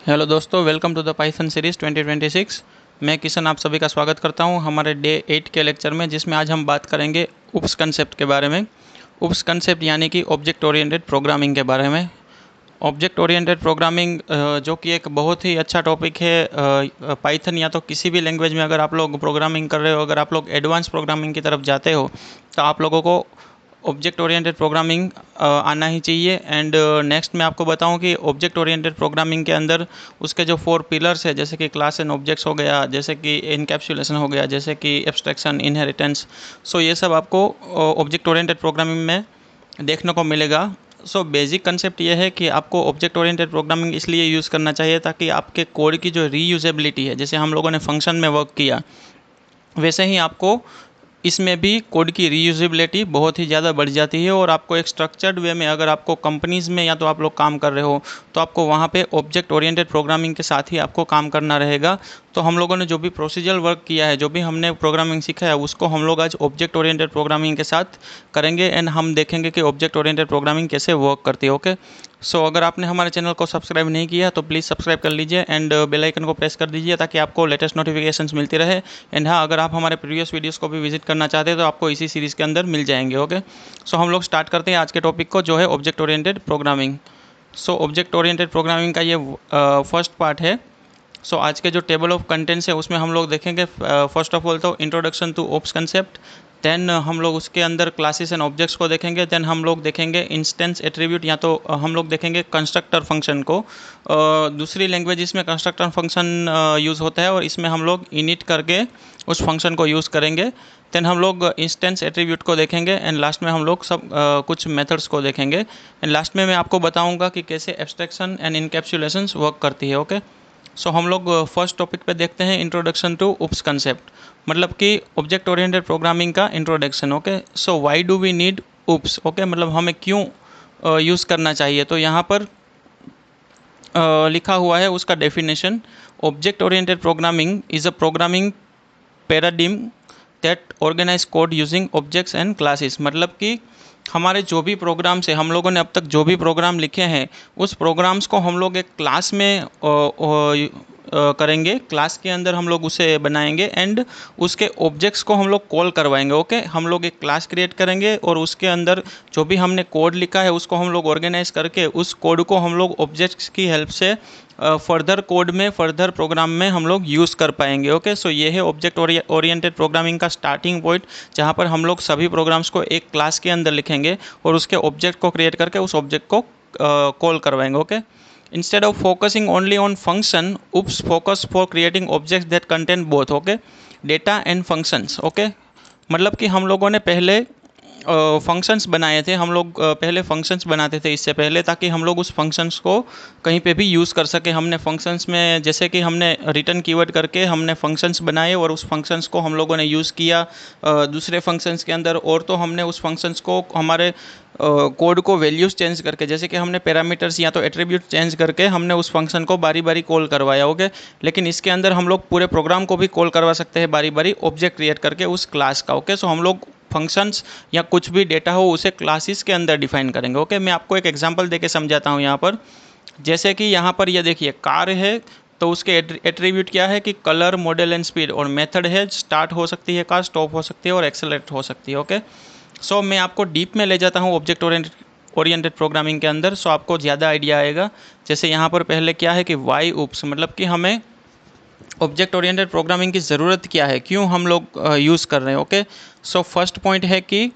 Hello दोस्तों, welcome to the Python series 2026। मैं किशन आप सभी का स्वागत करता हूं हमारे डे 8 के लेक्चर में, जिसमें आज हम बात करेंगे उप्स कंसेप्ट के बारे में। उप्स कंसेप्ट यानी कि ऑब्जेक्ट ओरिएंटेड प्रोग्रामिंग के बारे में। ऑब्जेक्ट ओरिएंटेड प्रोग्रामिंग जो कि एक बहुत ही अच्छा टॉपिक है पाइथन या तो किसी भी लैंग्वेज में अगर आप लोग प्रोग्रामिंग कर रहे हो, अगर आप लोग एडवांस प्रोग्रामिंग की तरफ जाते हो तो आप लोगों को ऑब्जेक्ट ओरिएंटेड प्रोग्रामिंग आना ही चाहिए। एंड नेक्स्ट मैं आपको बताऊं कि ऑब्जेक्ट ओरिएंटेड प्रोग्रामिंग के अंदर उसके जो 4 पिलर्स है, जैसे कि क्लास एंड ऑब्जेक्ट्स हो गया, जैसे कि इनकैप्सुलेशन हो गया, जैसे कि एब्स्ट्रैक्शन, इनहेरिटेंस। सो ये सब आपको ऑब्जेक्ट ओरिएंटेड प्रोग्रामिंग में देखने को मिलेगा। सो बेसिक कंसेप्ट ये है कि आपको ऑब्जेक्ट ओरिएंटेड प्रोग्रामिंग इसलिए यूज़ करना चाहिए ताकि आपके कोड की जो रीयूजेबिलिटी है, जैसे हम लोगों ने फंक्शन में वर्क किया, वैसे ही आपको इसमें भी कोड की रीयूजेबिलिटी बहुत ही ज़्यादा बढ़ जाती है। और आपको एक स्ट्रक्चर्ड वे में, अगर आपको कंपनीज़ में या तो आप लोग काम कर रहे हो, तो आपको वहाँ पे ऑब्जेक्ट ओरिएंटेड प्रोग्रामिंग के साथ ही आपको काम करना रहेगा। तो हम लोगों ने जो भी प्रोसीजरल वर्क किया है, जो भी हमने प्रोग्रामिंग सीखा है, उसको हम लोग आज ऑब्जेक्ट ओरिएंटेड प्रोग्रामिंग के साथ करेंगे। एंड हम देखेंगे कि ऑब्जेक्ट ओरिएंटेड प्रोग्रामिंग कैसे वर्क करती है। ओके, सो अगर आपने हमारे चैनल को सब्सक्राइब नहीं किया तो प्लीज़ सब्सक्राइब कर लीजिए एंड बेल आइकन को प्रेस कर दीजिए ताकि आपको लेटेस्ट नोटिफिकेशंस मिलती रहे। एंड हाँ, अगर आप हमारे प्रीवियस वीडियोस को भी विजिट करना चाहते हैं तो आपको इसी सीरीज़ के अंदर मिल जाएंगे। ओके, सो हम लोग स्टार्ट करते हैं आज के टॉपिक को, जो है object oriented programming. So object oriented programming का ये फर्स्ट पार्ट है। सो आज के जो टेबल ऑफ कंटेंट्स है उसमें हम लोग देखेंगे फर्स्ट ऑफ ऑल तो introduction to OOPs concept. Then हम लोग उसके अंदर क्लासेस एंड ऑब्जेक्ट्स को देखेंगे। देन हम लोग देखेंगे इंस्टेंस एट्रीब्यूट, या तो हम लोग देखेंगे कंस्ट्रक्टर फंक्शन को। दूसरी लैंग्वेज में कंस्ट्रक्टर फंक्शन यूज़ होता है और इसमें हम लोग इनिट करके उस फंक्शन को यूज़ करेंगे। देन हम लोग इंस्टेंस एट्रीब्यूट को देखेंगे एंड लास्ट में हम लोग सब कुछ मेथड्स को देखेंगे। एंड लास्ट में मैं आपको बताऊंगा कि कैसे एब्स्ट्रैक्शन एंड इनकैप्सुलेशंस वर्क करती है। ओके, सो हम लोग फर्स्ट टॉपिक पे देखते हैं इंट्रोडक्शन टू उप्स कंसेप्ट, मतलब कि ऑब्जेक्ट ओरिएंटेड प्रोग्रामिंग का introduction. Okay, so why do we need OOPs? Okay, मतलब हमें क्यों यूज़ करना चाहिए। तो यहाँ पर लिखा हुआ है उसका definition. Object oriented programming is a programming paradigm that organize code using objects and classes. मतलब कि हमारे जो भी प्रोग्राम्स है, हम लोगों ने अब तक जो भी प्रोग्राम लिखे हैं, उस प्रोग्राम्स को हम लोग एक क्लास में करेंगे। क्लास के अंदर हम लोग उसे बनाएंगे एंड उसके ऑब्जेक्ट्स को हम लोग कॉल करवाएंगे। ओके, हम लोग एक क्लास क्रिएट करेंगे और उसके अंदर जो भी हमने कोड लिखा है उसको हम लोग ऑर्गेनाइज करके उस कोड को हम लोग ऑब्जेक्ट्स की हेल्प से फर्दर कोड में, फर्दर प्रोग्राम में हम लोग यूज़ कर पाएंगे। ओके, सो ये है ऑब्जेक्ट ओरिएंटेड प्रोग्रामिंग का स्टार्टिंग पॉइंट, जहाँ पर हम लोग सभी प्रोग्राम्स को एक क्लास के अंदर लिखेंगे और उसके ऑब्जेक्ट को क्रिएट करके उस ऑब्जेक्ट को कॉल करवाएंगे। Okay, instead of focusing only on function, oops focus for creating objects that contain both okay data and functions। okay, मतलब कि हम लोगों ने पहले फंक्शंस बनाए थे। हम लोग पहले फंक्शंस बनाते थे इससे पहले, ताकि हम लोग उस फंक्शंस को कहीं पे भी यूज़ कर सके। हमने फंक्शंस में, जैसे कि हमने रिटर्न कीवर्ड करके हमने फंक्शंस बनाए और उस फंक्शंस को हम लोगों ने यूज़ किया दूसरे फंक्शंस के अंदर। और तो हमने उस फंक्शंस को, हमारे कोड को वैल्यूज़ चेंज करके, जैसे कि हमने पैरामीटर्स या तो एट्रीब्यूट चेंज करके हमने उस फंक्शन को बारी बारी कॉल करवाया। ओके, लेकिन इसके अंदर हम लोग पूरे प्रोग्राम को भी कॉल करवा सकते हैं बारी बारी ऑब्जेक्ट क्रिएट करके उस क्लास का। ओके, सो हम लोग फंक्शंस या कुछ भी डेटा हो उसे क्लासेस के अंदर डिफाइन करेंगे। ओके, मैं आपको एक एग्जांपल देके समझाता हूँ यहाँ पर। जैसे कि यहाँ पर ये देखिए, कार है तो उसके एट्रीब्यूट क्या है कि कलर, मॉडल एंड स्पीड। और मेथड है, स्टार्ट हो सकती है कार, स्टॉप हो सकती है और एक्सेलरेट हो सकती है। ओके, सो मैं आपको डीप में ले जाता हूँ ऑब्जेक्ट ओरिएंटेड प्रोग्रामिंग के अंदर, सो आपको ज़्यादा आइडिया आएगा। जैसे यहाँ पर पहले क्या है कि वाई उप्स, मतलब कि हमें ऑब्जेक्ट ओरिएंटेड प्रोग्रामिंग की ज़रूरत क्या है, क्यों हम लोग यूज़ कर रहे हैं। ओके, सो फर्स्ट पॉइंट है कि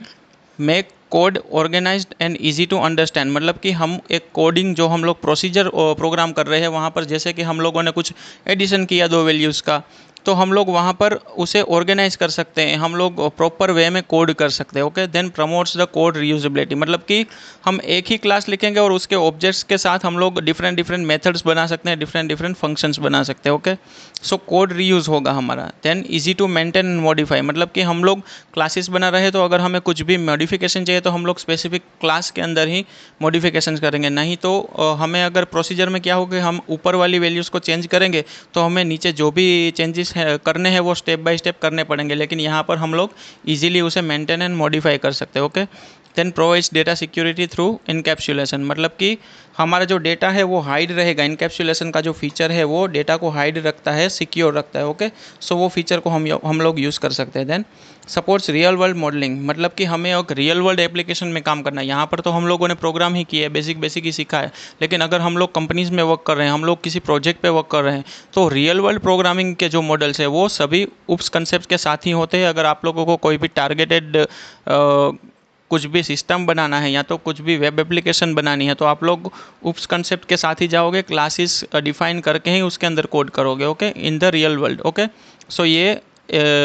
make code organized and easy to understand. मतलब कि हम एक कोडिंग, जो हम लोग प्रोसीजर प्रोग्राम कर रहे हैं वहाँ पर, जैसे कि हम लोगों ने कुछ एडिशन किया दो वैल्यूज़ का, तो हम लोग वहाँ पर उसे ऑर्गेनाइज कर सकते हैं, हम लोग प्रॉपर वे में कोड कर सकते हैं। Okay, then promotes the code reusability. मतलब कि हम एक ही क्लास लिखेंगे और उसके ऑब्जेक्ट्स के साथ हम लोग डिफरेंट डिफरेंट मेथड्स बना सकते हैं, डिफरेंट डिफरेंट फंक्शंस बना सकते हैं। ओके, सो कोड रीयूज होगा हमारा। Then easy to maintain and modify, मतलब कि हम लोग क्लासेस बना रहे हैं तो अगर हमें कुछ भी मॉडिफिकेशन चाहिए तो हम लोग स्पेसिफिक क्लास के अंदर ही मॉडिफिकेशन करेंगे। नहीं तो हमें अगर प्रोसीजर में क्या होगा, हम ऊपर वाली वैल्यूज़ को चेंज करेंगे तो हमें नीचे जो भी चेंजेस करने हैं वो स्टेप बाय स्टेप करने पड़ेंगे, लेकिन यहाँ पर हम लोग इजीली उसे मेंटेन एंड मॉडिफाई कर सकते हैं। Okay, then provides data security through encapsulation, मतलब कि हमारा जो डेटा है वो हाइड रहेगा। इनकैप्सुलेशन का जो फीचर है वो डेटा को हाइड रखता है, सिक्योर रखता है। ओके, सो वो फीचर को हम लोग यूज़ कर सकते हैं। Then supports real world modelling, मतलब कि हमें एक रियल वर्ल्ड एप्लीकेशन में काम करना है। यहाँ पर तो हम लोगों ने प्रोग्राम ही किया है, बेसिक बेसिक ही सीखा है, लेकिन अगर हम लोग कंपनीज़ में वर्क कर रहे हैं, हम लोग किसी प्रोजेक्ट पे वर्क कर रहे हैं, तो रियल वर्ल्ड प्रोग्रामिंग के जो मॉडल्स है वो सभी उप्स कंसेप्ट के साथ ही होते हैं। अगर आप लोगों को कोई भी टारगेटेड कुछ भी सिस्टम बनाना है या तो कुछ भी वेब एप्लीकेशन बनानी है, तो आप लोग उप्स कंसेप्ट के साथ ही जाओगे, क्लासेस डिफाइन करके ही उसके अंदर कोड करोगे। Okay, in the real world. Okay, so ये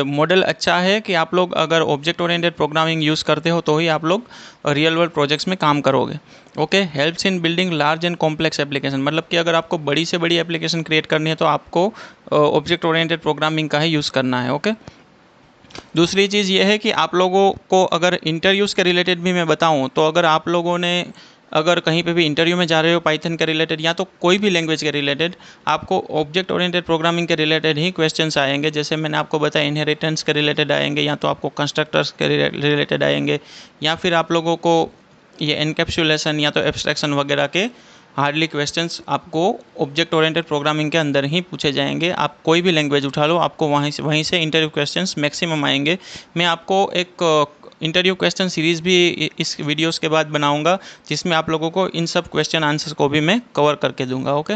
मॉडल अच्छा है कि आप लोग अगर ऑब्जेक्ट ओरिएंटेड प्रोग्रामिंग यूज़ करते हो तो ही आप लोग रियल वर्ल्ड प्रोजेक्ट्स में काम करोगे। Okay, helps in building large and complex application, मतलब कि अगर आपको बड़ी से बड़ी एप्लीकेशन क्रिएट करनी है तो आपको ऑब्जेक्ट ओरिएंटेड प्रोग्रामिंग का ही यूज़ करना है। ओके, दूसरी चीज़ ये है कि आप लोगों को अगर इंटरव्यूज़ के रिलेटेड भी मैं बताऊं, तो अगर आप लोगों ने अगर कहीं पे भी इंटरव्यू में जा रहे हो पाइथन के रिलेटेड या तो कोई भी लैंग्वेज के रिलेटेड, आपको ऑब्जेक्ट ओरिएंटेड प्रोग्रामिंग के रिलेटेड ही क्वेश्चंस आएंगे। जैसे मैंने आपको बताया, इनहेरिटेंस के रिलेटेड आएंगे, या तो आपको कंस्ट्रक्टर्स के रिलेटेड आएंगे, या फिर आप लोगों को ये एनकैप्सुलेशन या तो एब्स्ट्रैक्शन वगैरह के हार्डली क्वेश्चंस आपको ऑब्जेक्ट ओरिएंटेड प्रोग्रामिंग के अंदर ही पूछे जाएंगे। आप कोई भी लैंग्वेज उठा लो, आपको वहीं से इंटरव्यू क्वेश्चंस मैक्सिमम आएंगे। मैं आपको एक इंटरव्यू क्वेश्चन सीरीज़ भी इस वीडियोस के बाद बनाऊंगा, जिसमें आप लोगों को इन सब क्वेश्चन आंसर्स को भी मैं कवर करके दूंगा। ओके,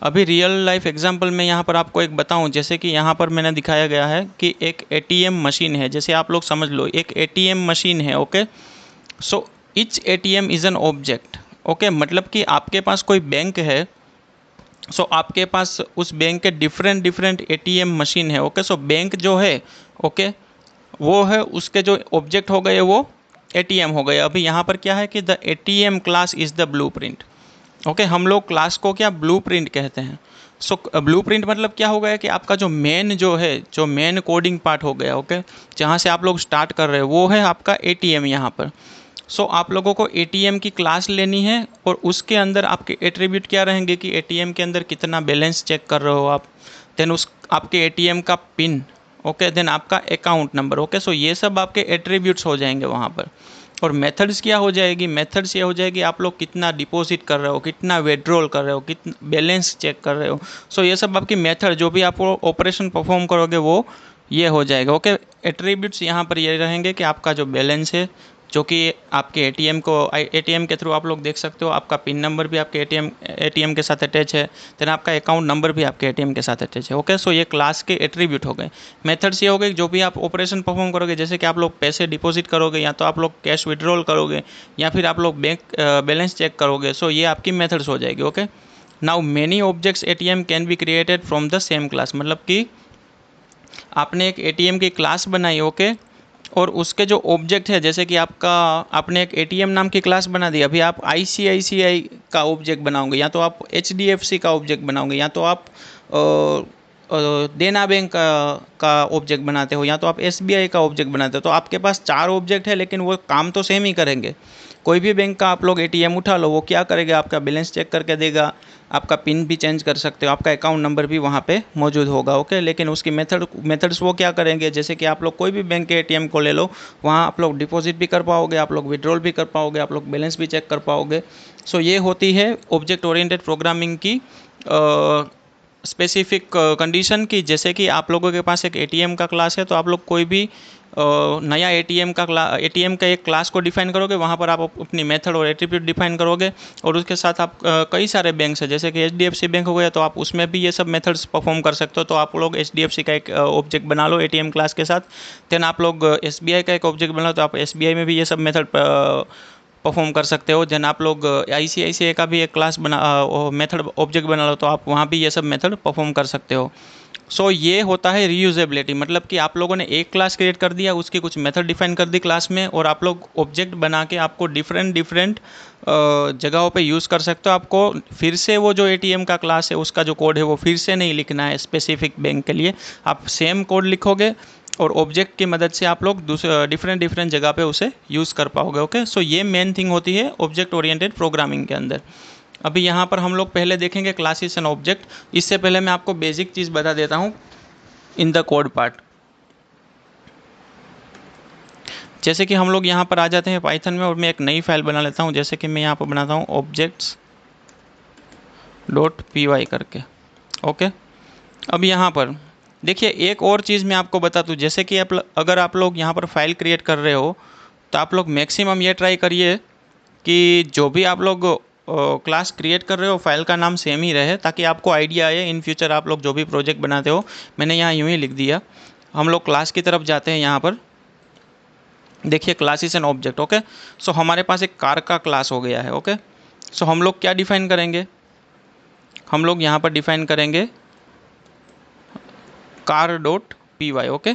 अभी रियल लाइफ एग्जांपल में यहाँ पर आपको एक बताऊँ, जैसे कि यहाँ पर मैंने दिखाया गया है कि एक एटीएम मशीन है। जैसे आप लोग समझ लो, एक एटीएम मशीन है। Okay, so etch ATM is an object. Okay, मतलब कि आपके पास कोई बैंक है, सो आपके पास उस बैंक के डिफरेंट डिफरेंट एटीएम मशीन है। ओके, सो बैंक जो है, ओके, वो है, उसके जो ऑब्जेक्ट हो गए वो एटीएम हो गए। अभी यहाँ पर क्या है कि the ATM class is the blueprint. Okay, हम लोग क्लास को क्या ब्लूप्रिंट कहते हैं। सो ब्लूप्रिंट मतलब क्या हो गया कि आपका जो मेन जो है, जो मेन कोडिंग पार्ट हो गया। ओके, जहाँ से आप लोग स्टार्ट कर रहे हो वो है आपका एटीएम यहाँ पर। सो आप लोगों को एटीएम की क्लास लेनी है और उसके अंदर आपके एट्रीब्यूट क्या रहेंगे कि एटीएम के अंदर कितना बैलेंस चेक कर रहे हो आप, देन उस आपके एटीएम का पिन, ओके, देन आपका अकाउंट नंबर। ओके, सो ये सब आपके एट्रीब्यूट्स हो जाएंगे वहाँ पर। और मेथड्स क्या हो जाएगी, मेथड्स ये हो जाएगी आप लोग कितना डिपॉजिट कर रहे हो, कितना विड्रॉल कर रहे हो, कितना बैलेंस चेक कर रहे हो। सो ये सब आपकी मेथड, जो भी आप ऑपरेशन परफॉर्म करोगे वो ये हो जाएगा। ओके, एट्रीब्यूट्स यहाँ पर ये रहेंगे कि आपका जो बैलेंस है, जो कि आपके एटीएम के थ्रू आप लोग देख सकते हो, आपका पिन नंबर भी आपके एटीएम के साथ अटैच है, देन आपका अकाउंट नंबर भी आपके एटीएम के साथ अटैच है। ओके, सो ये क्लास के एट्रीब्यूट हो गए। मेथड्स ये हो गए जो भी आप ऑपरेशन परफॉर्म करोगे, जैसे कि आप लोग पैसे डिपॉजिट करोगे, या तो आप लोग कैश विड्रॉल करोगे, या फिर आप लोग बैंक बैलेंस चेक करोगे। सो ये आपकी मेथड्स हो जाएगी। Okay, now many objects ATM can be created from the same class, मतलब कि आपने एक एटीएम की क्लास बनाई। ओके, और उसके जो ऑब्जेक्ट है, जैसे कि आपने एक एटीएम नाम की क्लास बना दी, अभी आप आईसीआईसीआई का ऑब्जेक्ट बनाओगे, या तो आप एचडीएफसी का ऑब्जेक्ट बनाओगे, या तो आप देना बैंक का ऑब्जेक्ट बनाते हो, या तो आप एसबीआई का ऑब्जेक्ट बनाते हो। तो आपके पास 4 ऑब्जेक्ट है, लेकिन वो काम तो सेम ही करेंगे। कोई भी बैंक का आप लोग एटीएम उठा लो, वो क्या करेगा, आपका बैलेंस चेक करके देगा, आपका पिन भी चेंज कर सकते हो, आपका अकाउंट नंबर भी वहाँ पे मौजूद होगा। ओके, लेकिन उसकी मेथड्स वो क्या करेंगे, जैसे कि आप लोग कोई भी बैंक के एटीएम को ले लो, वहाँ आप लोग डिपॉजिट भी कर पाओगे, आप लोग विड्रॉल भी कर पाओगे, आप लोग बैलेंस भी चेक कर पाओगे। सो ये होती है ऑब्जेक्ट ओरिएंटेड प्रोग्रामिंग की स्पेसिफिक कंडीशन की। जैसे कि आप लोगों के पास एक एटीएम का क्लास है, तो आप लोग कोई भी नया एटीएम का एक क्लास को डिफाइन करोगे, वहाँ पर आप अपनी मेथड और एट्रीब्यूट डिफाइन करोगे, और उसके साथ आप कई सारे बैंक्स हैं, जैसे कि एचडीएफसी बैंक हो गया, तो आप उसमें भी ये सब मेथड्स परफॉर्म कर सकते हो। तो आप लोग एचडीएफसी का एक ऑब्जेक्ट बना लो एटीएम क्लास के साथ, देन आप लोग एसबीआई का एक ऑब्जेक्ट बना लो, तो आप एसबीआई में भी ये सब मेथड परफॉर्म कर सकते हो। जन आप लोग आईसीआईसीआई का भी एक क्लास मेथड ऑब्जेक्ट बना लो, तो आप वहाँ भी ये सब मेथड परफॉर्म कर सकते हो। सो ये होता है रीयूजेबिलिटी, मतलब कि आप लोगों ने एक क्लास क्रिएट कर दिया, उसकी कुछ मेथड डिफाइन कर दी क्लास में, और आप लोग ऑब्जेक्ट बना के आपको डिफरेंट डिफरेंट जगहों पे यूज़ कर सकते हो। आपको फिर से वो जो एटीएम का क्लास है उसका जो कोड है वो फिर से नहीं लिखना है स्पेसिफिक बैंक के लिए, आप सेम कोड लिखोगे और ऑब्जेक्ट की मदद से आप लोग दूसरे डिफरेंट डिफरेंट जगह पे उसे यूज़ कर पाओगे। ओके, सो ये मेन थिंग होती है ऑब्जेक्ट ओरिएंटेड प्रोग्रामिंग के अंदर। अभी यहाँ पर हम लोग पहले देखेंगे क्लासेस एंड ऑब्जेक्ट। इससे पहले मैं आपको बेसिक चीज़ बता देता हूँ इन द कोड पार्ट। जैसे कि हम लोग यहाँ पर आ जाते हैं पाइथन में और मैं एक नई फाइल बना लेता हूँ। जैसे कि मैं यहाँ पर बनाता हूँ objects.py करके। ओके, अब यहाँ पर देखिए एक और चीज़ मैं आपको बता दूँ। जैसे कि अगर आप लोग यहाँ पर फाइल क्रिएट कर रहे हो तो आप लोग मैक्सिमम ये ट्राई करिए कि जो भी आप लोग क्लास क्रिएट कर रहे हो फाइल का नाम सेम ही रहे, ताकि आपको आइडिया आए इन फ्यूचर आप लोग जो भी प्रोजेक्ट बनाते हो। मैंने यहाँ यूँ ही लिख दिया। हम लोग क्लास की तरफ जाते हैं। यहाँ पर देखिए क्लासेस एंड ऑब्जेक्ट। ओके, सो हमारे पास एक कार का क्लास हो गया है। ओके, सो हम लोग क्या डिफाइन करेंगे, हम लोग यहाँ पर डिफाइन करेंगे car.py। ओके,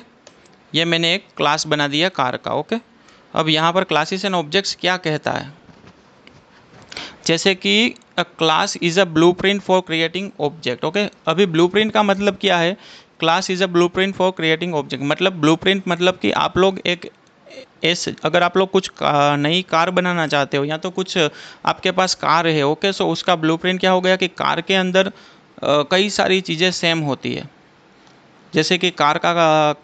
ये मैंने एक क्लास बना दिया कार का। ओके, अब यहाँ पर क्लासेस एंड ऑब्जेक्ट्स क्या कहता है, जैसे कि अ class is a blueprint for creating object. Okay, अभी ब्लूप्रिंट का मतलब क्या है, class is a blueprint for creating object. मतलब ब्लूप्रिंट मतलब कि आप लोग एक अगर आप लोग कुछ नई कार बनाना चाहते हो या तो कुछ आपके पास कार है। ओके, सो उसका ब्लूप्रिंट क्या हो गया कि कार के अंदर कई सारी चीज़ें सेम होती है। जैसे कि कार का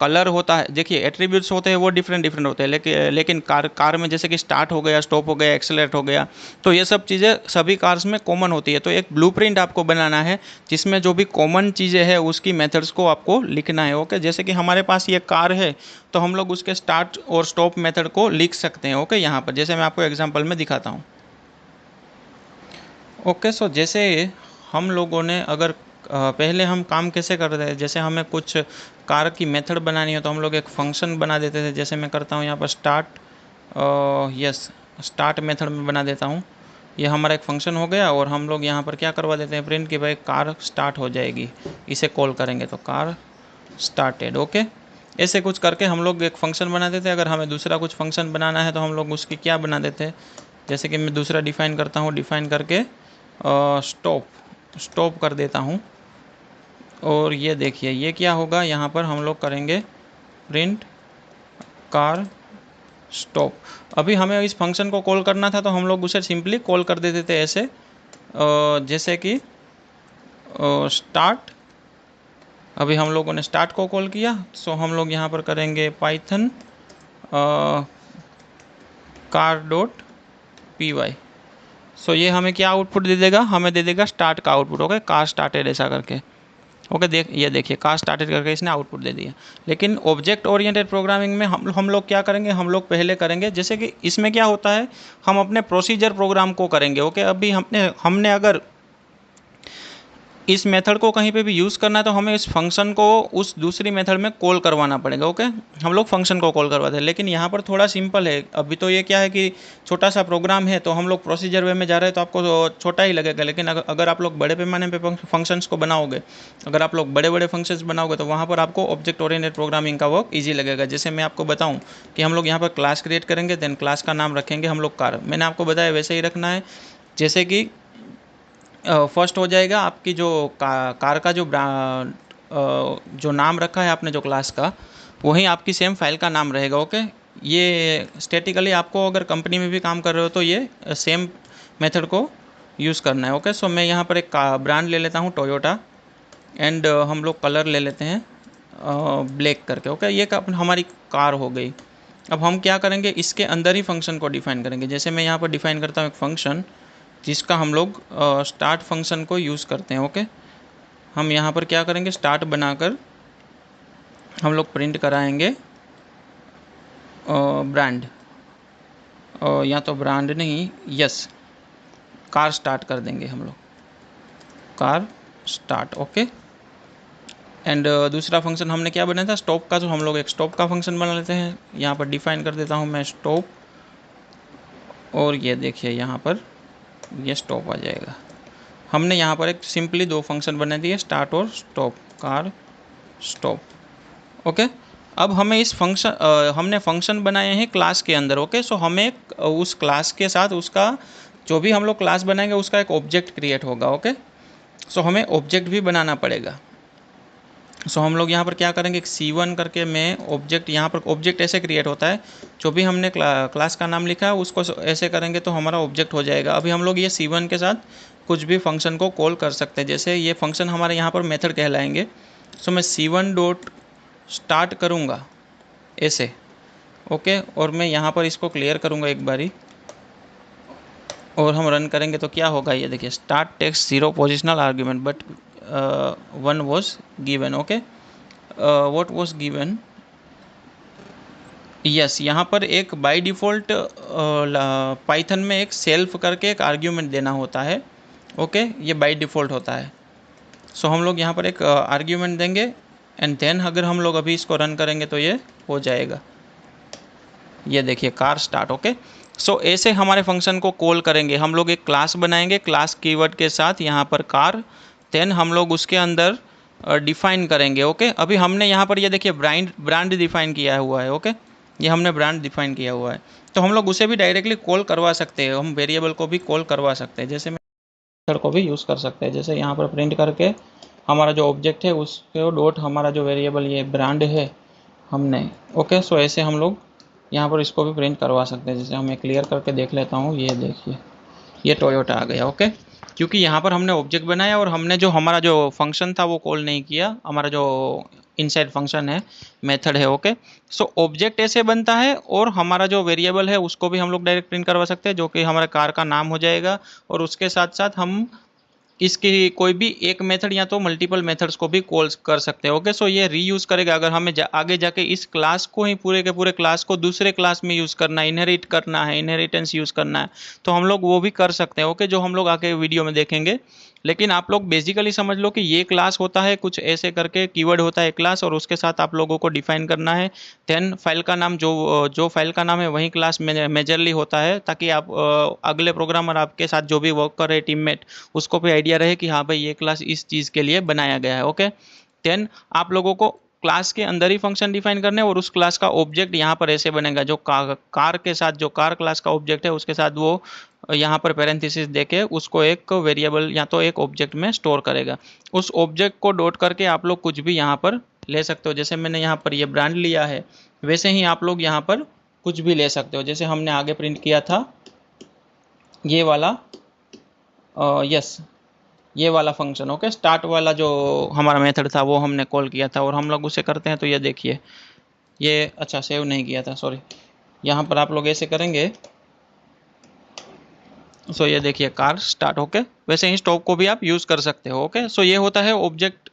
कलर होता है, देखिए एट्रीब्यूट्स होते हैं वो डिफरेंट डिफरेंट होते हैं, लेकिन कार में जैसे कि स्टार्ट हो गया, स्टॉप हो गया, एक्सेलरेट हो गया, तो ये सब चीज़ें सभी कार्स में कॉमन होती है। तो एक ब्लूप्रिंट आपको बनाना है जिसमें जो भी कॉमन चीज़ें हैं उसकी मेथड्स को आपको लिखना है। ओके, जैसे कि हमारे पास ये कार है तो हम लोग उसके स्टार्ट और स्टॉप मेथड को लिख सकते हैं। ओके, यहाँ पर जैसे मैं आपको एग्जाम्पल में दिखाता हूँ। ओके, सो जैसे हम लोगों ने अगर पहले हम काम कैसे करते हैं, जैसे हमें कुछ कार की मेथड बनानी है तो हम लोग एक फंक्शन बना देते थे। जैसे मैं करता हूँ यहाँ पर स्टार्ट मेथड में बना देता हूँ। ये हमारा एक फंक्शन हो गया और हम लोग यहाँ पर क्या करवा देते हैं, प्रिंट कि भाई कार स्टार्ट हो जाएगी। इसे कॉल करेंगे तो कार स्टार्टेड। ओके, ऐसे कुछ करके हम लोग एक फ़ंक्शन बना देते हैं। अगर हमें दूसरा कुछ फंक्शन बनाना है तो हम लोग उसकी क्या बना देते हैं, जैसे कि मैं दूसरा डिफ़ाइन करता हूँ, डिफ़ाइन करके स्टॉप कर देता हूँ। और ये देखिए ये क्या होगा, यहाँ पर हम लोग करेंगे प्रिंट कार स्टॉप। अभी हमें इस फंक्शन को कॉल करना था तो हम लोग उसे सिंपली कॉल कर देते थे ऐसे, जैसे कि स्टार्ट। अभी हम लोगों ने स्टार्ट को कॉल किया, सो हम लोग यहाँ पर करेंगे पाइथन car.py। सो ये हमें क्या आउटपुट दे देगा, हमें दे देगा स्टार्ट का आउटपुट। ओके, कार स्टार्टेड ऐसा करके। ओके, ये देखिए कार स्टार्टेड करके इसने आउटपुट दे दिया। लेकिन ऑब्जेक्ट ओरिएंटेड प्रोग्रामिंग में हम लोग क्या करेंगे, हम लोग पहले करेंगे, जैसे कि इसमें क्या होता है, हम अपने प्रोसीजर प्रोग्राम को करेंगे। ओके, अभी हमने अगर इस मेथड को कहीं पे भी यूज़ करना है तो हमें इस फंक्शन को उस दूसरी मेथड में कॉल करवाना पड़ेगा। ओके, हम लोग फंक्शन को कॉल करवाते हैं, लेकिन यहाँ पर थोड़ा सिंपल है। अभी तो ये क्या है कि छोटा सा प्रोग्राम है तो हम लोग प्रोसीजर वे में जा रहे हैं तो आपको छोटा ही लगेगा। लेकिन अगर आप लोग बड़े पैमाने पे फंक्शंस को बनाओगे, अगर आप लोग बड़े बड़े फंक्शंस बनाओगे तो वहाँ पर आपको ऑब्जेक्ट ओरिएंटेड प्रोग्रामिंग का वर्क ईजी लगेगा। जैसे मैं आपको बताऊँ कि हम लोग यहाँ पर क्लास क्रिएट करेंगे, देन क्लास का नाम रखेंगे हम लोग कार। मैंने आपको बताया वैसे ही रखना है। जैसे कि फर्स्ट हो जाएगा आपकी जो कार का जो नाम रखा है आपने जो क्लास का, वही आपकी सेम फाइल का नाम रहेगा। ओके, ये स्टैटिकली आपको अगर कंपनी में भी काम कर रहे हो तो ये सेम मेथड को यूज़ करना है। ओके, सो मैं यहाँ पर एक ब्रांड ले लेता हूँ टोयोटा, एंड हम लोग कलर ले लेते हैं ब्लैक करके। ओके, ये हमारी कार हो गई। अब हम क्या करेंगे, इसके अंदर ही फंक्शन को डिफ़ाइन करेंगे। जैसे मैं यहाँ पर डिफ़ाइन करता हूँ एक फंक्शन जिसका हम लोग स्टार्ट फंक्शन को यूज़ करते हैं। ओके, हम यहाँ पर क्या करेंगे, स्टार्ट बनाकर हम लोग प्रिंट कराएंगे ब्रांड, या तो ब्रांड नहीं, यस, कार स्टार्ट कर देंगे हम लोग, कार स्टार्ट। ओके, एंड दूसरा फंक्शन हमने क्या बनाया था, स्टॉप का, तो हम लोग एक स्टॉप का फंक्शन बना लेते हैं। यहाँ पर डिफ़ाइन कर देता हूँ मैं स्टॉप, और ये देखिए यहाँ पर ये स्टॉप आ जाएगा। हमने यहाँ पर एक सिंपली दो फंक्शन बना दिए, स्टार्ट और स्टॉप, कार स्टॉप। ओके, अब हमें इस हमने फंक्शन बनाए हैं क्लास के अंदर। ओके, सो हमें उस क्लास के साथ उसका जो भी हम लोग क्लास बनाएंगे उसका एक ऑब्जेक्ट क्रिएट होगा। ओके, सो हमें ऑब्जेक्ट भी बनाना पड़ेगा। सो हम लोग यहाँ पर क्या करेंगे, एक C1 करके मैं ऑब्जेक्ट, यहाँ पर ऑब्जेक्ट ऐसे क्रिएट होता है, जो भी हमने क्लास का नाम लिखा है उसको ऐसे करेंगे तो हमारा ऑब्जेक्ट हो जाएगा। अभी हम लोग ये C1 के साथ कुछ भी फंक्शन को कॉल कर सकते हैं। जैसे ये फंक्शन हमारे यहाँ पर मेथड कहलाएंगे। सो मैं C1 डॉट स्टार्ट करूँगा ऐसे। ओके, और मैं यहाँ पर इसको क्लियर करूँगा एक बारी और हम रन करेंगे तो क्या होगा ये देखिए, start text 0 positional argument but 1 was given. Okay, what was given, yes, यहाँ पर एक बाय डिफ़ॉल्ट पाइथन में एक सेल्फ करके एक आर्ग्यूमेंट देना होता है। ओके, ये बाय डिफ़ॉल्ट होता है। सो हम लोग यहाँ पर एक आर्ग्यूमेंट देंगे एंड देन अगर हम लोग अभी इसको रन करेंगे तो ये हो जाएगा। ये देखिए कार स्टार्ट। ओके, सो ऐसे हमारे फंक्शन को कॉल करेंगे। हम लोग एक क्लास बनाएंगे, क्लास कीवर्ड के साथ यहाँ पर कार, देन हम लोग उसके अंदर डिफाइन करेंगे। ओके, अभी हमने यहाँ पर ये देखिए ब्रांड डिफाइन किया हुआ है। ओके, ये हमने ब्रांड डिफाइन किया हुआ है, तो हम लोग उसे भी डायरेक्टली कॉल करवा सकते हैं। हम वेरिएबल को भी कॉल करवा सकते हैं, जैसे मेथड को भी यूज़ कर सकते हैं। जैसे यहाँ पर प्रिंट करके हमारा जो ऑब्जेक्ट है उसके डॉट हमारा जो वेरिएबल ये ब्रांड है हमने, ओके, सो ऐसे हम लोग यहाँ पर इसको भी प्रिंट करवा सकते हैं। जैसे हम क्लियर करके देख लेता हूँ, ये देखिए ये टोयोटा आ गया। ओके, क्योंकि यहाँ पर हमने ऑब्जेक्ट बनाया और हमने जो हमारा जो फंक्शन था वो कॉल नहीं किया, हमारा जो इनसाइड फंक्शन है, मेथड है। ओके, सो ऑब्जेक्ट ऐसे बनता है और हमारा जो वेरिएबल है उसको भी हम लोग डायरेक्ट प्रिंट करवा सकते हैं, जो कि हमारे कार का नाम हो जाएगा। और उसके साथ साथ हम इसकी कोई भी एक मेथड या तो मल्टीपल मेथड्स को भी कॉल कर सकते हैं। ओके, सो ये रीयूज़ करेगा अगर हमें आगे जाके इस क्लास को ही पूरे के पूरे क्लास को दूसरे क्लास में यूज़ करना है, इनहेरिट करना है, इनहेरिटेंस यूज़ करना है, तो हम लोग वो भी कर सकते हैं। ओके, जो हम लोग आगे वीडियो में देखेंगे। लेकिन आप लोग बेसिकली समझ लो कि ये क्लास होता है कुछ ऐसे करके, कीवर्ड होता है क्लास, और उसके साथ आप लोगों को डिफाइन करना है। देन फाइल का नाम जो फाइल का नाम है वही क्लास मेजरली होता है, ताकि आप अगले प्रोग्रामर आपके साथ जो भी वर्क कर रहे टीममेट उसको भी आइडिया रहे कि हाँ भाई ये क्लास इस चीज़ के लिए बनाया गया है। ओके, देन आप लोगों को क्लास के अंदर ही फंक्शन डिफाइन करने और उस क्लास का ऑब्जेक्ट यहाँ पर ऐसे बनेगा, जो कार के साथ जो कार क्लास का ऑब्जेक्ट है उसके साथ वो यहाँ पर पैरेंथेसिस देके उसको एक वेरिएबल या तो एक ऑब्जेक्ट में स्टोर करेगा। उस ऑब्जेक्ट को डॉट करके आप लोग कुछ भी यहाँ पर ले सकते हो। जैसे मैंने यहाँ पर ये ब्रांड लिया है, वैसे ही आप लोग यहाँ पर कुछ भी ले सकते हो। जैसे हमने आगे प्रिंट किया था ये वाला, यस, ये वाला फंक्शन। ओके, स्टार्ट वाला जो हमारा मेथड था वो हमने कॉल किया था और हम लोग उसे करते हैं तो ये देखिए ये, अच्छा सेव नहीं किया था, सॉरी। यहाँ पर आप लोग ऐसे करेंगे, सो ये देखिए कार स्टार्ट। ओके, वैसे ही स्टॉप को भी आप यूज़ कर सकते हो। ओके, सो ये होता है ऑब्जेक्ट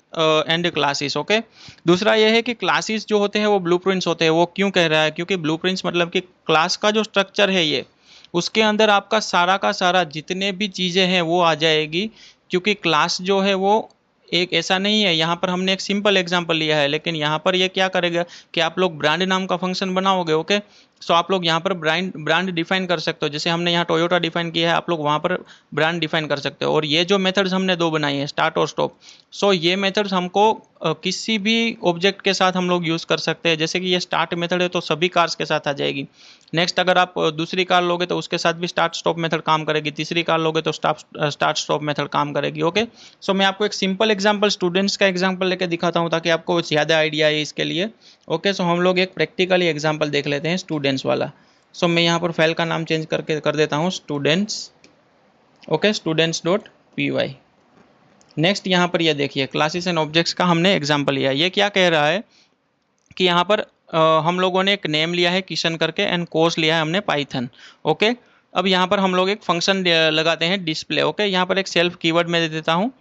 एंड क्लासेस। ओके, दूसरा ये है कि क्लासेस जो होते हैं वो ब्लूप्रिंट्स होते हैं। वो क्यों कह रहा है, क्योंकि ब्लूप्रिंट्स मतलब कि क्लास का जो स्ट्रक्चर है ये, उसके अंदर आपका सारा का सारा जितने भी चीज़ें हैं वो आ जाएगी। क्योंकि क्लास जो है वो एक ऐसा नहीं है, यहाँ पर हमने एक सिंपल एग्जांपल लिया है, लेकिन यहाँ पर ये क्या करेगा कि आप लोग ब्रांड नाम का फंक्शन बनाओगे। ओके, सो आप लोग यहाँ पर ब्रांड डिफाइन कर सकते हो। जैसे हमने यहाँ टोयोटा डिफाइन किया है, आप लोग वहाँ पर ब्रांड डिफाइन कर सकते हो। और ये जो मेथड्स हमने दो बनाई है, स्टार्ट और स्टॉप, सो ये मेथड्स हमको किसी भी ऑब्जेक्ट के साथ हम लोग यूज़ कर सकते हैं। जैसे कि ये स्टार्ट मेथड है तो सभी कार्स के साथ आ जाएगी। नेक्स्ट अगर आप दूसरी कार लोगे तो उसके साथ भी स्टार्ट स्टॉप मेथड काम करेगी। तीसरी कार लोगे तो स्टार्ट स्टॉप मेथड काम करेगी। ओके, सो मैं आपको एक सिंपल एग्जांपल स्टूडेंट्स का एग्जांपल लेके दिखाता हूँ ताकि आपको ज़्यादा आइडिया है इसके लिए। ओके, सो हम लोग एक प्रैक्टिकली एग्जांपल देख लेते हैं स्टूडेंट्स वाला। सो मैं यहाँ पर फाइल का नाम चेंज करके कर देता हूँ students. Okay, students dot P Y. Next यहाँ पर ये देखिए क्लासेस एंड ऑब्जेक्ट्स का हमने एग्जांपल लिया। ये क्या कह रहा है कि यहाँ पर हम लोगों ने एक नेम लिया है किशन करके एंड कोर्स लिया है हमने पाइथन। ओके, अब यहाँ पर हम लोग एक फंक्शन लगाते हैं डिस्प्ले। ओके, यहाँ पर एक सेल्फ कीवर्ड में दे देता हूँ।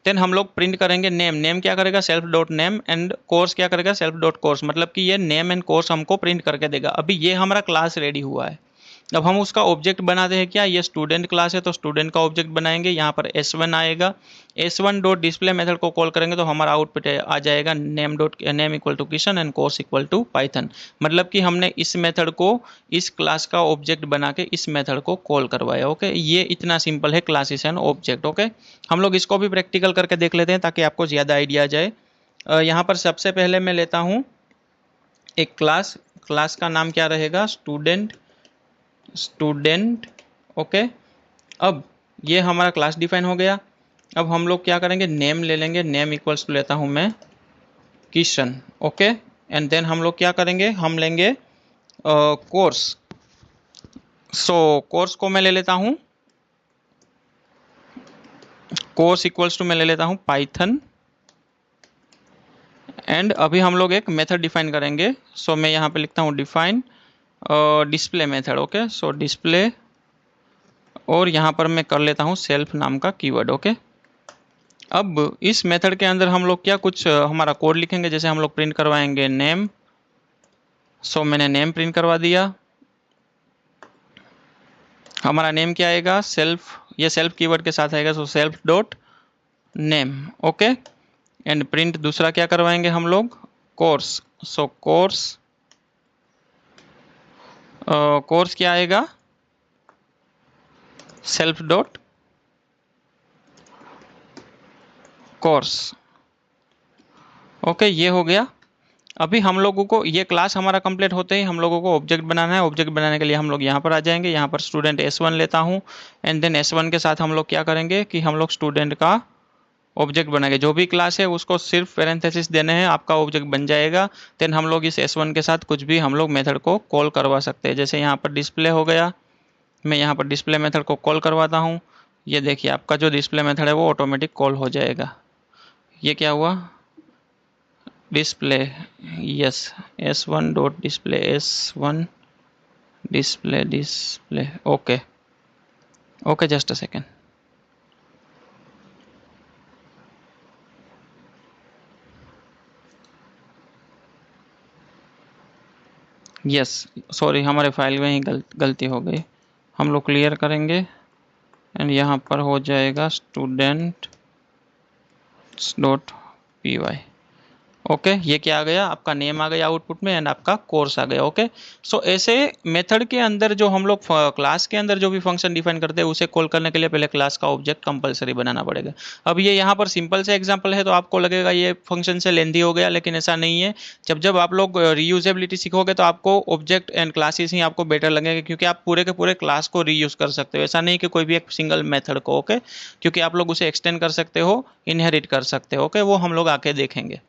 देन हम लोग प्रिंट करेंगे नेम। नेम क्या करेगा, self dot name, and course क्या करेगा, सेल्फ डॉट कोर्स। मतलब कि ये नेम एंड कोर्स हमको प्रिंट करके देगा। अभी ये हमारा क्लास रेडी हुआ है। अब हम उसका ऑब्जेक्ट बनाते हैं। क्या ये स्टूडेंट क्लास है तो स्टूडेंट का ऑब्जेक्ट बनाएंगे। यहाँ पर S1 आएगा। S1 डॉट डिस्प्ले मेथड को कॉल करेंगे तो हमारा आउटपुट आ जाएगा name equal to Kishan and course equal to Python. मतलब कि हमने इस मेथड को इस क्लास का ऑब्जेक्ट बना के इस मेथड को कॉल करवाया। ओके, ये इतना सिंपल है क्लासेस एंड ऑब्जेक्ट। ओके, हम लोग इसको भी प्रैक्टिकल करके देख लेते हैं ताकि आपको ज़्यादा आइडिया आ जाए। यहाँ पर सबसे पहले मैं लेता हूँ एक क्लास का नाम क्या रहेगा, स्टूडेंट। ओके, अब ये हमारा क्लास डिफाइन हो गया। अब हम लोग क्या करेंगे, नेम ले लेंगे। नेम इक्वल्स टू लेता हूं मैं किशन। ओके, एंड देन हम लोग क्या करेंगे, हम लेंगे कोर्स। सो कोर्स को मैं ले लेता हूं, कोर्स इक्वल्स टू मैं ले लेता हूं पाइथन। एंड अभी हम लोग एक मेथड डिफाइन करेंगे। सो मैं यहाँ पे लिखता हूँ डिफाइन डिस्प्ले मेथड। ओके, सो डिस्प्ले, और यहाँ पर मैं कर लेता हूँ सेल्फ नाम का कीवर्ड। ओके, अब इस मेथड के अंदर हम लोग क्या कुछ हमारा कोड लिखेंगे। जैसे हम लोग प्रिंट करवाएंगे नेम, सो मैंने नेम प्रिंट करवा दिया। हमारा नेम क्या आएगा, सेल्फ, ये सेल्फ कीवर्ड के साथ आएगा, so self dot name. Okay, and print दूसरा क्या करवाएंगे हम लोग, कोर्स, सो कोर्स, कोर्स क्या आएगा, सेल्फ डॉट कोर्स। ओके, ये हो गया। अभी हम लोगों को ये क्लास हमारा कंप्लीट होते ही हम लोगों को ऑब्जेक्ट बनाना है। ऑब्जेक्ट बनाने के लिए हम लोग यहाँ पर आ जाएंगे, यहाँ पर स्टूडेंट S1 लेता हूँ, एंड देन S1 के साथ हम लोग क्या करेंगे कि हम लोग स्टूडेंट का ऑब्जेक्ट बनाएंगे। जो भी क्लास है उसको सिर्फ पैरेंथेसिस देने हैं, आपका ऑब्जेक्ट बन जाएगा। देन हम लोग इस S1 के साथ कुछ भी हम लोग मेथड को कॉल करवा सकते हैं। जैसे यहाँ पर डिस्प्ले हो गया, मैं यहाँ पर डिस्प्ले मेथड को कॉल करवाता हूँ। ये देखिए आपका जो डिस्प्ले मेथड है वो ऑटोमेटिक कॉल हो जाएगा। ये क्या हुआ, display, yes, S1 dot display, S1 display, display. Okay okay, just a second. Yes, sorry, हमारे फाइल में ही गलती हो गई। हम लोग क्लियर करेंगे एंड यहाँ पर हो जाएगा स्टूडेंट डॉट py। ओके, ये क्या आ गया, आपका नेम आ गया आउटपुट में एंड आपका कोर्स आ गया। ओके, सो ऐसे मेथड के अंदर जो हम लोग क्लास के अंदर जो भी फंक्शन डिफाइन करते हैं उसे कॉल करने के लिए पहले क्लास का ऑब्जेक्ट कंपलसरी बनाना पड़ेगा। अब ये यहाँ पर सिंपल से एग्जांपल है तो आपको लगेगा ये फंक्शन से लेंदी हो गया, लेकिन ऐसा नहीं है। जब जब आप लोग रीयूजेबिलिटी सीखोगे तो आपको ऑब्जेक्ट एंड क्लासेस ही आपको बेटर लगेंगे, क्योंकि आप पूरे के पूरे क्लास को रीयूज कर सकते हो। ऐसा नहीं कि कोई भी एक सिंगल मेथड को। ओके, क्योंकि आप लोग उसे एक्सटेंड कर सकते हो, इनहेरिट कर सकते हो। ओके, वो हम लोग आके देखेंगे।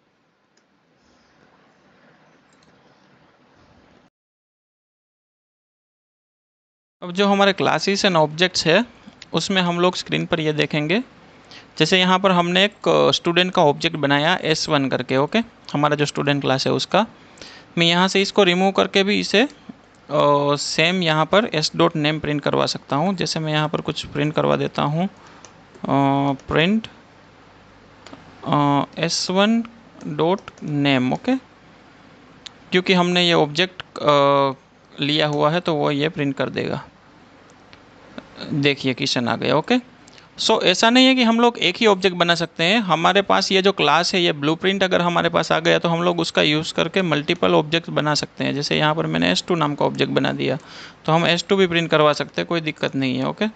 अब जो हमारे क्लासेस एंड ऑब्जेक्ट्स है उसमें हम लोग स्क्रीन पर ये देखेंगे। जैसे यहाँ पर हमने एक स्टूडेंट का ऑब्जेक्ट बनाया S1 करके। ओके, हमारा जो स्टूडेंट क्लास है उसका, मैं यहाँ से इसको रिमूव करके भी इसे सेम यहाँ पर S डॉट नेम प्रिंट करवा सकता हूँ। जैसे मैं यहाँ पर कुछ प्रिंट करवा देता हूँ, print S1 dot name. Okay, क्योंकि हमने ये ऑब्जेक्ट लिया हुआ है तो वो ये प्रिंट कर देगा। देखिए किशन आ गया। ओके, सो ऐसा नहीं है कि हम लोग एक ही ऑब्जेक्ट बना सकते हैं। हमारे पास ये जो क्लास है, ये ब्लूप्रिंट अगर हमारे पास आ गया तो हम लोग उसका यूज़ करके मल्टीपल ऑब्जेक्ट बना सकते हैं। जैसे यहाँ पर मैंने S2 नाम का ऑब्जेक्ट बना दिया तो हम S2 भी प्रिंट करवा सकते हैं, कोई दिक्कत नहीं है। ओके,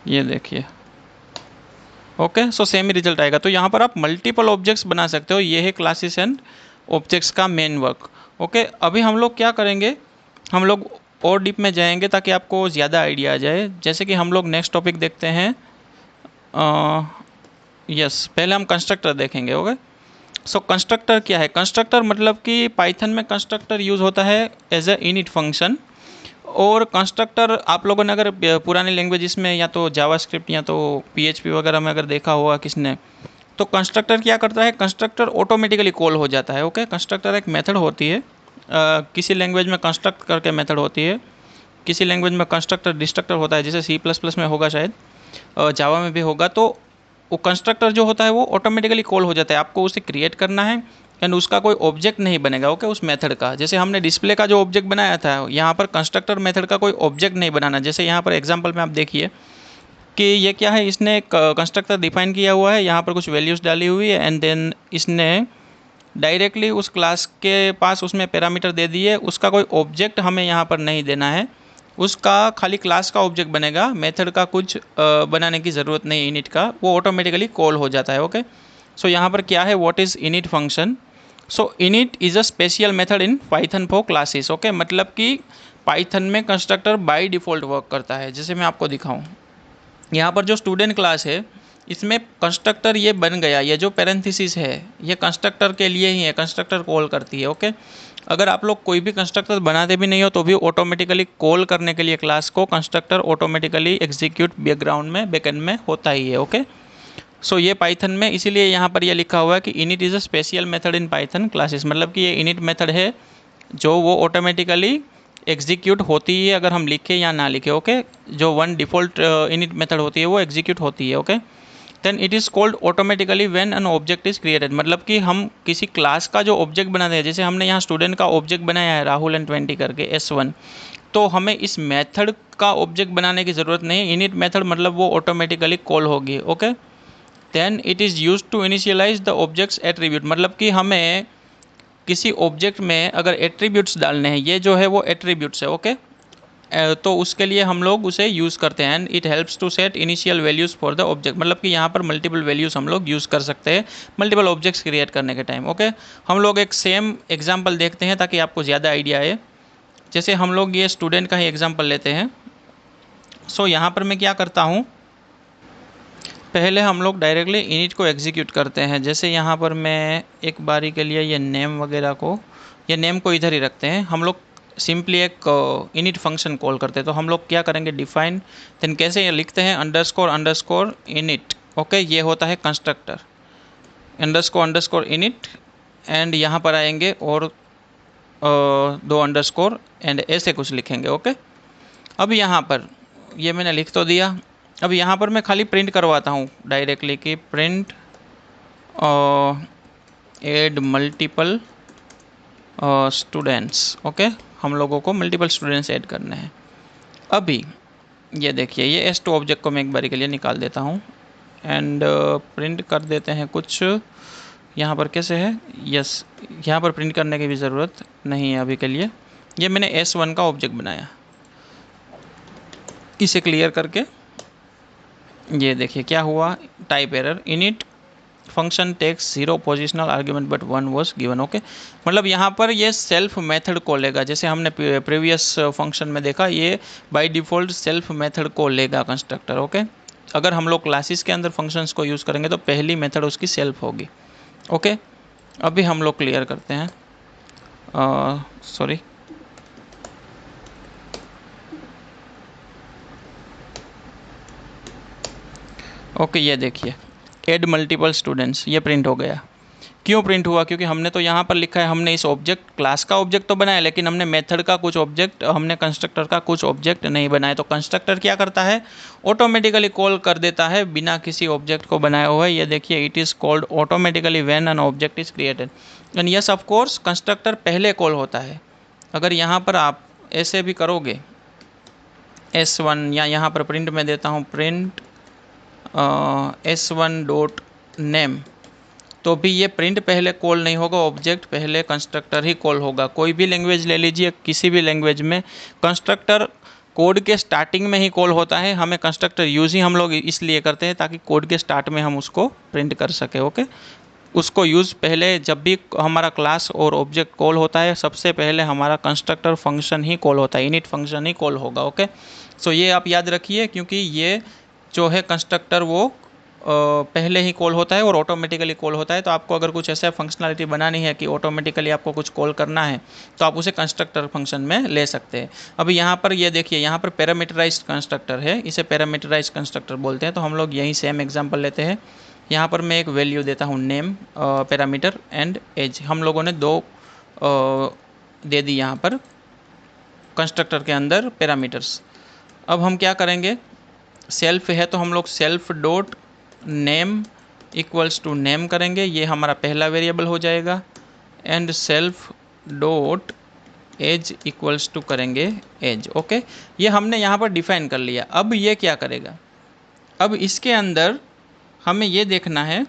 ये देखिए। ओके, सो सेम ही रिजल्ट आएगा। तो यहाँ पर आप मल्टीपल ऑब्जेक्ट्स बना सकते हो। ये है क्लासेस एंड ऑब्जेक्ट्स का मेन वर्क। ओके, अभी हम लोग क्या करेंगे, हम लोग और डीप में जाएंगे ताकि आपको ज़्यादा आइडिया आ जाए। जैसे कि हम लोग नेक्स्ट टॉपिक देखते हैं, यस, पहले हम कंस्ट्रक्टर देखेंगे। ओके, सो कंस्ट्रक्टर क्या है, कंस्ट्रक्टर मतलब कि पाइथन में कंस्ट्रक्टर यूज़ होता है एज ए इनिट फंक्शन। और कंस्ट्रक्टर आप लोगों ने अगर पुरानी लैंग्वेजेस में या तो जावास्क्रिप्ट या तो PHP वगैरह में अगर देखा होगा किसने, तो कंस्ट्रक्टर क्या करता है, कंस्ट्रक्टर ऑटोमेटिकली कॉल हो जाता है। ओके, कंस्ट्रक्टर एक मेथड होती है, किसी लैंग्वेज में कंस्ट्रक्ट करके मेथड होती है, किसी लैंग्वेज में कंस्ट्रक्टर डिस्ट्रक्टर होता है, जैसे C++ में होगा शायद, जावा में भी होगा। तो वो कंस्ट्रक्टर जो होता है वो ऑटोमेटिकली कॉल हो जाता है, आपको उसे क्रिएट करना है एंड उसका कोई ऑब्जेक्ट नहीं बनेगा। ओके, उस मेथड का, जैसे हमने डिस्प्ले का जो ऑब्जेक्ट बनाया था, यहाँ पर कंस्ट्रक्टर मेथड का कोई ऑब्जेक्ट नहीं बनाना। जैसे यहाँ पर एग्जांपल में आप देखिए कि ये क्या है, इसने एक कंस्ट्रक्टर डिफाइन किया हुआ है, यहाँ पर कुछ वैल्यूज़ डाली हुई है एंड देन इसने डायरेक्टली उस क्लास के पास उसमें पैरामीटर दे दिए। उसका कोई ऑब्जेक्ट हमें यहाँ पर नहीं देना है, उसका खाली क्लास का ऑब्जेक्ट बनेगा, मेथड का कुछ बनाने की ज़रूरत नहीं, इनिट का, वो ऑटोमेटिकली कॉल हो जाता है। ओके, सो यहाँ पर क्या है, what is init function. So init is a special method in Python for classes. Okay, मतलब कि पाइथन में कंस्ट्रक्टर बाय डिफ़ॉल्ट वर्क करता है। जैसे मैं आपको दिखाऊँ, यहाँ पर जो स्टूडेंट क्लास है इसमें कंस्ट्रक्टर ये बन गया, ये जो पैरेंथेसिस है ये कंस्ट्रक्टर के लिए ही है, कंस्ट्रक्टर कॉल करती है। ओके, अगर आप लोग कोई भी कंस्ट्रक्टर बनाते भी नहीं हो तो भी ऑटोमेटिकली कॉल करने के लिए क्लास को कंस्ट्रक्टर ऑटोमेटिकली एग्जीक्यूट बैकग्राउंड में, बैकएंड में होता ही है। ओके, सो ये पाइथन में, इसीलिए यहाँ पर ये लिखा हुआ है कि init is a special method in Python classes, मतलब कि ये इनिट मेथड है जो वो ऑटोमेटिकली एग्जीक्यूट होती है अगर हम लिखे या ना लिखे। ओके, जो वन डिफ़ॉल्ट इनिट मेथड होती है वो एग्जीक्यूट होती है। Okay, then it is called automatically when an object is created. मतलब कि हम किसी क्लास का जो ऑब्जेक्ट बनाते हैं, जैसे हमने यहाँ स्टूडेंट का ऑब्जेक्ट बनाया है राहुल एंड 20 करके S1, तो हमें इस मेथड का ऑब्जेक्ट बनाने की ज़रूरत नहीं। इनिट मेथड मतलब वो ऑटोमेटिकली कॉल होगी। Okay, then it is use to initialise the objects attribute. मतलब कि हमें किसी ऑब्जेक्ट में अगर एट्रीब्यूट्स डालने हैं, ये जो है वो एट्रीब्यूट्स है। ओके, तो उसके लिए हम लोग उसे यूज़ करते हैं। And it helps to set initial values for the object. मतलब कि यहाँ पर मल्टीपल वैल्यूज़ हम लोग यूज़ कर सकते हैं मल्टीपल ऑब्जेक्ट्स क्रिएट करने के टाइम। ओके, हम लोग एक सेम एग्जांपल देखते हैं ताकि आपको ज़्यादा आइडिया आए। जैसे हम लोग ये स्टूडेंट का ही एग्जांपल लेते हैं। सो यहाँ पर मैं क्या करता हूँ, पहले हम लोग डायरेक्टली इनिट को एग्जीक्यूट करते हैं। जैसे यहाँ पर मैं एक बारी के लिए ये नेम वगैरह को, ये नेम को इधर ही रखते हैं। हम लोग सिंपली एक इनिट फंक्शन कॉल करते हैं। तो हम लोग क्या करेंगे, डिफाइन, देन कैसे ये लिखते हैं, अंडरस्कोर अंडरस्कोर इनिट। ओके, ये होता है constructor, underscore underscore init. And यहाँ पर आएंगे और दो अंडरस्कोर एंड ऐसे कुछ लिखेंगे। ओके, अब यहाँ पर ये मैंने लिख तो दिया। अब यहाँ पर मैं खाली प्रिंट करवाता हूँ डायरेक्टली कि printed multiple students. Okay, हम लोगों को मल्टीपल स्टूडेंट्स ऐड करने हैं। अभी ये देखिए, ये S2 ऑब्जेक्ट को मैं एक बारी के लिए निकाल देता हूँ एंड प्रिंट कर देते हैं कुछ। यहाँ पर कैसे है, यस, यहाँ पर प्रिंट करने की भी ज़रूरत नहीं है अभी के लिए। ये मैंने S1 का ऑब्जेक्ट बनाया, इसे क्लियर करके ये देखिए क्या हुआ, type error, init function takes 0 positional argument but 1 was given. Okay, मतलब यहाँ पर ये सेल्फ मेथड को लेगा। जैसे हमने प्रीवियस फंक्शन में देखा, ये बाय डिफ़ॉल्ट सेल्फ मेथड को लेगा कंस्ट्रक्टर। ओके, अगर हम लोग क्लासेस के अंदर फंक्शंस को यूज़ करेंगे तो पहली मेथड उसकी सेल्फ होगी। ओके, अभी हम लोग क्लियर करते हैं, सॉरी, ओके, ये देखिए एड मल्टीपल स्टूडेंट्स, ये प्रिंट हो गया। क्यों प्रिंट हुआ, क्योंकि हमने तो यहाँ पर लिखा है, हमने इस ऑब्जेक्ट क्लास का ऑब्जेक्ट तो बनाया, लेकिन हमने मेथड का कुछ ऑब्जेक्ट, हमने कंस्ट्रक्टर का कुछ ऑब्जेक्ट नहीं बनाया। तो कंस्ट्रक्टर क्या करता है, ऑटोमेटिकली कॉल कर देता है बिना किसी ऑब्जेक्ट को बनाए हुए। ये देखिए, it is called automatically when an object is created. And yes of course, constructor पहले कॉल होता है। अगर यहाँ पर आप ऐसे भी करोगे S1, या यहाँ पर प्रिंट में देता हूँ, प्रिंट S1 डॉट नेम, तो भी ये प्रिंट पहले कॉल नहीं होगा, ऑब्जेक्ट पहले कंस्ट्रक्टर ही कॉल होगा। कोई भी लैंग्वेज ले लीजिए, किसी भी लैंग्वेज में कंस्ट्रक्टर कोड के स्टार्टिंग में ही कॉल होता है। हमें कंस्ट्रक्टर यूज़ ही हम लोग इसलिए करते हैं ताकि कोड के स्टार्ट में हम उसको प्रिंट कर सके। ओके, उसको यूज़ पहले, जब भी हमारा क्लास और ऑब्जेक्ट कॉल होता है, सबसे पहले हमारा कंस्ट्रक्टर फंक्शन ही कॉल होता है, इनिट फंक्शन ही कॉल होगा। ओके, सो ये आप याद रखिए, क्योंकि ये जो है कंस्ट्रक्टर वो पहले ही कॉल होता है और ऑटोमेटिकली कॉल होता है। तो आपको अगर कुछ ऐसा फंक्शनलिटी बनानी है कि ऑटोमेटिकली आपको कुछ कॉल करना है, तो आप उसे कंस्ट्रक्टर फंक्शन में ले सकते हैं। अभी यहाँ पर ये देखिए, यहाँ पर पैरामीटराइज्ड कंस्ट्रक्टर है, इसे पैरामीटराइज्ड कंस्ट्रक्टर बोलते हैं। तो हम लोग यही सेम एग्जांपल लेते हैं। यहाँ पर मैं एक वैल्यू देता हूँ, नेम पैरामीटर एंड एज। हम लोगों ने दो दे दी यहाँ पर कंस्ट्रक्टर के अंदर पैरामीटर्स। अब हम क्या करेंगे, सेल्फ है तो हम लोग self dot name equals to name करेंगे, ये हमारा पहला वेरिएबल हो जाएगा। And self dot age equals to करेंगे एज। ओके, ये हमने यहाँ पर डिफाइन कर लिया। अब ये क्या करेगा, अब इसके अंदर हमें ये देखना है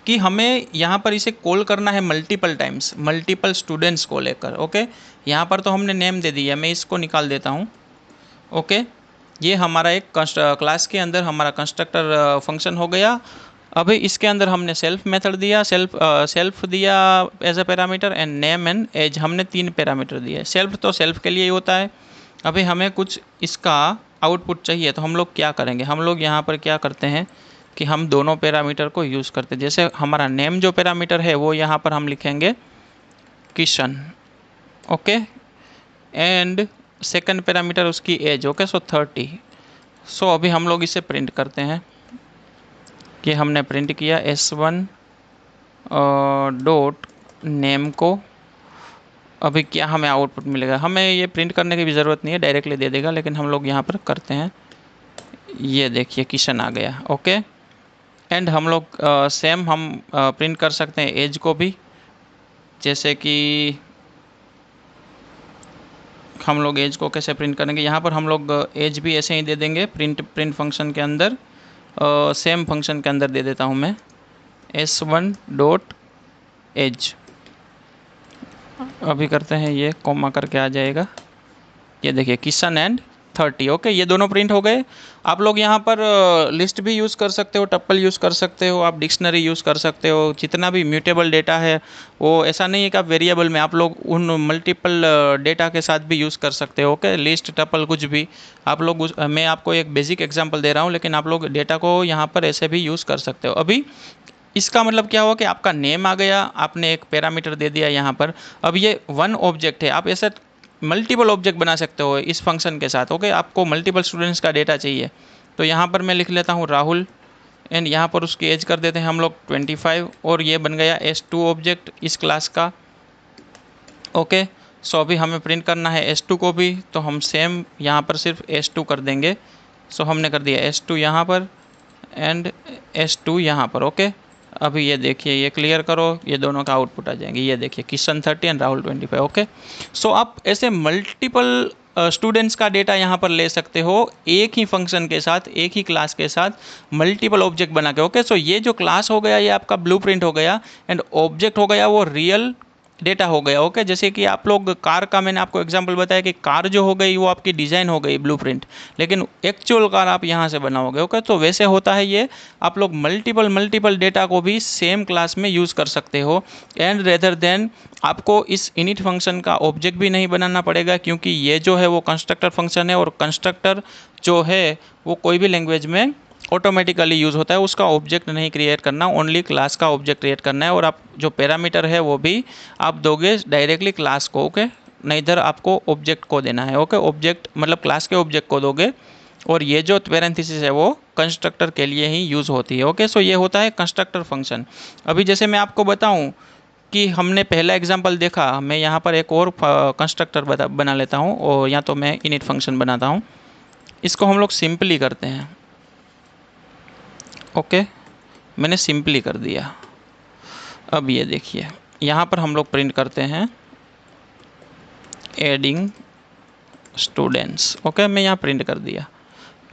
कि हमें यहाँ पर इसे कॉल करना है मल्टीपल टाइम्स, मल्टीपल स्टूडेंट्स को लेकर। ओके, यहाँ पर तो हमने नेम दे दिया, मैं इसको निकाल देता हूँ। ओके, ये हमारा एक क्लास के अंदर हमारा कंस्ट्रक्टर फंक्शन हो गया। अभी इसके अंदर हमने सेल्फ मेथड दिया, सेल्फ दिया as a parameter, and name and age, हमने 3 पैरामीटर दिए। सेल्फ तो सेल्फ के लिए ही होता है। अभी हमें कुछ इसका आउटपुट चाहिए, तो हम लोग क्या करेंगे, हम लोग यहाँ पर क्या करते हैं कि हम दोनों पैरामीटर को यूज़ करते हैं। जैसे हमारा नेम जो पैरामीटर है वो यहाँ पर हम लिखेंगे Kishan. Okay, and second parameter उसकी एज। ओके, सो 30। सो अभी हम लोग इसे प्रिंट करते हैं कि हमने प्रिंट किया S1 डॉट नेम को अभी क्या हमें आउटपुट मिलेगा, हमें ये प्रिंट करने की भी ज़रूरत नहीं है, डायरेक्टली दे देगा, लेकिन हम लोग यहाँ पर करते हैं। ये देखिए किशन आ गया। ओके, एंड हम लोग सेम हम प्रिंट कर सकते हैं एज को भी, जैसे कि हम लोग एज को कैसे प्रिंट करेंगे, यहाँ पर हम लोग एज भी ऐसे ही दे देंगे प्रिंट फंक्शन के अंदर। सेम फंक्शन के अंदर दे देता हूँ मैं s1 डॉट एज। अभी करते हैं, ये कॉमा करके आ जाएगा। ये देखिए किशन एंड 30। ओके, ये दोनों प्रिंट हो गए। आप लोग यहाँ पर लिस्ट भी यूज़ कर सकते हो, टप्पल यूज़ कर सकते हो, आप डिक्शनरी यूज़ कर सकते हो, जितना भी म्यूटेबल डेटा है वो ऐसा नहीं है कि आप वेरिएबल में, आप लोग उन मल्टीपल डेटा के साथ भी यूज़ कर सकते हो। ओके, लिस्ट टप्पल कुछ भी आप लोग मैं आपको एक बेसिक एग्जांपल दे रहा हूँ, लेकिन आप लोग डेटा को यहाँ पर ऐसे भी यूज़ कर सकते हो। अभी इसका मतलब क्या हुआ कि आपका नेम आ गया, आपने एक पैरामीटर दे दिया यहाँ पर। अब ये वन ऑब्जेक्ट है, आप ऐसे मल्टीपल ऑब्जेक्ट बना सकते हो इस फंक्शन के साथ। ओके, आपको मल्टीपल स्टूडेंट्स का डेटा चाहिए, तो यहाँ पर मैं लिख लेता हूँ राहुल, एंड यहाँ पर उसकी एज कर देते हैं हम लोग 25, और ये बन गया S2 ऑब्जेक्ट इस क्लास का। ओके, सो अभी हमें प्रिंट करना है S2 को भी, तो हम सेम यहाँ पर सिर्फ S2 कर देंगे। सो हमने कर दिया S2 यहाँ पर एंड S2 यहाँ पर। ओके, अभी ये देखिए, ये क्लियर करो, ये दोनों का आउटपुट आ जाएंगे। ये देखिए किशन 30 एंड राहुल 25। ओके, सो आप ऐसे मल्टीपल स्टूडेंट्स का डेटा यहाँ पर ले सकते हो, एक ही फंक्शन के साथ, एक ही क्लास के साथ मल्टीपल ऑब्जेक्ट बना के। ओके, सो ये जो क्लास हो गया ये आपका ब्लूप्रिंट हो गया, एंड ऑब्जेक्ट हो गया वो रियल डेटा हो गया। ओके, जैसे कि आप लोग कार का, मैंने आपको एग्जांपल बताया कि कार जो हो गई वो आपकी डिज़ाइन हो गई ब्लूप्रिंट, लेकिन एक्चुअल कार आप यहाँ से बनाओगे। ओके, तो वैसे होता है ये, आप लोग मल्टीपल डेटा को भी सेम क्लास में यूज़ कर सकते हो, एंड रेदर देन आपको इस इनिट फंक्शन का ऑब्जेक्ट भी नहीं बनाना पड़ेगा, क्योंकि ये जो है वो कंस्ट्रक्टर फंक्शन है, और कंस्ट्रक्टर जो है वो कोई भी लैंग्वेज में ऑटोमेटिकली यूज़ होता है, उसका ऑब्जेक्ट नहीं क्रिएट करना, ओनली क्लास का ऑब्जेक्ट क्रिएट करना है। और आप जो पैरामीटर है वो भी आप दोगे डायरेक्टली क्लास को। ओके, नहीं इधर आपको ऑब्जेक्ट को देना है। ओके, ऑब्जेक्ट मतलब क्लास के ऑब्जेक्ट को दोगे, और ये जो पैरेंथेसिस है वो कंस्ट्रक्टर के लिए ही यूज़ होती है। ओके, सो ये होता है कंस्ट्रक्टर फंक्शन। अभी जैसे मैं आपको बताऊँ कि हमने पहला एग्जाम्पल देखा, मैं यहाँ पर एक और कंस्ट्रक्टर बना लेता हूँ, और या तो मैं इनिट फंक्शन बनाता हूँ, इसको हम लोग सिंपली करते हैं। ओके, मैंने सिंपली कर दिया। अब ये देखिए, यहाँ पर हम लोग प्रिंट करते हैं एडिंग स्टूडेंट्स। ओके, मैं यहाँ प्रिंट कर दिया।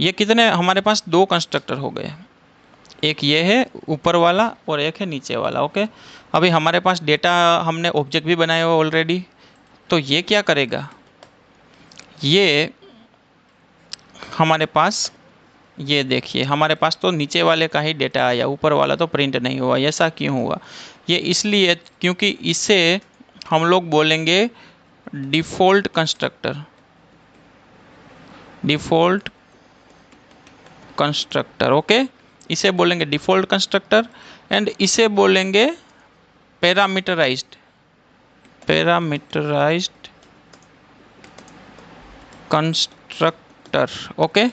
ये कितने, हमारे पास दो कंस्ट्रक्टर हो गए, एक ये है ऊपर वाला और एक है नीचे वाला। ओके, अभी हमारे पास डेटा, हमने ऑब्जेक्ट भी बनाए हुए ऑलरेडी, तो ये क्या करेगा, ये हमारे पास, ये देखिए हमारे पास तो नीचे वाले का ही डेटा आया, ऊपर वाला तो प्रिंट नहीं हुआ। ऐसा क्यों हुआ, ये इसलिए क्योंकि इसे हम लोग बोलेंगे default constructor, default constructor. Okay, इसे बोलेंगे डिफ़ॉल्ट कंस्ट्रक्टर, एंड इसे बोलेंगे पैरामीटराइज्ड, पैरामीटराइज्ड कंस्ट्रक्टर। ओके,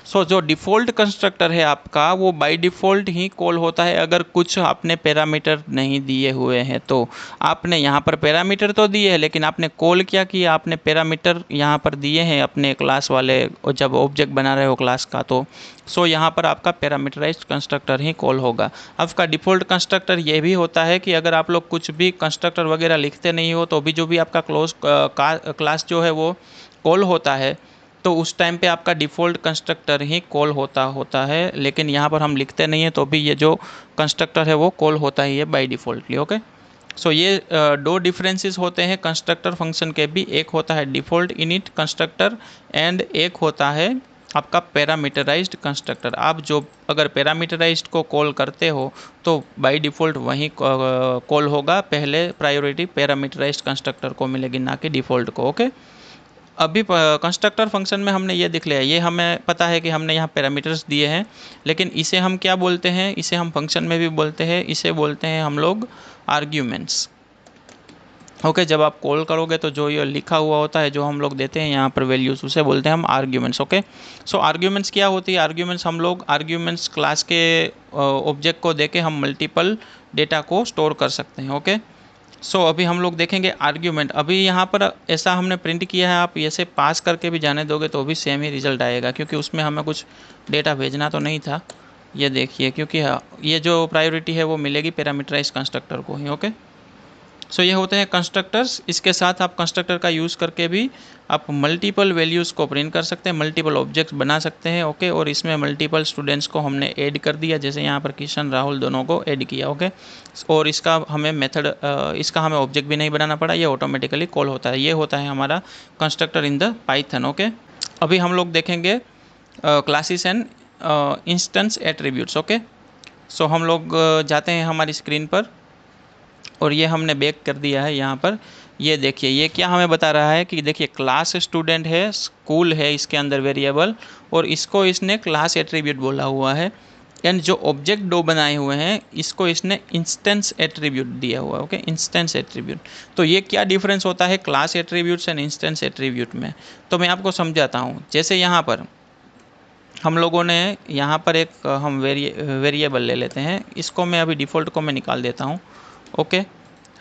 सो जो डिफ़ॉल्ट कंस्ट्रक्टर है आपका वो बाय डिफ़ॉल्ट ही कॉल होता है, अगर कुछ आपने पैरामीटर नहीं दिए हुए हैं तो। आपने यहाँ पर पैरामीटर तो दिए हैं, लेकिन आपने कॉल क्या किया, आपने पैरामीटर यहाँ पर दिए हैं अपने क्लास वाले, और जब ऑब्जेक्ट बना रहे हो क्लास का, तो सो यहाँ पर आपका पैरामीटराइज्ड कंस्ट्रक्टर ही कॉल होगा। आपका डिफ़ॉल्ट कंस्ट्रक्टर ये भी होता है कि अगर आप लोग कुछ भी कंस्ट्रक्टर वगैरह लिखते नहीं हो, तो भी जो भी आपका क्लास जो है वो कॉल होता है, तो उस टाइम पे आपका डिफ़ॉल्ट कंस्ट्रक्टर ही कॉल होता है। लेकिन यहाँ पर हम लिखते नहीं हैं, तो भी ये जो कंस्ट्रक्टर है वो कॉल होता ही है बाय डिफ़ॉल्टली। ओके, सो ये दो डिफरेंसेस होते हैं कंस्ट्रक्टर फंक्शन के भी, एक होता है डिफ़ॉल्ट इनिट कंस्ट्रक्टर, एंड एक होता है आपका पैरामीटराइज्ड कंस्ट्रक्टर। आप जो अगर पैरामीटराइज्ड को कॉल करते हो तो बाय डिफ़ॉल्ट वही कॉल होगा, पहले प्रायोरिटी पैरामीटराइज्ड कंस्ट्रक्टर को मिलेगी, ना कि डिफ़ॉल्ट को। ओके, अभी कंस्ट्रक्टर फंक्शन में हमने ये देख लिया, ये हमें पता है कि हमने यहाँ पैरामीटर्स दिए हैं, लेकिन इसे हम क्या बोलते हैं, इसे हम फंक्शन में भी बोलते हैं, इसे बोलते हैं हम लोग आर्ग्यूमेंट्स। ओके, जब आप कॉल करोगे तो जो ये लिखा हुआ होता है, जो हम लोग देते हैं यहाँ पर वैल्यूज़, उसे बोलते हैं हम आर्ग्यूमेंट्स। ओके, सो आर्ग्यूमेंट्स क्या होती है, आर्ग्यूमेंट्स हम लोग आर्ग्यूमेंट्स क्लास के ऑब्जेक्ट को देके हम मल्टीपल डेटा को स्टोर कर सकते हैं। ओके, सो अभी हम लोग देखेंगे आर्ग्यूमेंट। अभी यहाँ पर ऐसा हमने प्रिंट किया है, आप ऐसे पास करके भी जाने दोगे तो भी सेम ही रिजल्ट आएगा, क्योंकि उसमें हमें कुछ डेटा भेजना तो नहीं था। ये देखिए, क्योंकि हाँ, ये जो प्रायोरिटी है वो मिलेगी पैरामीटराइज कंस्ट्रक्टर को ही। ओके, सो ये होते हैं कंस्ट्रक्टर्स। इसके साथ आप कंस्ट्रक्टर का यूज़ करके भी आप मल्टीपल वैल्यूज़ को प्रिंट कर सकते हैं, मल्टीपल ऑब्जेक्ट्स बना सकते हैं। ओके, और इसमें मल्टीपल स्टूडेंट्स को हमने ऐड कर दिया, जैसे यहाँ पर किशन राहुल दोनों को ऐड किया। ओके, और इसका हमें मेथड, इसका हमें ऑब्जेक्ट भी नहीं बनाना पड़ा, ये ऑटोमेटिकली कॉल होता है। ये होता है हमारा constructor in the Python. Okay, अभी हम लोग देखेंगे classes and instance attributes. Okay, so हम लोग जाते हैं हमारी स्क्रीन पर, और ये हमने बैक कर दिया है यहाँ पर। ये देखिए, ये क्या हमें बता रहा है कि देखिए क्लास स्टूडेंट है, स्कूल है इसके अंदर वेरिएबल, और इसको इसने क्लास एट्रीब्यूट बोला हुआ है। एंड जो ऑब्जेक्ट दो बनाए हुए हैं इसको इसने इंस्टेंस एट्रीब्यूट दिया हुआ है। Okay, instance attribute. तो ये क्या डिफरेंस होता है class attributes and instance attribute में, तो मैं आपको समझाता हूँ। जैसे यहाँ पर हम लोगों ने यहाँ पर एक हम वेरिएबल ले लेते हैं, इसको मैं अभी डिफ़ॉल्ट को मैं निकाल देता हूँ। ओके,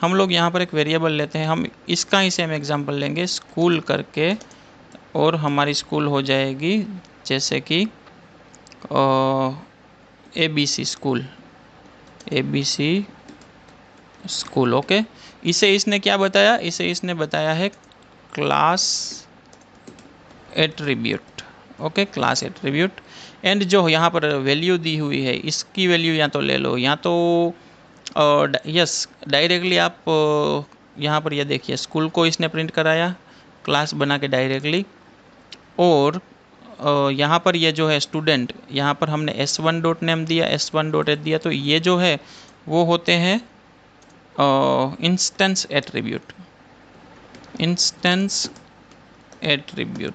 हम लोग यहाँ पर एक वेरिएबल लेते हैं, हम इसका ही सेम एग्जांपल लेंगे स्कूल करके, और हमारी स्कूल हो जाएगी जैसे कि ABC school, ABC school. Okay, इसे इसने क्या बताया, इसे इसने बताया है class attribute. Okay, class attribute. And जो यहाँ पर वैल्यू दी हुई है इसकी वैल्यू या तो ले लो या तो यस डायरेक्टली आप यहाँ पर ये देखिए स्कूल को इसने प्रिंट कराया क्लास बना के डायरेक्टली, और यहाँ पर ये जो है स्टूडेंट, यहाँ पर हमने S1 डॉट नेम दिया, S1 डॉट एच दिया, तो ये जो है वो होते हैं इंस्टेंस एट्रीब्यूट, इंस्टेंस एट्रीब्यूट।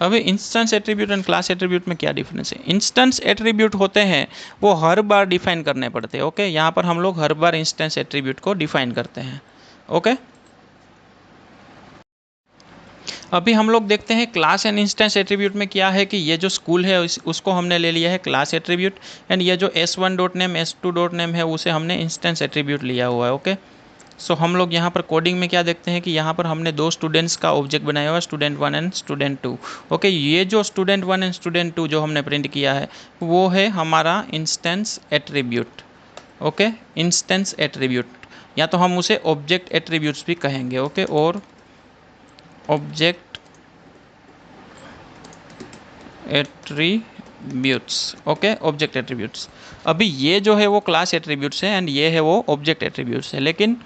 अभी instance attribute and class attribute में क्या डिफरेंस है? इंस्टेंस एट्रीब्यूट होते हैं वो हर बार डिफाइन करने पड़ते हैं। ओके, यहाँ पर हम लोग हर बार इंस्टेंस एट्रीब्यूट को डिफाइन करते हैं। ओके, अभी हम लोग देखते हैं क्लास एंड इंस्टेंस एट्रीब्यूट में क्या है कि ये जो स्कूल है उसको हमने ले लिया है क्लास एट्रीब्यूट, एंड ये जो S1 dot name S2 dot name है उसे हमने इंस्टेंस एट्रीब्यूट लिया हुआ है। ओके, सो हम लोग यहाँ पर कोडिंग में क्या देखते हैं कि यहाँ पर हमने दो स्टूडेंट्स का ऑब्जेक्ट बनाया हुआ है, स्टूडेंट 1 एंड स्टूडेंट 2। ओके, ये जो स्टूडेंट 1 एंड स्टूडेंट 2 जो हमने प्रिंट किया है वो है हमारा instance attribute. Okay, instance attribute, या तो हम उसे ऑब्जेक्ट एट्रीब्यूट्स भी कहेंगे। ओके, और object attributes. Okay, object attributes. अभी ये जो है वो क्लास एट्रीब्यूट्स है एंड ये है वो ऑब्जेक्ट एट्रीब्यूट्स है। लेकिन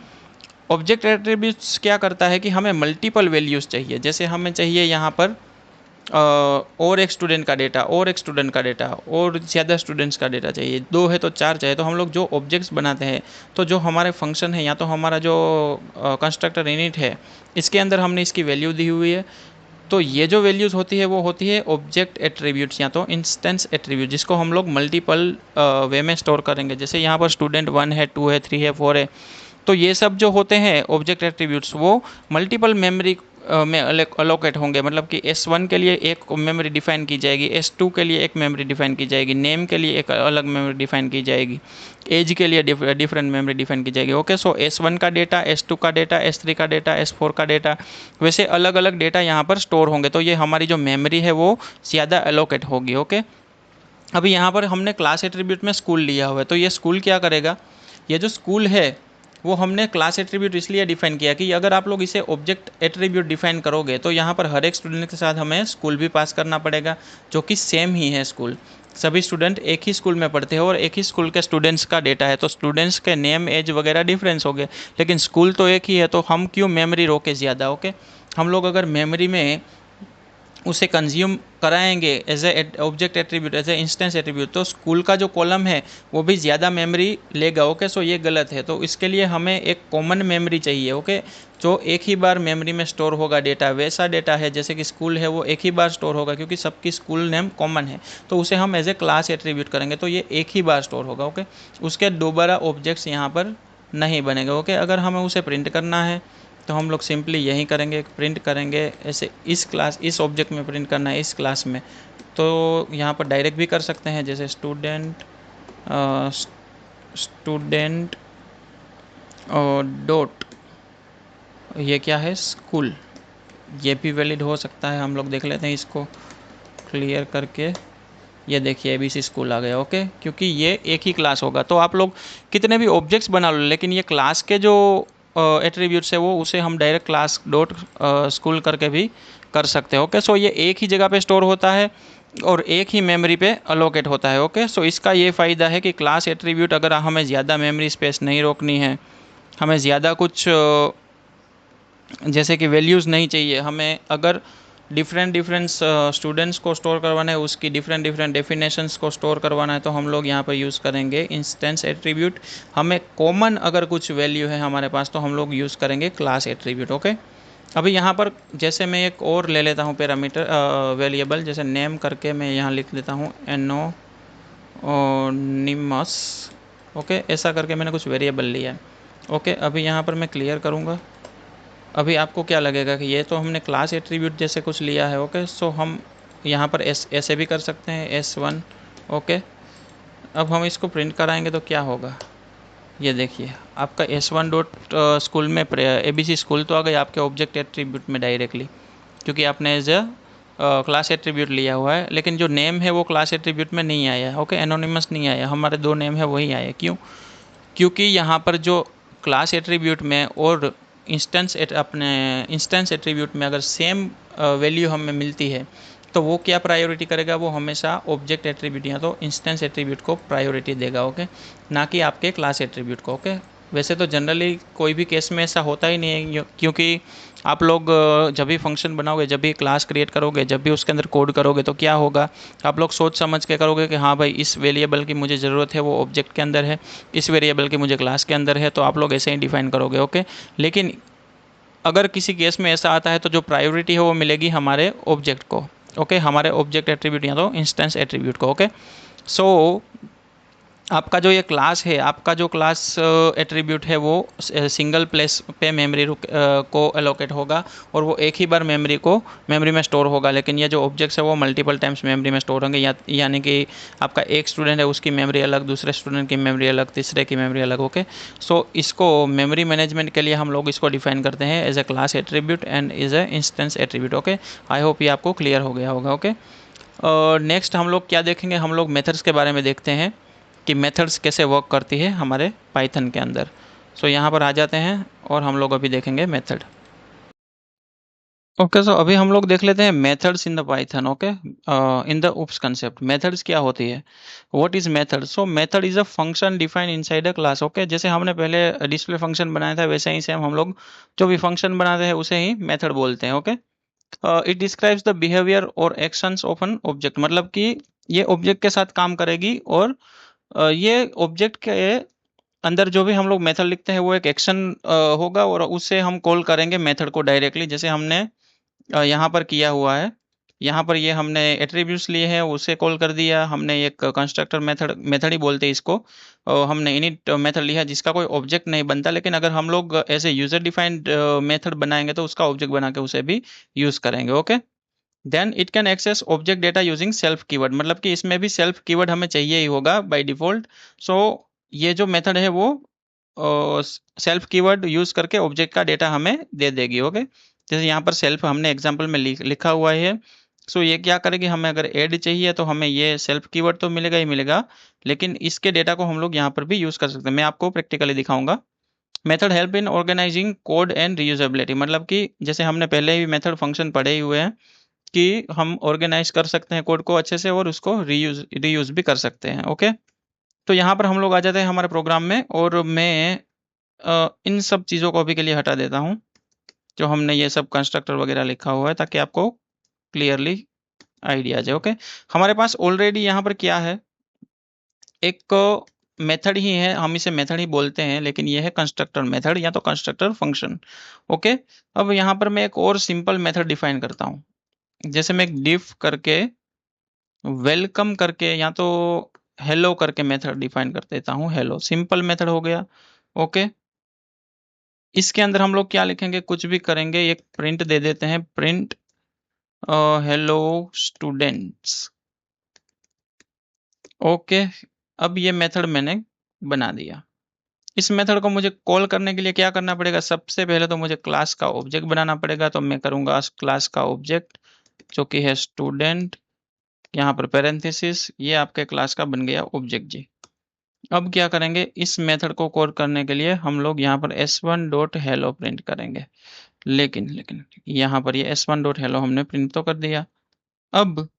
ऑब्जेक्ट एट्रीब्यूट्स क्या करता है कि हमें मल्टीपल वैल्यूज़ चाहिए, जैसे हमें चाहिए यहाँ पर और एक स्टूडेंट का डेटा, और एक स्टूडेंट का डेटा, और ज़्यादा स्टूडेंट्स का डेटा चाहिए, 2 है तो 4 चाहिए। तो हम लोग जो ऑब्जेक्ट्स बनाते हैं, तो जो हमारे फंक्शन है या तो हमारा जो कंस्ट्रक्टर इनिट है इसके अंदर हमने इसकी वैल्यू दी हुई है, तो ये जो वैल्यूज़ होती है वो होती है ऑब्जेक्ट एट्रीब्यूट्स या तो इंस्टेंस एट्रीब्यूट, जिसको हम लोग मल्टीपल वे में स्टोर करेंगे। जैसे यहाँ पर स्टूडेंट 1 है, 2 है, 3 है, 4 है, तो ये सब जो होते हैं ऑब्जेक्ट एट्रीब्यूट्स वो मल्टीपल मेमोरी में अलोकेट होंगे। मतलब कि S1 के लिए एक मेमोरी डिफाइन की जाएगी, S2 के लिए एक मेमोरी डिफाइन की जाएगी, नेम के लिए एक अलग मेमोरी डिफाइन की जाएगी, एज के लिए डिफरेंट मेमोरी डिफाइन की जाएगी। ओके, सो S1 का डेटा, S2 का डेटा, S3 का डेटा, S4 का डेटा, वैसे अलग अलग डेटा यहाँ पर स्टोर होंगे, तो ये हमारी जो मेमोरी है वो ज़्यादा अलोकेट होगी। ओके, अभी यहाँ पर हमने क्लास एट्रीब्यूट में स्कूल लिया हुआ है, तो ये स्कूल क्या करेगा, ये जो स्कूल है वो हमने क्लास एट्रीब्यूट इसलिए डिफाइन किया कि अगर आप लोग इसे ऑब्जेक्ट एट्रीब्यूट डिफाइन करोगे तो यहाँ पर हर एक स्टूडेंट के साथ हमें स्कूल भी पास करना पड़ेगा, जो कि सेम ही है स्कूल। सभी स्टूडेंट एक ही स्कूल में पढ़ते हैं और एक ही स्कूल के स्टूडेंट्स का डेटा है, तो स्टूडेंट्स के नेम एज वगैरह डिफरेंस हो गए, लेकिन स्कूल तो एक ही है, तो हम क्यों मेमोरी रोके ज़्यादा। ओके, हम लोग अगर मेमोरी में उसे कंज्यूम कराएंगे as a object attribute, as a instance attribute, तो स्कूल का जो कॉलम है वो भी ज़्यादा मेमोरी लेगा। ओके, सो ये गलत है, तो इसके लिए हमें एक कॉमन मेमोरी चाहिए। ओके, जो एक ही बार मेमोरी में स्टोर होगा डेटा, वैसा डेटा है जैसे कि स्कूल है वो एक ही बार स्टोर होगा, क्योंकि सबकी स्कूल नेम कॉमन है, तो उसे हम एज ए क्लास एट्रीब्यूट करेंगे, तो ये एक ही बार स्टोर होगा। ओके, उसके दोबारा ऑब्जेक्ट्स यहाँ पर नहीं बनेंगे। ओके, अगर हमें उसे प्रिंट करना है तो हम लोग सिंपली यही करेंगे, प्रिंट करेंगे ऐसे, इस क्लास इस ऑब्जेक्ट में प्रिंट करना है इस क्लास में, तो यहाँ पर डायरेक्ट भी कर सकते हैं, जैसे स्टूडेंट स्टूडेंट डॉट, ये क्या है, स्कूल, ये भी वैलिड हो सकता है। हम लोग देख लेते हैं इसको क्लियर करके। ये देखिए ABC स्कूल आ गया, ओके, क्योंकि ये एक ही क्लास होगा। तो आप लोग कितने भी ऑब्जेक्ट्स बना लो, लेकिन ये क्लास के जो एट्रीब्यूट्स है वो उसे हम डायरेक्ट क्लास डॉट स्कूल करके भी कर सकते हैं, ओके। सो ये एक ही जगह पे स्टोर होता है और एक ही मेमोरी पे अलोकेट होता है, ओके। सो इसका ये फ़ायदा है कि क्लास एट्रीब्यूट अगर हमें ज़्यादा मेमोरी स्पेस नहीं रोकनी है, हमें ज़्यादा कुछ जैसे कि वैल्यूज़ नहीं चाहिए, हमें अगर डिफरेंट डिफरेंट स्टूडेंट्स को स्टोर करवाना है, उसकी डिफरेंट डिफरेंट डेफिनेशंस को स्टोर करवाना है, तो हम लोग यहाँ पर यूज़ करेंगे इंस्टेंस एट्रीब्यूट। हमें कॉमन अगर कुछ वैल्यू है हमारे पास तो हम लोग यूज़ करेंगे क्लास एट्रीब्यूट, ओके। अभी यहाँ पर जैसे मैं एक और ले लेता हूँ पैरामीटर वेरिएबल, जैसे नेम करके मैं यहाँ लिख देता हूँ एनोनिमस, ओके। ऐसा करके मैंने कुछ वेरिएबल लिया है, ओके। अभी यहाँ पर मैं क्लियर करूँगा। अभी आपको क्या लगेगा कि ये तो हमने क्लास एट्रीब्यूट जैसे कुछ लिया है, ओके। सो हम यहाँ पर ऐसे भी कर सकते हैं S1, ओके। अब हम इसको प्रिंट कराएंगे तो क्या होगा, ये देखिए आपका S1 डॉट स्कूल में ABC स्कूल तो आ गया आपके ऑब्जेक्ट एट्रीब्यूट में डायरेक्टली, क्योंकि आपने एज अ क्लास एट्रीब्यूट लिया हुआ है। लेकिन जो नेम है वो क्लास एट्रीब्यूट में नहीं आया, ओके, एनोनिमस नहीं आया, हमारे दो नेम है वही आए। क्यों? क्योंकि यहाँ पर जो क्लास एट्रीब्यूट में और अपने इंस्टेंस एट्रीब्यूट में अगर सेम वैल्यू हमें मिलती है तो वो क्या प्रायोरिटी करेगा, वो हमेशा ऑब्जेक्ट एट्रीब्यूट या तो इंस्टेंस एट्रीब्यूट को प्रायोरिटी देगा, ओके, ना कि आपके क्लास एट्रीब्यूट को, ओके। वैसे तो जनरली कोई भी केस में ऐसा होता ही नहीं है, क्योंकि आप लोग जब भी फंक्शन बनाओगे, जब भी क्लास क्रिएट करोगे, जब भी उसके अंदर कोड करोगे तो क्या होगा, आप लोग सोच समझ के करोगे कि हाँ भाई इस वेरिएबल की मुझे ज़रूरत है, वो ऑब्जेक्ट के अंदर है, इस वेरिएबल की मुझे क्लास के अंदर है, तो आप लोग ऐसे ही डिफाइन करोगे, ओके। लेकिन अगर किसी केस में ऐसा आता है तो जो प्रायोरिटी है वो मिलेगी हमारे ऑब्जेक्ट को, ओके, हमारे ऑब्जेक्ट एट्रीब्यूट या तो इंस्टेंस एट्रीब्यूट को, ओके। सो आपका जो ये क्लास है, आपका जो क्लास एट्रीब्यूट है वो सिंगल प्लेस पे मेमोरी को एलोकेट होगा और वो एक ही बार मेमोरी में स्टोर होगा। लेकिन ये जो ऑब्जेक्ट्स है वो मल्टीपल टाइम्स मेमोरी में स्टोर होंगे, यानी कि आपका एक स्टूडेंट है उसकी मेमोरी अलग, दूसरे स्टूडेंट की मेमोरी अलग, तीसरे की मेमोरी अलग, ओके। सो इसको मेमोरी मैनेजमेंट के लिए हम लोग इसको डिफाइन करते हैं as a class attribute and as a instance attribute, okay. I hope ये आपको क्लियर हो गया होगा, ओके। नेक्स्ट हम लोग क्या देखेंगे, हम लोग मेथड्स के बारे में देखते हैं कि मेथड्स कैसे वर्क करती है हमारे पाइथन के अंदर। सो यहाँ पर आ जाते हैं और हम लोग अभी देखेंगे मेथड, ओके। सो अभी हम लोग देख लेते हैं methods in the Python, okay. In the oops concept methods क्या होती है, what is method. So method is a function defined inside a class, okay. जैसे हमने पहले डिस्प्ले फंक्शन बनाया था वैसे ही सेम हम लोग जो भी फंक्शन बनाते हैं उसे ही मेथड बोलते हैं, okay. It describes the behaviour और एक्शंस ऑफ एन ऑब्जेक्ट, मतलब कि ये ऑब्जेक्ट के साथ काम करेगी और ये ऑब्जेक्ट के अंदर जो भी हम लोग मेथड लिखते हैं वो एक एक्शन होगा और उससे हम कॉल करेंगे मेथड को डायरेक्टली, जैसे हमने यहाँ पर किया हुआ है। यहाँ पर ये हमने एट्रीब्यूट्स लिए हैं, उसे कॉल कर दिया हमने, एक कंस्ट्रक्टर मेथड मेथड ही बोलते हैं इसको। हमने इनिट मेथड लिया जिसका कोई ऑब्जेक्ट नहीं बनता, लेकिन अगर हम लोग ऐसे यूजर डिफाइंड मेथड बनाएंगे तो उसका ऑब्जेक्ट बना के उसे भी यूज करेंगे, okay. Then it can access object data using self keyword, मतलब कि इसमें भी सेल्फ कीवर्ड हमें चाहिए ही होगा बाय डिफॉल्ट। सो ये जो मेथड है वो सेल्फ कीवर्ड यूज करके ऑब्जेक्ट का डेटा हमें दे देगी, ओके। जैसे यहाँ पर सेल्फ हमने एग्जांपल में लिखा हुआ है। सो ये क्या करेगी, हमें अगर ऐड चाहिए तो हमें ये सेल्फ कीवर्ड तो मिलेगा ही मिलेगा, लेकिन इसके डेटा को हम लोग यहाँ पर भी यूज कर सकते हैं। मैं आपको प्रैक्टिकली दिखाऊंगा। Method help in organising code and reusability, मतलब कि जैसे हमने पहले ही मेथड फंक्शन पढ़े ही हुए हैं कि हम ऑर्गेनाइज कर सकते हैं कोड को अच्छे से और उसको रीयूज भी कर सकते हैं, ओके। तो यहाँ पर हम लोग आ जाते हैं हमारे प्रोग्राम में और मैं इन सब चीज़ों को अभी के लिए हटा देता हूँ, जो हमने ये सब कंस्ट्रक्टर वगैरह लिखा हुआ है, ताकि आपको क्लियरली आइडिया आ जाए, ओके। हमारे पास ऑलरेडी यहाँ पर क्या है, एक मेथड ही है, हम इसे मेथड ही बोलते हैं, लेकिन ये है कंस्ट्रक्टर मेथड या तो कंस्ट्रक्टर फंक्शन, ओके। अब यहाँ पर मैं एक और सिंपल मेथड डिफाइन करता हूँ, जैसे मैं एक डिफ करके वेलकम करके या तो हेलो करके मेथड डिफाइन कर देता हूँ, हेलो सिंपल मेथड हो गया, ओके। इसके अंदर हम लोग क्या लिखेंगे, कुछ भी करेंगे, एक प्रिंट दे देते हैं, प्रिंट हेलो स्टूडेंट्स, ओके। अब ये मेथड मैंने बना दिया। इस मेथड को मुझे कॉल करने के लिए क्या करना पड़ेगा, सबसे पहले तो मुझे क्लास का ऑब्जेक्ट बनाना पड़ेगा। तो मैं करूंगा क्लास का ऑब्जेक्ट जो कि है स्टूडेंट, यहाँ पर पैरेंथेसिस, ये आपके क्लास का बन गया ऑब्जेक्ट जी। अब क्या करेंगे, इस मेथड को कॉल करने के लिए हम लोग यहाँ पर s1.hello प्रिंट करेंगे। लेकिन लेकिन यहाँ पर ये s1.hello हमने प्रिंट तो कर दिया। अब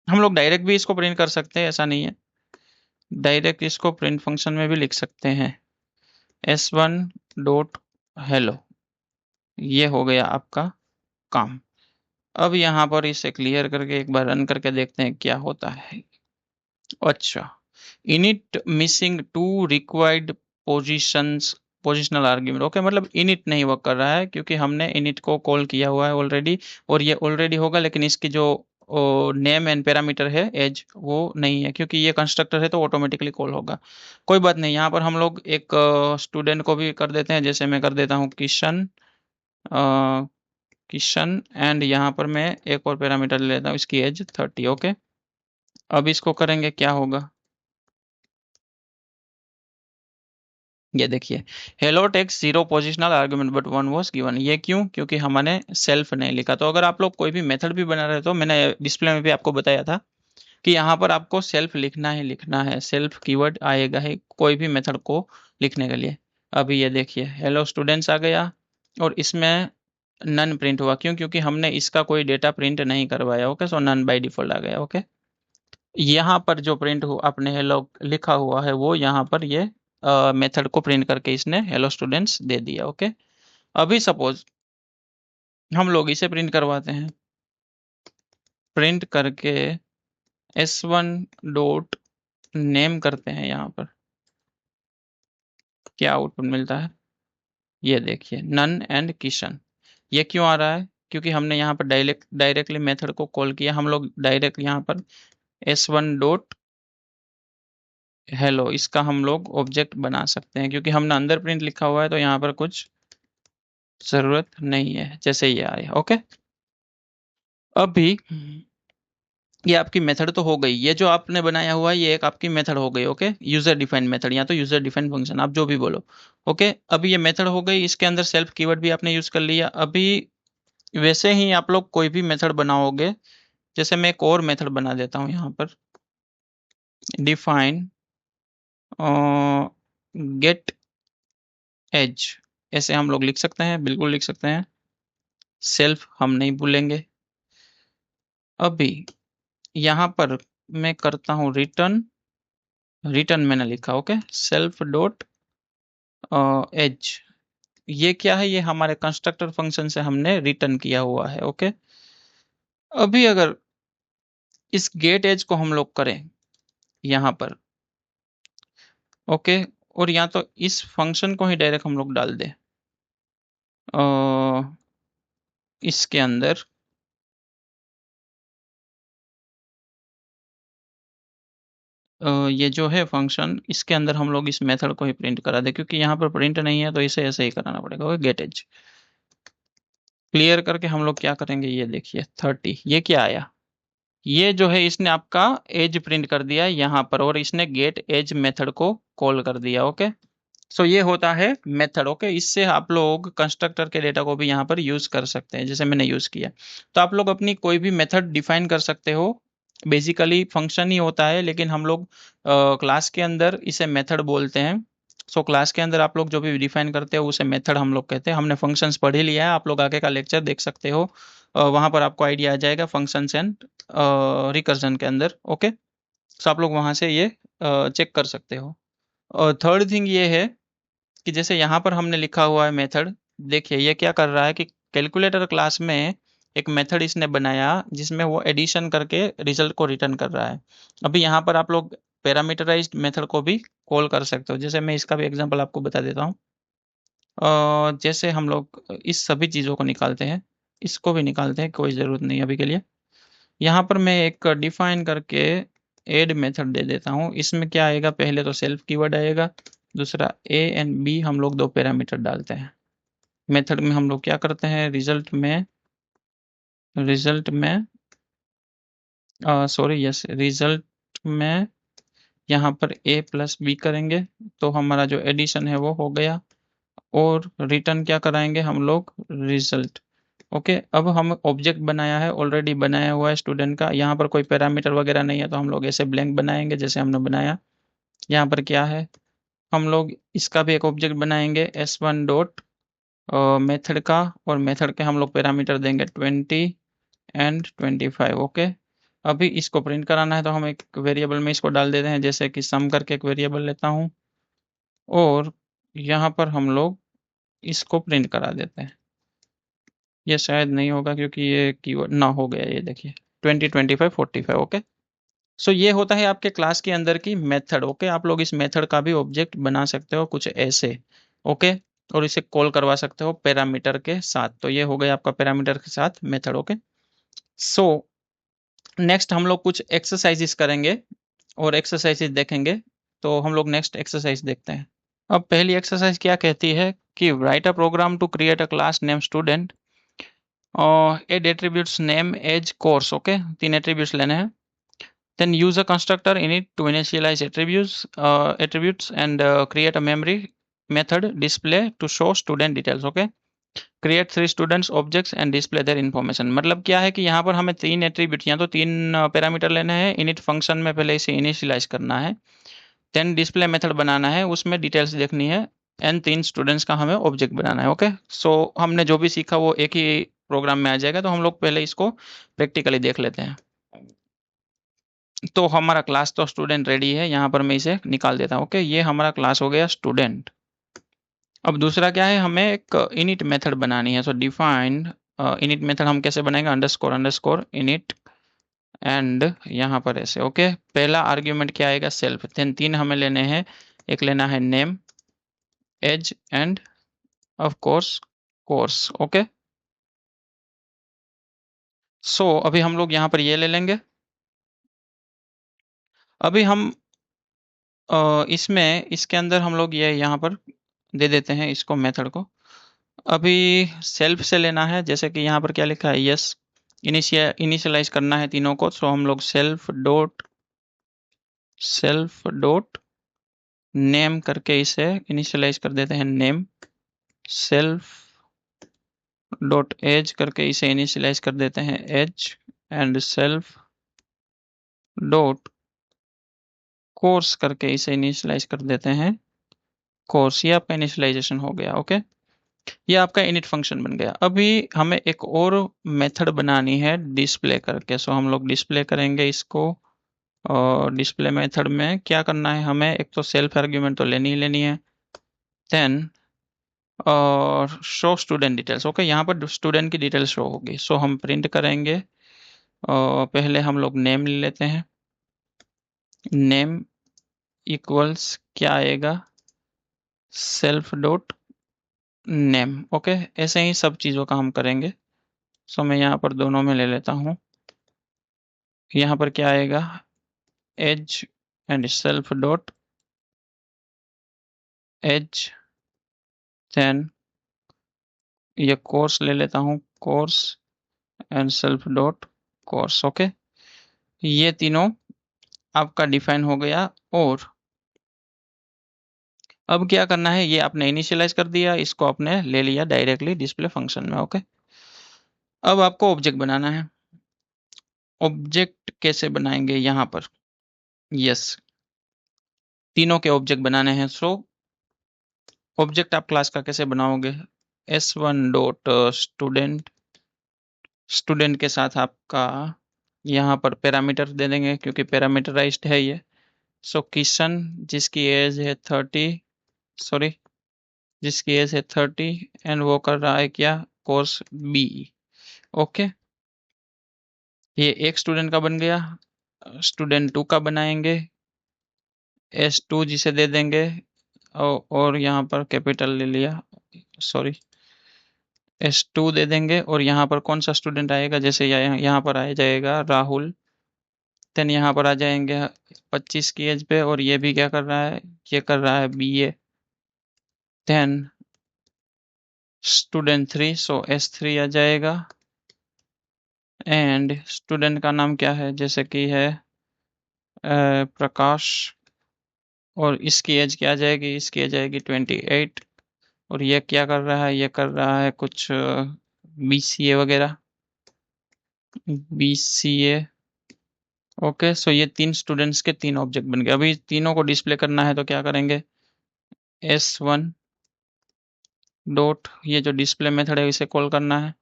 हम लोग डायरेक्ट भी इसको प्रिंट कर सकते हैं, ऐसा नहीं है, डायरेक्ट इसको प्रिंट फंक्शन में भी लिख सकते हैं, s1.hello। ये हो गया आपका काम। अब यहाँ पर इसे क्लियर करके एक बार रन करके देखते हैं क्या होता है। अच्छा, init missing two required positions, positional argument. Okay, मतलब इनिट नहीं वर्क कर रहा है क्योंकि हमने इनिट को कॉल किया हुआ है ऑलरेडी, और ये ऑलरेडी होगा, लेकिन इसकी जो नेम एंड पैरामीटर है एज वो नहीं है, क्योंकि ये कंस्ट्रक्टर है तो ऑटोमेटिकली कॉल होगा। कोई बात नहीं, यहाँ पर हम लोग एक स्टूडेंट को भी कर देते हैं, जैसे मैं कर देता हूँ किशन, किशन, एंड यहाँ पर मैं एक और पैरामीटर ले लेता हूँ, इसकी एज 30। ओके, अब इसको करेंगे क्या होगा, ये देखिए, hello text zero positional argument but one was given. ये क्यों, क्योंकि हमने सेल्फ नहीं लिखा। तो अगर आप लोग कोई भी मेथड भी बना रहे हो, तो मैंने डिस्प्ले में भी आपको बताया था कि यहाँ पर आपको सेल्फ लिखना ही लिखना है, सेल्फ कीवर्ड आएगा ही कोई भी मेथड को लिखने के लिए। अभी ये देखिए, हेलो स्टूडेंट्स आ गया और इसमें नन प्रिंट हुआ, क्यों, क्योंकि हमने इसका कोई डेटा प्रिंट नहीं करवाया। Okay, so none by default आ गया। ओके, यहाँ पर जो प्रिंट हो अपने हेलो लिखा हुआ है वो यहाँ पर ये मेथड को प्रिंट करके इसने हेलो स्टूडेंट्स दे दिया। ओके, अभी सपोज हम लोग इसे प्रिंट करवाते हैं, प्रिंट करके s1 डॉट नेम करते हैं, यहाँ पर क्या आउटपुट मिलता है, ये देखिए, नन एंड किशन। ये क्यों आ रहा है, क्योंकि हमने यहाँ पर डायरेक्टली मेथड को कॉल किया। हम लोग डायरेक्ट यहाँ पर s1 डॉट हेलो इसका हम लोग ऑब्जेक्ट बना सकते हैं, क्योंकि हमने अंदर प्रिंट लिखा हुआ है तो यहाँ पर कुछ जरूरत नहीं है, जैसे ये आया। ओके, अभी ये आपकी मेथड तो हो गई, ये जो आपने बनाया हुआ है ये एक आपकी मेथड हो गई। ओके, यूजर डिफाइंड मेथड या तो यूजर डिफाइंड फंक्शन, आप जो भी बोलो। ओके, अभी ये मेथड हो गई, इसके अंदर सेल्फ कीवर्ड भी आपने यूज कर लिया। अभी वैसे ही आप लोग कोई भी मेथड बनाओगे, जैसे मैं एक और मेथड बना देता हूँ यहाँ पर, डिफाइन गेट एज, ऐसे हम लोग लिख सकते हैं, बिल्कुल लिख सकते हैं, सेल्फ हम नहीं भूलेंगे। अभी यहाँ पर मैं करता हूँ रिटर्न, रिटर्न मैंने लिखा। ओके, सेल्फ डॉट एज, ये क्या है, ये हमारे कंस्ट्रक्टर फंक्शन से हमने रिटर्न किया हुआ है। ओके, अभी अगर इस गेट एज को हम लोग करें यहाँ पर, ओके, और या तो इस फंक्शन को ही डायरेक्ट हम लोग डाल दें इसके अंदर, ये जो है फंक्शन, इसके अंदर हम लोग इस मेथड को ही प्रिंट करा दे, क्योंकि यहाँ पर प्रिंट नहीं है तो इसे ऐसे ही कराना पड़ेगा। ओके, गेट एज क्लियर करके हम लोग क्या करेंगे, ये देखिए 30, ये क्या आया, ये जो है इसने आपका एज प्रिंट कर दिया यहाँ पर, और इसने गेट एज मेथड को कॉल कर दिया। ओके, सो ये होता है मेथड। ओके, इससे आप लोग कंस्ट्रक्टर के डेटा को भी यहाँ पर यूज कर सकते हैं, जैसे मैंने यूज किया। तो आप लोग अपनी कोई भी मेथड डिफाइन कर सकते हो, बेसिकली फंक्शन ही होता है, लेकिन हम लोग क्लास के अंदर इसे मेथड बोलते हैं। सो क्लास के अंदर आप लोग जो भी डिफाइन करते हो उसे मेथड हम लोग कहते हैं। हमने फंक्शंस पढ़ ही लिया है, आप लोग आगे का लेक्चर देख सकते हो, वहां पर आपको आइडिया आ जाएगा फंक्शंस एंड रिकर्जन के अंदर। ओके, सो आप लोग वहां से ये चेक कर सकते हो। और थर्ड थिंग ये है कि जैसे यहाँ पर हमने लिखा हुआ है मेथड, देखिए ये क्या कर रहा है कि कैलकुलेटर क्लास में एक मेथड इसने बनाया जिसमें वो एडिशन करके रिजल्ट को रिटर्न कर रहा है। अभी यहाँ पर आप लोग पैरामीटराइज्ड मेथड को भी कॉल कर सकते हो, जैसे मैं इसका भी एग्जांपल आपको बता देता हूँ। जैसे हम लोग इस सभी चीज़ों को निकालते हैं, इसको भी निकालते हैं, कोई ज़रूरत नहीं अभी के लिए। यहाँ पर मैं एक डिफाइन करके एड मेथड दे देता हूँ। इसमें क्या आएगा, पहले तो सेल्फ कीवर्ड आएगा, दूसरा ए एंड बी, हम लोग दो पैरामीटर डालते हैं। मेथड में हम लोग क्या करते हैं, रिजल्ट में सॉरी यस, रिजल्ट में यहाँ पर a प्लस बी करेंगे तो हमारा जो एडिशन है वो हो गया, और रिटर्न क्या कराएंगे हम लोग, रिजल्ट। ओके, अब हम ऑब्जेक्ट बनाया है, ऑलरेडी बनाया हुआ है स्टूडेंट का, यहाँ पर कोई पैरामीटर वगैरह नहीं है तो हम लोग ऐसे ब्लैंक बनाएंगे जैसे हमने बनाया। यहाँ पर क्या है, हम लोग इसका भी एक ऑब्जेक्ट बनाएंगे s1 डॉट मेथड का, और मेथड के हम लोग पैरामीटर देंगे 20 एंड 25। ओके, अभी इसको प्रिंट कराना है तो हम एक वेरिएबल में इसको डाल देते हैं, जैसे कि सम करके एक वेरिएबल लेता हूँ, और यहाँ पर हम लोग इसको प्रिंट करा देते हैं। ये शायद नहीं होगा क्योंकि ये कीवर्ड ना हो गया, ये देखिए 20 25 45। ओके, सो ये होता है आपके क्लास के अंदर की मेथड। ओके, आप लोग इस मेथड का भी ऑब्जेक्ट बना सकते हो कुछ ऐसे। ओके, और इसे कॉल करवा सकते हो पैरामीटर के साथ। तो ये हो गया आपका पैरामीटर के साथ मेथड। ओके, सो नेक्स्ट हम लोग कुछ एक्सरसाइजेस करेंगे और एक्सरसाइजेस देखेंगे। तो हम लोग नेक्स्ट एक्सरसाइज देखते हैं। अब पहली एक्सरसाइज क्या कहती है कि write a program to create a class name student, add attributes name age course. Okay, 3 attributes लेने हैं। Then use a constructor in it to initialize attributes and create a memory method display to show student details. Okay, create 3 students objects and display their information। मतलब क्या है कि यहाँ पर हमें 3 attribute या तो 3 पैरामीटर लेने हैं, इनिट फंक्शन में पहले इसे इनिशियलाइज करना है, देन डिस्प्ले मेथड बनाना है, उसमें डिटेल्स देखनी है, एंड 3 स्टूडेंट्स का हमें ऑब्जेक्ट बनाना है। ओके, सो हमने जो भी सीखा वो एक ही प्रोग्राम में आ जाएगा, तो हम लोग पहले इसको प्रैक्टिकली देख लेते हैं। तो हमारा क्लास तो स्टूडेंट रेडी है, यहाँ पर मैं इसे निकाल देता हूँ। ओके, ये हमारा क्लास हो गया स्टूडेंट। अब दूसरा क्या है, हमें एक इनिट मेथड बनानी है। सो डिफाइन इनिट मेथड हम कैसे बनाएंगे, अंडरस्कोर अंडरस्कोर इनिट, एंड यहाँ पर ऐसे। ओके, पहला आर्ग्यूमेंट क्या आएगा, सेल्फ। देन 3 हमें लेने हैं, एक लेना है name, age, and of course course. Okay, so अभी हम लोग यहाँ पर ये ले लेंगे। अभी हम इसमें इसके अंदर हम लोग ये यहाँ पर दे देते हैं इसको मेथड को। अभी सेल्फ से लेना है, जैसे कि यहाँ पर क्या लिखा है, यस इनिशियलाइज करना है तीनों को। सो हम लोग सेल्फ डॉट नेम करके इसे इनिशियलाइज कर देते हैं, नेम। सेल्फ डॉट एज करके इसे इनिशियलाइज कर देते हैं, age. And self dot course करके इसे इनिशियलाइज कर देते हैं, कोर्स। ये आपका इनिशियलाइजेशन हो गया। ओके, ये आपका इनिट फंक्शन बन गया। अभी हमें एक और मेथड बनानी है डिस्प्ले करके। सो हम लोग डिस्प्ले करेंगे इसको, और डिस्प्ले मेथड में क्या करना है, हमें एक तो सेल्फ आर्ग्यूमेंट तो लेनी ही लेनी है, देन और शो स्टूडेंट डिटेल्स। ओके, यहाँ पर स्टूडेंट की डिटेल्स शो होगी। सो हम प्रिंट करेंगे, और पहले हम लोग नेम ले लेते हैं, नेम इक्वल्स क्या आएगा, सेल्फ डॉट नेम। ओके, ऐसे ही सब चीज़ों का हम करेंगे। सो मैं यहाँ पर दोनों में ले लेता हूँ। यहाँ पर क्या आएगा, age and self dot age, then ये कोर्स ले लेता हूँ, course and self dot course. Okay, ये तीनों आपका डिफाइन हो गया। और अब क्या करना है, ये आपने इनिशियलाइज कर दिया, इसको आपने ले लिया डायरेक्टली डिस्प्ले फंक्शन में। ओके, अब आपको ऑब्जेक्ट बनाना है। ऑब्जेक्ट कैसे बनाएंगे, यहाँ पर यस तीनों के ऑब्जेक्ट बनाने हैं। सो ऑब्जेक्ट आप क्लास का कैसे बनाओगे, s1 डॉट स्टूडेंट, स्टूडेंट के साथ आपका यहाँ पर पैरामीटर दे देंगे क्योंकि पैरामीटराइज्ड है ये। सो किशन जिसकी एज है 30, सॉरी जिसकी एज है 30, एंड वो कर रहा है क्या, कोर्स बी। ओके, ये एक स्टूडेंट का बन गया। स्टूडेंट 2 का बनाएंगे, s2 जिसे दे देंगे, और यहाँ पर कैपिटल ले लिया, सॉरी s2 दे देंगे, और यहाँ पर कौन सा स्टूडेंट आएगा, जैसे यहाँ पर आ जाएगा राहुल। देन यहाँ पर आ जाएंगे 25 की एज पे, और ये भी क्या कर रहा है, ये कर रहा है BA। देन स्टूडेंट 3, सो s3 आ जाएगा, एंड स्टूडेंट का नाम क्या है, जैसे कि है प्रकाश। और इसकी एज क्या आ जाएगी, इसकी एज आएगी 28। और ये क्या कर रहा है, ये कर रहा है कुछ BCA वगैरह, BCA। ओके, सो ये 3 स्टूडेंट्स के 3 ऑब्जेक्ट बन गए। अभी तीनों को डिस्प्ले करना है तो क्या करेंगे, S1 डॉट, ये जो डिस्प्ले मेथड है इसे कॉल करना है।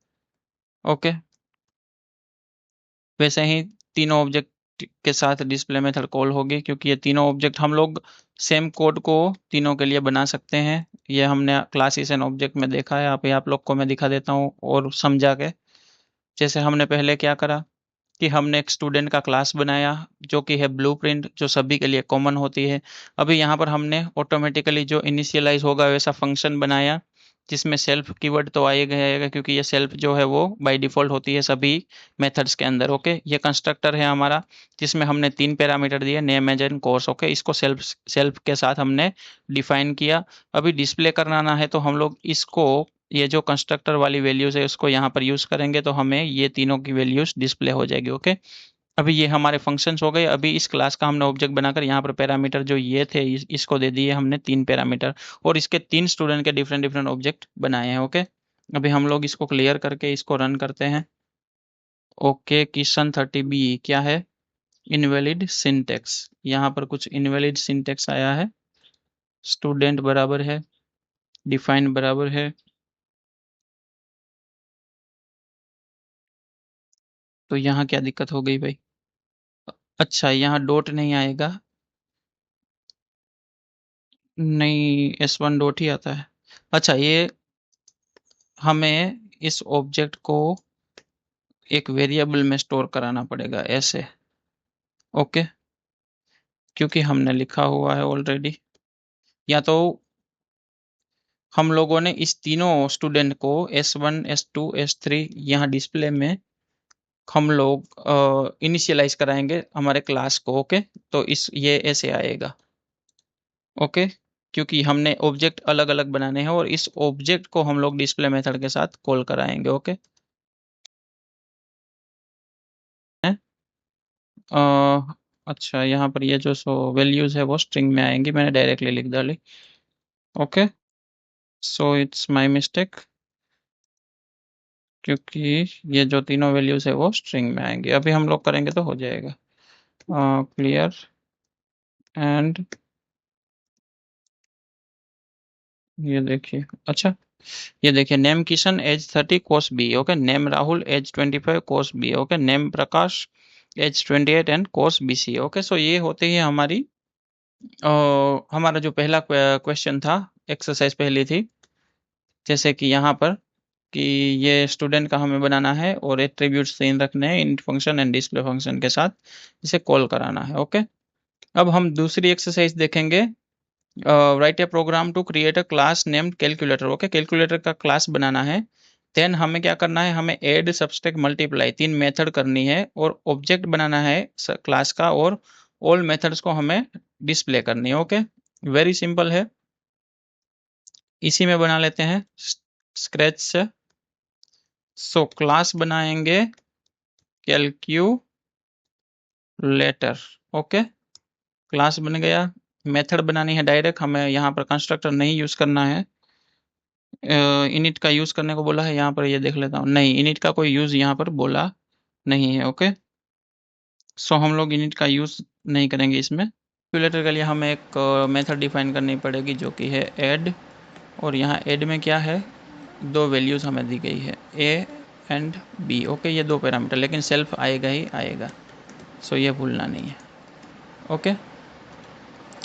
ओके, वैसे ही तीनों ऑब्जेक्ट के साथ डिस्प्ले मेथड कॉल होगी, क्योंकि ये तीनों ऑब्जेक्ट हम लोग सेम कोड को तीनों के लिए बना सकते हैं। ये हमने क्लासेस एंड ऑब्जेक्ट में देखा है। आप लोग को मैं दिखा देता हूँ और समझा के। जैसे हमने पहले क्या करा कि हमने एक स्टूडेंट का क्लास बनाया जो कि है ब्लूप्रिंट, जो सभी के लिए कॉमन होती है। अभी यहाँ पर हमने ऑटोमेटिकली जो इनिशियलाइज होगा वैसा फंक्शन बनाया, जिसमें सेल्फ कीवर्ड तो आएगा क्योंकि ये सेल्फ जो है वो बाय डिफॉल्ट होती है सभी मेथड्स के अंदर। ओके, ये कंस्ट्रक्टर है हमारा जिसमें हमने 3 पैरामीटर दिए, name age and course. Okay, इसको सेल्फ सेल्फ के साथ हमने डिफाइन किया। अभी डिस्प्ले करना है तो हम लोग इसको, ये जो कंस्ट्रक्टर वाली वैल्यूज है उसको यहाँ पर यूज करेंगे तो हमें ये तीनों की वैल्यूज डिस्प्ले हो जाएगी। ओके, अभी ये हमारे फंक्शंस हो गए। अभी इस क्लास का हमने ऑब्जेक्ट बनाकर यहाँ पर पैरामीटर जो ये थे इसको दे दिए हमने 3 पैरामीटर, और इसके 3 स्टूडेंट के डिफरेंट डिफरेंट ऑब्जेक्ट बनाए हैं। ओके, अभी हम लोग इसको क्लियर करके इसको रन करते हैं। ओके, क्वेश्चन 30B क्या है, इनवैलिड सिंटेक्स। यहाँ पर कुछ इनवैलिड सिंटेक्स आया है। स्टूडेंट बराबर है, डिफाइन बराबर है, तो यहाँ क्या दिक्कत हो गई भाई। अच्छा, यहाँ डॉट नहीं आएगा, नहीं S1 डॉट ही आता है। अच्छा, ये हमें इस ऑब्जेक्ट को एक वेरिएबल में स्टोर कराना पड़ेगा ऐसे। ओके, क्योंकि हमने लिखा हुआ है ऑलरेडी, या तो हम लोगों ने इस तीनों स्टूडेंट को S1 S2 S3 यहाँ डिस्प्ले में हम लोग इनिशियलाइज कराएंगे हमारे क्लास को। ओके, तो इस ये ऐसे आएगा। ओके, क्योंकि हमने ऑब्जेक्ट अलग अलग बनाने हैं और इस ऑब्जेक्ट को हम लोग डिस्प्ले मेथड के साथ कॉल कराएंगे। ओके, अच्छा, यहाँ पर ये जो वैल्यूज है वो स्ट्रिंग में आएंगी, मैंने डायरेक्टली लिख डाली। Okay, so it's my mistake, क्योंकि ये जो तीनों वैल्यूज है वो स्ट्रिंग में आएंगे। अभी हम लोग करेंगे तो हो जाएगा। क्लियर एंड, ये देखिए, अच्छा ये देखिए, name Kishan age 30 course B. Okay, name Rahul age 25 course B. Okay, name Prakash age 28 and course BC। Okay, so ये होती है हमारी हमारा जो पहला क्वेश्चन था, एक्सरसाइज पहली थी। जैसे कि यहाँ पर कि ये स्टूडेंट का हमें बनाना है और एट्रीब्यूट्स सेम रखने हैं int function and display function के साथ, इसे कॉल कराना है। ओके, अब हम दूसरी एक्सरसाइज देखेंगे। Write a program to create a class named calculator. Okay, calculator का क्लास बनाना है। देन हमें क्या करना है, हमें ऐड सब्सट्रैक्ट मल्टीप्लाई 3 मेथड करनी है और ऑब्जेक्ट बनाना है क्लास का, और ऑल मेथड्स को हमें डिस्प्ले करनी है। ओके, वेरी सिंपल है, इसी में बना लेते हैं स्क्रैच से। सो क्लास बनाएंगे कैलकुलेटर। ओके, क्लास बन गया। मेथड बनानी है डायरेक्ट, हमें यहाँ पर कंस्ट्रक्टर नहीं यूज करना है। इनिट का यूज करने को बोला है यहाँ पर, ये देख लेता हूँ, नहीं इनिट का कोई यूज यहाँ पर बोला नहीं है। ओके, सो हम लोग इनिट का यूज नहीं करेंगे इसमें। कैलकुलेटर के लिए हमें एक मेथड डिफाइन करनी पड़ेगी जो कि है ऐड, और यहाँ ऐड में क्या है, 2 वैल्यूज हमें दी गई है A एंड B। ओके, ये 2 पैरामीटर, लेकिन सेल्फ आएगा ही आएगा, सो ये भूलना नहीं है। ओके,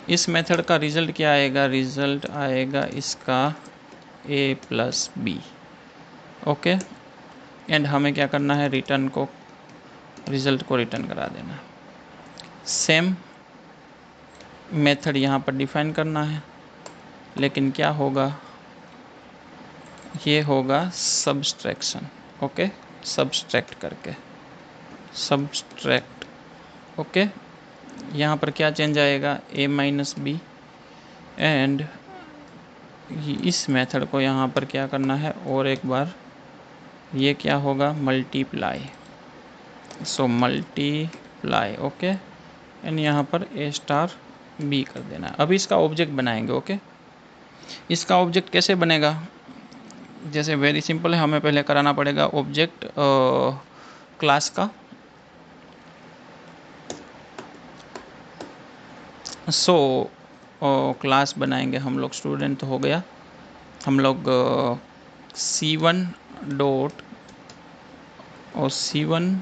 इस मेथड का रिजल्ट क्या आएगा, रिजल्ट आएगा इसका A plus B। Okay, and हमें क्या करना है, रिटर्न को, रिजल्ट को रिटर्न करा देना। सेम मेथड यहाँ पर डिफाइन करना है, लेकिन क्या होगा, ये होगा सब्सट्रैक्शन। ओके, सब्सट्रैक्ट करके, सब्सट्रैक्ट। ओके, यहाँ पर क्या चेंज आएगा, A माइनस B, एंड इस मेथड को यहाँ पर क्या करना है, और एक बार ये क्या होगा, multiply. So multiply. Okay, and यहाँ पर A स्टार बी कर देना है। अभी इसका ऑब्जेक्ट बनाएंगे। ओके, इसका ऑब्जेक्ट कैसे बनेगा? जैसे वेरी सिंपल है, हमें पहले कराना पड़ेगा ऑब्जेक्ट क्लास का। सो क्लास बनाएंगे हम लोग, स्टूडेंट तो हो गया, हम लोग C1 डॉट और C1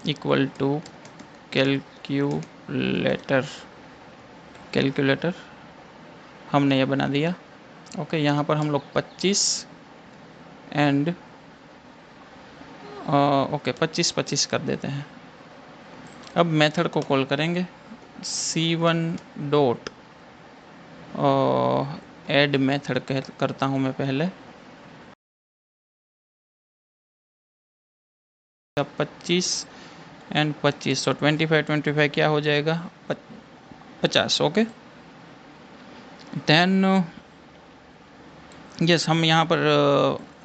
इक्वल टू कैलकुलेटर हमने ये बना दिया। ओके, यहाँ पर हम लोग 25 एंड ओके 25 कर देते हैं। अब मेथड को कॉल करेंगे C1 डॉट ऐड मेथड करता हूँ मैं पहले। 25 एंड 25, तो 25 क्या हो जाएगा? 50। ओके, देन यस, हम यहाँ पर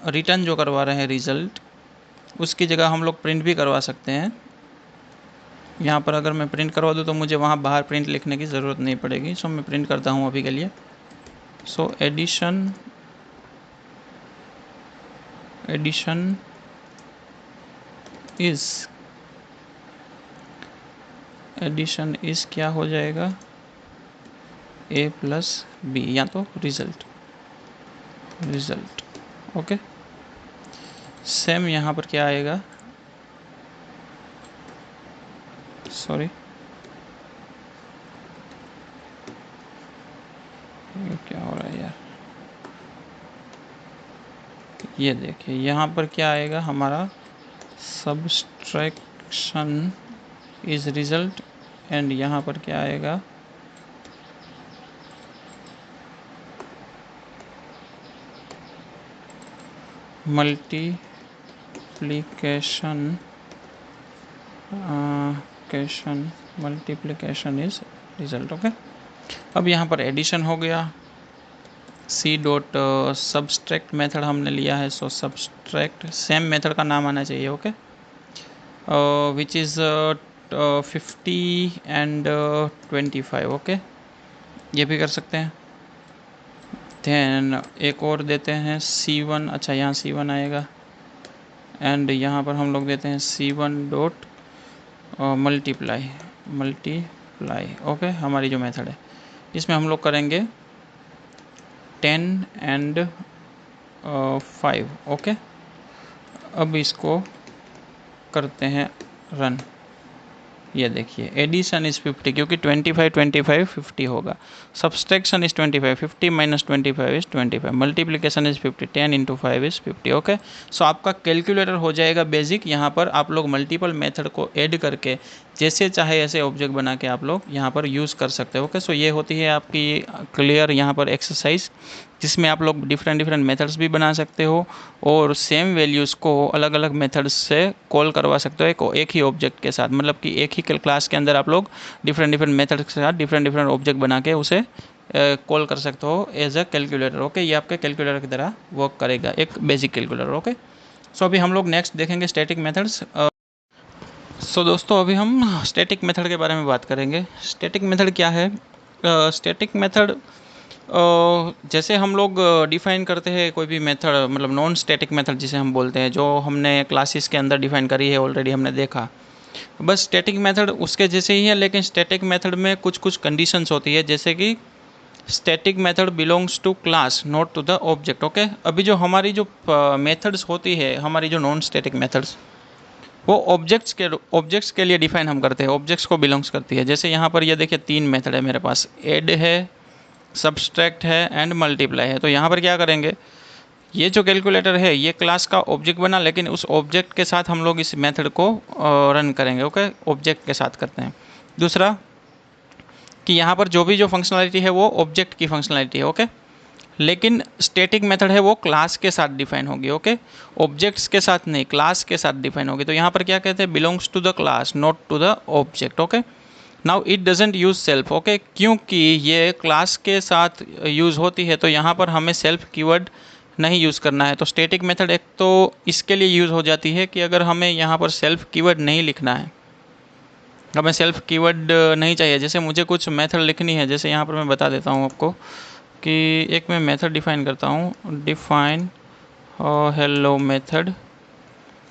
रिटर्न जो करवा रहे हैं रिज़ल्ट, उसकी जगह हम लोग प्रिंट भी करवा सकते हैं। यहाँ पर अगर मैं प्रिंट करवा दूँ तो मुझे वहाँ बाहर प्रिंट लिखने की ज़रूरत नहीं पड़ेगी। सो मैं प्रिंट करता हूँ अभी के लिए। सो एडिशन इज़ क्या हो जाएगा? A प्लस बी, या तो रिज़ल्ट। ओके, सेम यहाँ पर क्या आएगा? सॉरी, ये क्या हो रहा है यार? ये देखिए यहाँ पर क्या आएगा हमारा? सब्सट्रैक्शन इज रिजल्ट, एंड यहाँ पर क्या आएगा? Multiplication is result. ओके, अब यहाँ पर एडिशन हो गया। C डॉट सब्सट्रैक्ट मेथड हमने लिया है, सो सब्सट्रैक्ट, सेम मेथड का नाम आना चाहिए। Okay, which is 50 and 25। Okay, ये भी कर सकते हैं। देन एक और देते हैं C1, अच्छा यहाँ C1 आएगा, एंड यहाँ पर हम लोग देते हैं C1 डॉट मल्टीप्लाई। ओके, हमारी जो मेथड है इसमें हम लोग करेंगे 10 एंड 5। ओके, अब इसको करते हैं रन। ये देखिए एडिशन इज़ 50, क्योंकि 25 50 होगा। Subtraction is 25, 50 minus 25 is 25। Multiplication is 50, 10 into 5 is 50। Okay, so आपका कैलकुलेटर हो जाएगा बेसिक। यहाँ पर आप लोग मल्टीपल मेथड को ऐड करके जैसे चाहे ऐसे ऑब्जेक्ट बना के आप लोग यहाँ पर यूज़ कर सकते हो। ओके, सो ये होती है आपकी क्लियर यहाँ पर एक्सरसाइज, जिसमें आप लोग डिफरेंट मेथड्स भी बना सकते हो और सेम वैल्यूज़ को अलग अलग मेथड्स से कॉल करवा सकते हो एक ही ऑब्जेक्ट के साथ। मतलब कि एक ही क्लास के अंदर आप लोग डिफरेंट मेथड्स के साथ डिफरेंट ऑब्जेक्ट बना के उसे कॉल कर सकते हो एज अ कैलकुलेटर। ओके, ये आपके कैलकुलेटर की तरह वर्क करेगा, एक बेसिक कैलकुलेटर। ओके, सो अभी हम लोग नेक्स्ट देखेंगे स्टैटिक मेथड्स। सो दोस्तों, अभी हम स्टैटिक मेथड के बारे में बात करेंगे। स्टैटिक मेथड क्या है? स्टैटिक मेथड जैसे हम लोग डिफ़ाइन करते हैं कोई भी मेथड, मतलब नॉन स्टैटिक मेथड जिसे हम बोलते हैं, जो हमने क्लासेस के अंदर डिफ़ाइन करी है ऑलरेडी, हमने देखा। बस स्टैटिक मेथड उसके जैसे ही है, लेकिन स्टैटिक मेथड में कुछ कंडीशंस होती है, जैसे कि static method belongs to class not to the object. Okay, अभी जो हमारी जो मेथड्स होती है, हमारी जो नॉन स्टैटिक मेथड्स, वो ऑब्जेक्ट्स के लिए डिफ़ाइन हम करते हैं, ऑब्जेक्ट्स को बिलोंग्स करती है। जैसे यहाँ पर ये देखिए 3 मेथड है मेरे पास, ऐड है, सब्सट्रैक्ट है एंड मल्टीप्लाई है। तो यहाँ पर क्या करेंगे, ये जो कैलकुलेटर है ये क्लास का ऑब्जेक्ट बना, लेकिन उस ऑब्जेक्ट के साथ हम लोग इस मेथड को रन करेंगे। ओके, ऑब्जेक्ट के साथ करते हैं। दूसरा कि यहाँ पर जो फंक्शनलिटी है वो ऑब्जेक्ट की फंक्शनलिटी है। ओके, लेकिन स्टैटिक मेथड है वो क्लास के साथ डिफाइन होगी। ओके, ऑब्जेक्ट्स के साथ नहीं, क्लास के साथ डिफाइन होगी। तो यहाँ पर क्या कहते हैं, belongs to the class not to the object. Okay, now it doesn't use self. Okay, क्योंकि ये क्लास के साथ यूज़ होती है तो यहाँ पर हमें सेल्फ कीवर्ड नहीं यूज़ करना है। तो स्टैटिक मेथड एक तो इसके लिए यूज़ हो जाती है कि अगर हमें यहाँ पर सेल्फ कीवर्ड नहीं लिखना है हमें सेल्फ कीवर्ड नहीं चाहिए। जैसे मुझे कुछ मेथड लिखनी है, जैसे यहाँ पर मैं बता देता हूँ आपको कि एक मैं मेथड डिफाइन करता हूँ, डिफाइन हेलो मेथड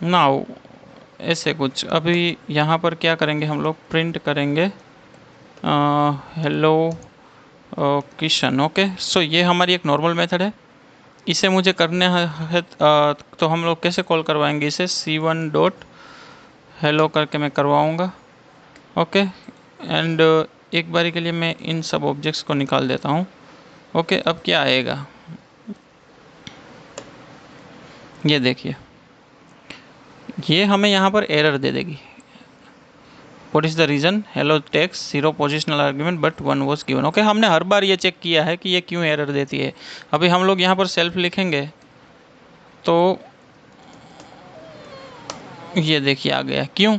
नाउ, ऐसे कुछ। अभी यहाँ पर क्या करेंगे, हम लोग प्रिंट करेंगे हेलो किशन। ओके, सो ये हमारी एक नॉर्मल मेथड है। इसे मुझे करने है तो हम लोग कैसे कॉल करवाएंगे इसे, C1 डॉट हेलो करके मैं करवाऊँगा। ओके, एंड एक बारी के लिए मैं इन सब ऑब्जेक्ट्स को निकाल देता हूँ। ओके, अब क्या आएगा ये देखिए, ये हमें यहाँ पर एरर दे देगी। What is the reason, hello text 0 positional argument but 1 was given. Okay, हमने हर बार ये चेक किया है कि ये क्यों एरर देती है। अभी हम लोग यहाँ पर सेल्फ लिखेंगे तो ये देखिए आ गया। क्यों,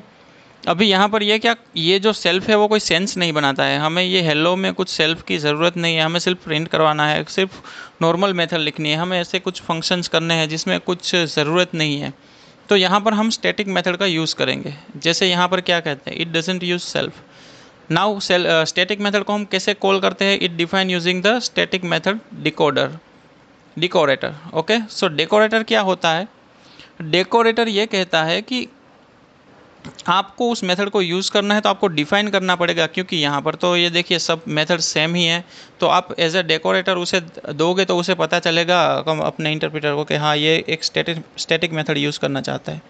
अभी यहाँ पर ये क्या, ये जो सेल्फ है वो कोई सेंस नहीं बनाता है। हमें ये हेलो में कुछ सेल्फ की ज़रूरत नहीं है, हमें सिर्फ प्रिंट करवाना है, सिर्फ नॉर्मल मेथड लिखनी है। हमें ऐसे कुछ फंक्शंस करने हैं जिसमें कुछ ज़रूरत नहीं है। तो यहाँ पर हम स्टैटिक मेथड का यूज़ करेंगे। जैसे यहाँ पर क्या कहते हैं, it doesn't use self. Now static method को हम कैसे कॉल करते हैं, it define using the static method decorator. Okay, so decorator क्या होता है, डेकोरेटर ये कहता है कि आपको उस मेथड को यूज़ करना है तो आपको डिफाइन करना पड़ेगा, क्योंकि यहाँ पर तो ये देखिए सब मेथड सेम ही है। तो आप एज अ डेकोरेटर उसे दोगे तो उसे पता चलेगा अपने इंटरप्रेटर को कि हाँ ये एक स्टैटिक मेथड यूज़ करना चाहता है।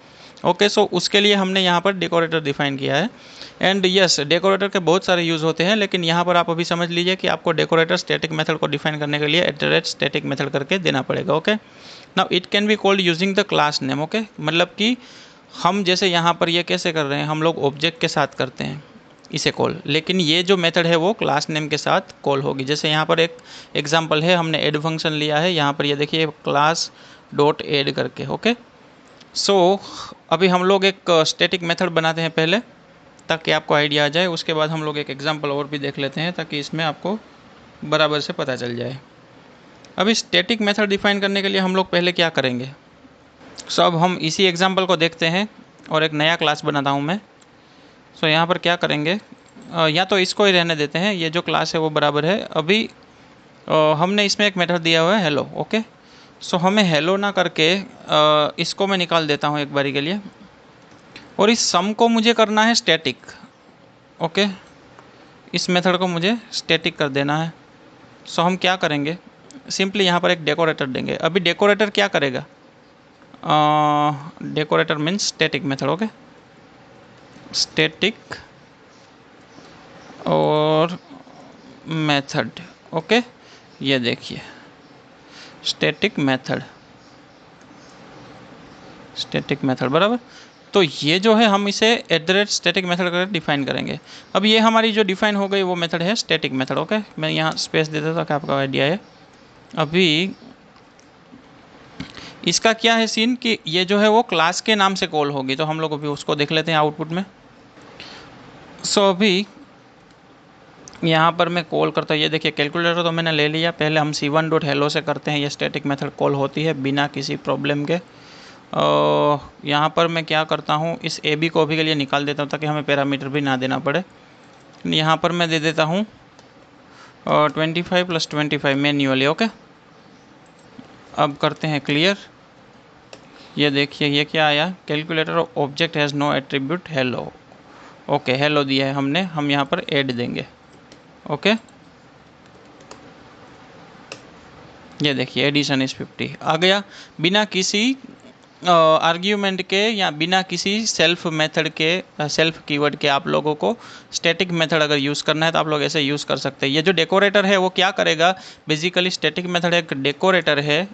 ओके, सो उसके लिए हमने यहाँ पर डेकोरेटर डिफाइन किया है। एंड यस, डेकोरेटर के बहुत सारे यूज़ होते हैं, लेकिन यहाँ पर आप अभी समझ लीजिए कि आपको डेकोरेटर स्टैटिक मेथड को डिफाइन करने के लिए @static मेथड करके देना पड़ेगा। Okay, now it can be called using the class name. Okay, मतलब कि हम जैसे यहाँ पर ये कैसे कर रहे हैं, हम लोग ऑब्जेक्ट के साथ करते हैं इसे कॉल, लेकिन ये जो मेथड है वो क्लास नेम के साथ कॉल होगी। जैसे यहाँ पर एक एग्जांपल है, हमने ऐड फंक्शन लिया है, यहाँ पर ये देखिए क्लास डॉट ऐड करके। ओके, सो अभी हम लोग एक स्टैटिक मेथड बनाते हैं पहले, ताकि आपको आइडिया आ जाए। उसके बाद हम लोग एक एग्जांपल और भी देख लेते हैं, ताकि इसमें आपको बराबर से पता चल जाए। अभी स्टैटिक मेथड डिफाइन करने के लिए हम लोग पहले क्या करेंगे, सो अब हम इसी एग्जांपल को देखते हैं और एक नया क्लास बनाता हूँ मैं। सो यहाँ पर क्या करेंगे, या तो इसको ही रहने देते हैं, ये जो क्लास है वो बराबर है। अभी हमने इसमें एक मेथड दिया हुआ है हेलो। ओके, सो हमें हेलो ना करके इसको मैं निकाल देता हूँ एक बारी के लिए, और इस सम को मुझे करना है स्टैटिक। ओके, इस मेथड को मुझे स्टैटिक कर देना है। सो हम क्या करेंगे, सिंपली यहाँ पर एक डेकोरेटर देंगे। अभी डेकोरेटर क्या करेगा, decorator means static method. Okay, static और मेथड। ओके, ये देखिए स्टैटिक मेथड बराबर। तो ये जो है हम इसे @static मेथड कर डिफाइन करेंगे। अब ये हमारी जो डिफाइन हो गई वो मेथड है स्टैटिक मेथड। ओके, मैं यहाँ स्पेस दे देता ताकि आपका आइडिया है। अभी इसका क्या है सीन कि ये जो है वो क्लास के नाम से कॉल होगी, तो हम लोग अभी उसको देख लेते हैं आउटपुट में। सो अभी यहाँ पर मैं कॉल करता हूँ, ये देखिए कैलकुलेटर तो मैंने ले लिया। पहले हम C1 डॉट हेलो से करते हैं, ये स्टैटिक मेथड कॉल होती है बिना किसी प्रॉब्लम के। यहाँ पर मैं क्या करता हूँ, इस AB को अभी के लिए निकाल देता हूँ ताकि हमें पैरामीटर भी ना देना पड़े। यहाँ पर मैं दे देता हूँ 25 + 25 मैन्युअली। ओके, अब करते हैं क्लियर। ये देखिए ये क्या आया, calculator object has no attribute hello. Okay, hello दिया है हमने, हम यहाँ पर ऐड देंगे। ओके, ये देखिए एडिशन इज़ 50 आ गया, बिना किसी आर्ग्यूमेंट के या बिना किसी सेल्फ मेथड के, सेल्फ कीवर्ड के। आप लोगों को स्टैटिक मेथड अगर यूज़ करना है तो आप लोग ऐसे यूज़ कर सकते हैं। ये जो डेकोरेटर है वो क्या करेगा, बेसिकली स्टैटिक मेथड एक डेकोरेटर है,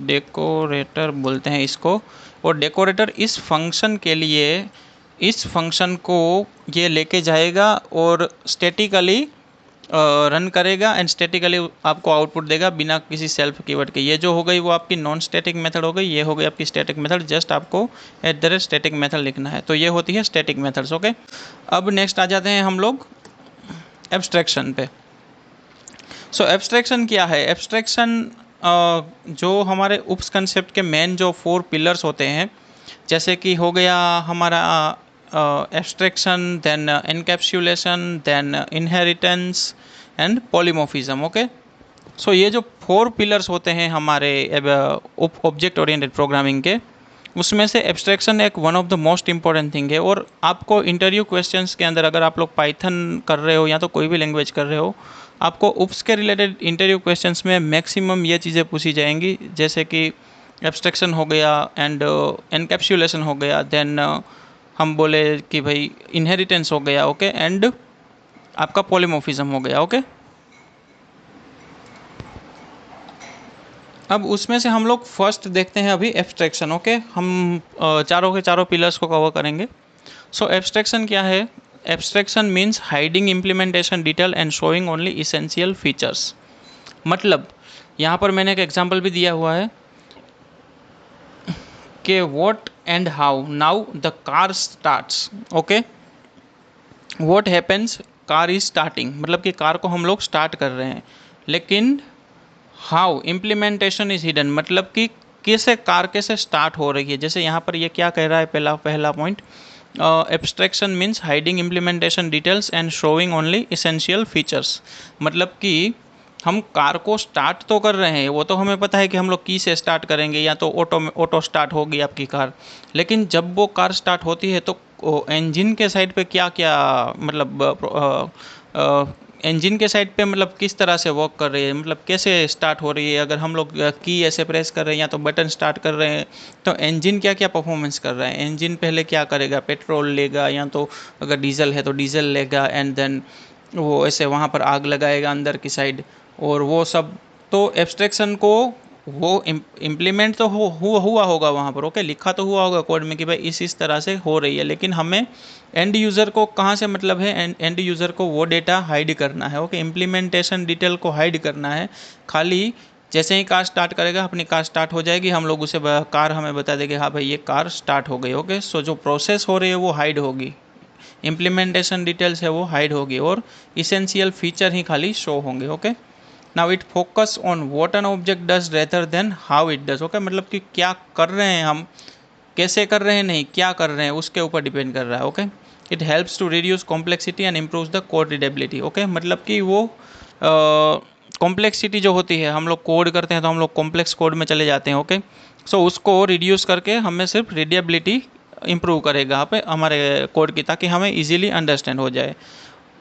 डेकोरेटर बोलते हैं इसको। और डेकोरेटर इस फंक्शन के लिए, इस फंक्शन को ये लेके जाएगा और स्टैटिकली रन करेगा एंड स्टैटिकली आपको आउटपुट देगा बिना किसी सेल्फ कीवर्ड के। ये जो हो गई वो आपकी नॉन स्टैटिक मेथड हो गई, ये हो गई आपकी स्टैटिक मेथड। जस्ट आपको @static मेथड लिखना है, तो ये होती है स्टैटिक मेथड्स। ओके, अब नेक्स्ट आ जाते हैं हम लोग एब्स्ट्रैक्शन पे। सो एब्स्ट्रैक्शन क्या है, एब्स्ट्रैक्शन जो हमारे उप्स कंसेप्ट के मेन जो 4 पिलर्स होते हैं, जैसे कि हो गया हमारा abstraction, then encapsulation, then inheritance and polymorphism. Okay, so ये जो 4 पिलर्स होते हैं हमारे ऑब्जेक्ट ओरिएंटेड प्रोग्रामिंग के, उसमें से एब्स्ट्रैक्शन एक one of the most important thing है। और आपको इंटरव्यू क्वेश्चंस के अंदर, अगर आप लोग पाइथन कर रहे हो या तो कोई भी लैंग्वेज कर रहे हो, आपको उप्स के रिलेटेड इंटरव्यू क्वेश्चंस में मैक्सिमम ये चीज़ें पूछी जाएंगी, जैसे कि एब्स्ट्रैक्शन हो गया एंड एनकैप्सुलेशन हो गया, देन हम बोले कि भाई इनहेरिटेंस हो गया, ओके, एंड आपका पॉलीमॉर्फिज्म हो गया। ओके, अब उसमें से हम लोग फर्स्ट देखते हैं अभी एब्स्ट्रैक्शन। ओके, हम चारों के चारों पिलर्स को कवर करेंगे। सो एब्स्ट्रैक्शन क्या है? Abstraction means hiding implementation detail and showing only essential features. मतलब यहाँ पर मैंने एक एग्जांपल भी दिया हुआ है कि what and how now the car starts. Okay, what happens, car is starting, मतलब कि कार को हम लोग स्टार्ट कर रहे हैं, लेकिन हाउ इम्प्लीमेंटेशन इज हिडन, मतलब कि कैसे कार कैसे स्टार्ट हो रही है। जैसे यहाँ पर ये क्या कह रहा है, पहला point, abstraction means hiding implementation details and showing only essential features. मतलब कि हम कार को स्टार्ट तो कर रहे हैं, वो तो हमें पता है कि हम लोग की से स्टार्ट करेंगे या तो ऑटो स्टार्ट होगी आपकी कार, लेकिन जब वो कार स्टार्ट होती है तो इंजन के साइड पे क्या क्या, मतलब इंजन के साइड पे मतलब किस तरह से वर्क कर रही है, मतलब कैसे स्टार्ट हो रही है। अगर हम लोग की ऐसे प्रेस कर रहे हैं या तो बटन स्टार्ट कर रहे हैं, तो इंजन क्या क्या परफॉर्मेंस कर रहा है। इंजन पहले क्या करेगा, पेट्रोल लेगा, या तो अगर डीजल है तो डीजल लेगा, एंड देन वो ऐसे वहाँ पर आग लगाएगा अंदर की साइड, और वो सब। तो एब्स्ट्रैक्शन को वो इम्प्लीमेंट तो हुआ होगा वहाँ पर, ओके, लिखा तो हुआ होगा कोड में कि भाई इस तरह से हो रही है, लेकिन हमें एंड यूज़र को कहाँ से मतलब है, एंड यूज़र को वो डेटा हाइड करना है। ओके, इम्प्लीमेंटेशन डिटेल को हाइड करना है। खाली जैसे ही कार स्टार्ट करेगा, अपनी कार स्टार्ट हो जाएगी, हम लोग उसे कार हमें बता देंगे हाँ भाई ये कार स्टार्ट हो गई। ओके, सो जो प्रोसेस हो रही है वो हाइड होगी, इम्प्लीमेंटेशन डिटेल्स है वो हाइड होगी, और इसेंशियल फीचर ही खाली शो होंगे। Okay, now it focus on what an object does rather than how it does. Okay, मतलब कि क्या कर रहे हैं हम, कैसे कर रहे हैं नहीं, क्या कर रहे हैं उसके ऊपर डिपेंड कर रहा है। Okay, it helps to reduce complexity and improve the code readability. Okay, मतलब कि वो कॉम्प्लेक्सिटी जो होती है, हम लोग कोड करते हैं तो हम लोग कॉम्प्लेक्स कोड में चले जाते हैं। ओके, सो उसको रिड्यूस करके हमें सिर्फ रीडेबिलिटी इम्प्रूव करेगा यहाँ पे हमारे कोड की, ताकि हमें इजीली अंडरस्टैंड हो जाए।